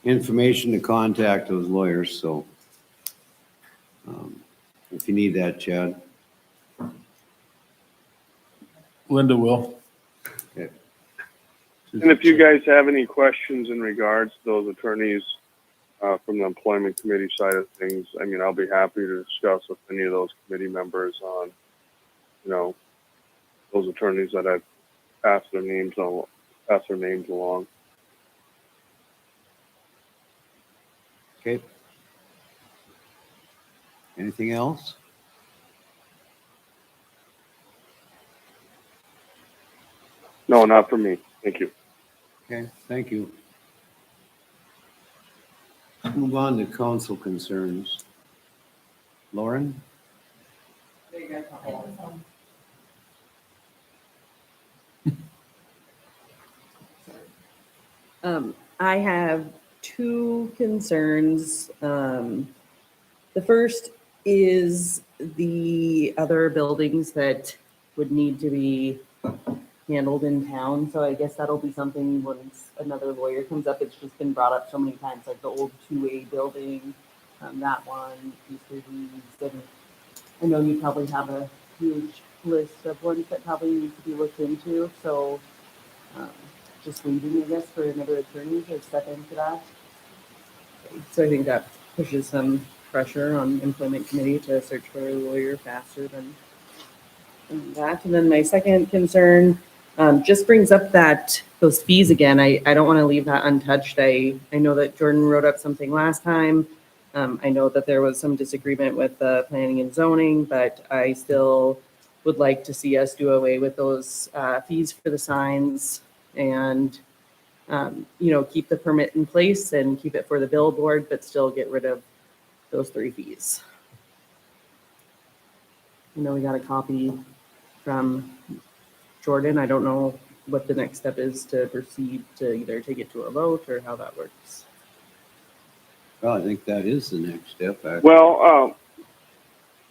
information to contact those lawyers, so if you need that, Chad. Linda will. Okay. And if you guys have any questions in regards to those attorneys from the employment committee side of things, I mean, I'll be happy to discuss with any of those committee members on, you know, those attorneys that I've passed their names along. Okay. Anything else? No, not for me. Thank you. Okay, thank you. Let's move on to council concerns. Lauren? I have two concerns. The first is the other buildings that would need to be handled in town. So I guess that'll be something once another lawyer comes up. It's just been brought up so many times, like the old 2A building, that one, Easter Leaves. And I know you probably have a huge list of ones that probably need to be looked into. So just waiting, I guess, for another attorney to step into that. So I think that pushes some pressure on employment committee to search for a lawyer faster than that. And then my second concern just brings up those fees again. I don't want to leave that untouched. I know that Jordan wrote up something last time. I know that there was some disagreement with the planning and zoning, but I still would like to see us do away with those fees for the signs and you know, keep the permit in place and keep it for the billboard, but still get rid of those 3 fees. You know, we got a copy from Jordan, I don't know what the next step is to proceed to either take it to a vote or how that works. Well, I think that is the next step. Well,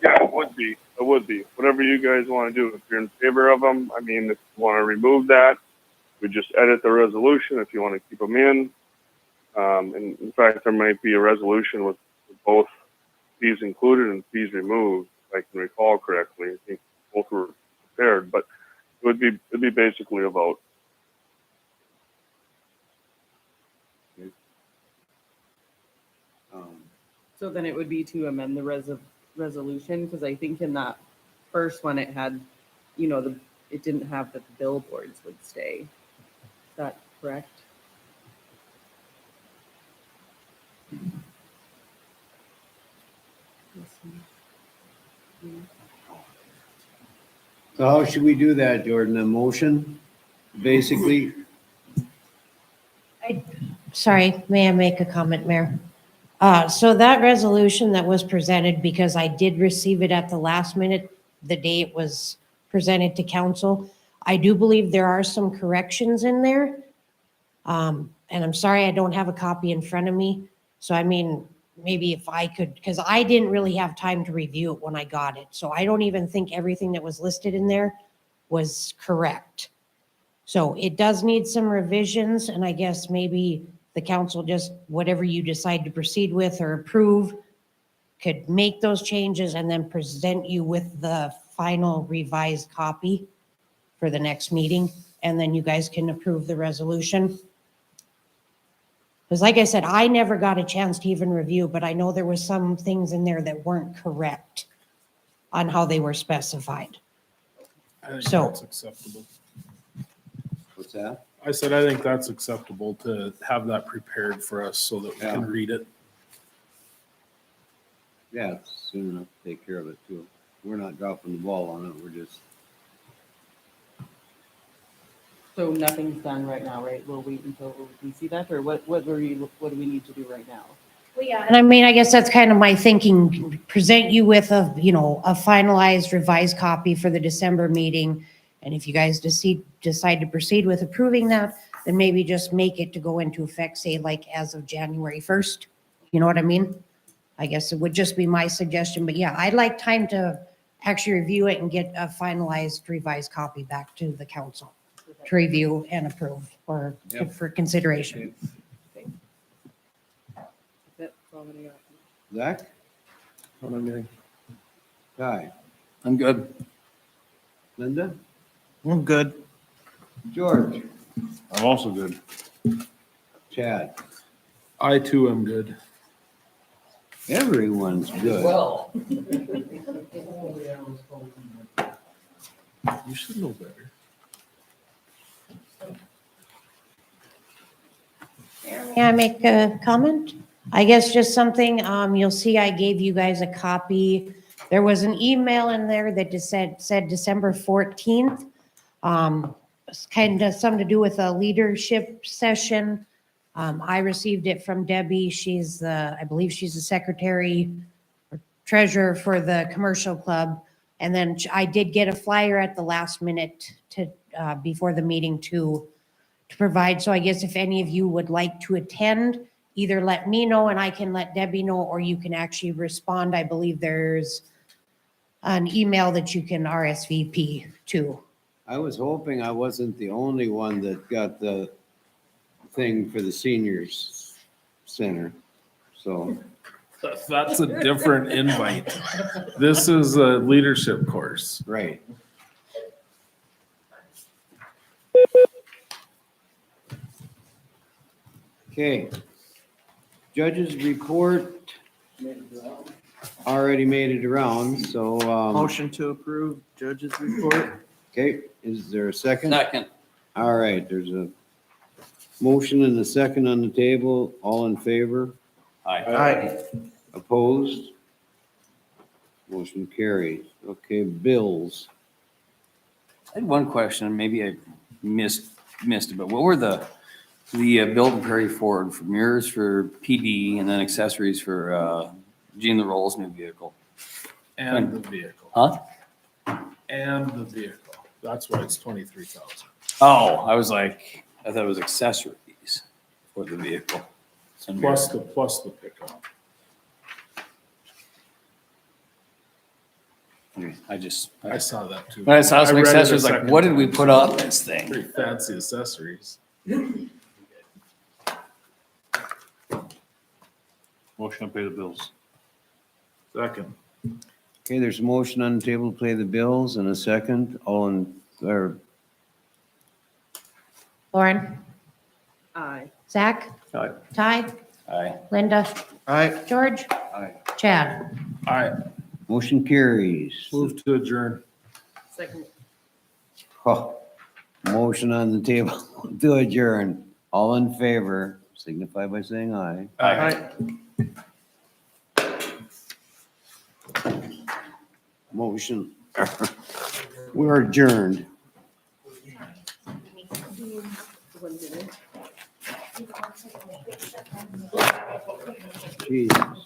yeah, it would be. It would be. Whatever you guys want to do. If you're in favor of them, I mean, if you want to remove that, we just edit the resolution. If you want to keep them in, and in fact, there might be a resolution with both fees included and fees removed, if I can recall correctly. I think both were prepared, but it'd be basically a vote. So then it would be to amend the resolution, because I think in that first one it had, it didn't have that the billboards would stay. Is that correct? So how should we do that, Jordan? A motion, basically? Sorry, may I make a comment, Mayor? So that resolution that was presented, because I did receive it at the last minute, the day it was presented to council, I do believe there are some corrections in there. And I'm sorry I don't have a copy in front of me. So I mean, maybe if I could, because I didn't really have time to review it when I got it. So I don't even think everything that was listed in there was correct. So it does need some revisions, and I guess maybe the council, just whatever you decide to proceed with or approve, could make those changes and then present you with the final revised copy for the next meeting, and then you guys can approve the resolution. Because like I said, I never got a chance to even review, but I know there was some things in there that weren't correct on how they were specified. I think So- that's acceptable. What's that? I said, I think that's acceptable to have that prepared for us so that we can Yeah. read it. Yeah, it's soon enough to take care of it too. We're not dropping the ball on it, we're just, So nothing's done right now, right? We'll wait until we see that, or what do we need to do right now? Well, yeah, and I mean, I guess that's kind of my thinking, present you with a finalized revised copy for the December meeting. And if you guys decide to proceed with approving that, then maybe just make it to go into effect, say like as of January 1st. You know what I mean? I guess it would just be my suggestion, but yeah, I'd like time to actually review it and get a finalized revised copy back to the council to review and approve or Yep. for consideration. That's all I'm gonna got. Zach? I mean, Guy? I'm good. Linda? I'm good. George? I'm also good. Chad? I too am good. Everyone's good. Well. You should know better. May I make a comment? I guess just something, you'll see I gave you guys a copy. There was an email in there that just said December 14th. It's kind of something to do with a leadership session. I received it from Debbie. I believe she's the secretary or treasurer for the commercial club. And then I did get a flyer at the last minute before the meeting to provide. So I guess if any of you would like to attend, either let me know and I can let Debbie know, or you can actually respond. I believe there's an email that you can RSVP to. I was hoping I wasn't the only one that got the thing for the seniors center, so. That's a different invite. This is a leadership course. Right. Okay. Judges report already made it around, so, Motion to approve judge's report. okay, is there a second? Second. All right, there's a motion and a second on the table. All in favor? Aye. Opposed? Motion carries. Okay, bills. I had one question, maybe I missed it, but what were the Build and Prairie Ford for mirrors for PD and then accessories for Gene the Roll's new vehicle? And the vehicle. Huh? And the vehicle. That's why it's 23,000. Oh, I thought it was accessories for the vehicle. Plus the pickup. I saw that too. When I saw some read it a accessories, like, second what did we time, put so on this thing? Pretty fancy accessories. Motion to pay the bills. Second. Okay, there's a motion on the table to pay the bills and a second. Or Lauren, Aye. Zach, Aye. Ty, Aye. Linda, Aye. George, Aye. Chad. All right, motion carries. move to adjourn. Second. Oh, motion on the table to adjourn. All in favor, signify by saying aye. Aye. Motion, we're adjourned. Jesus.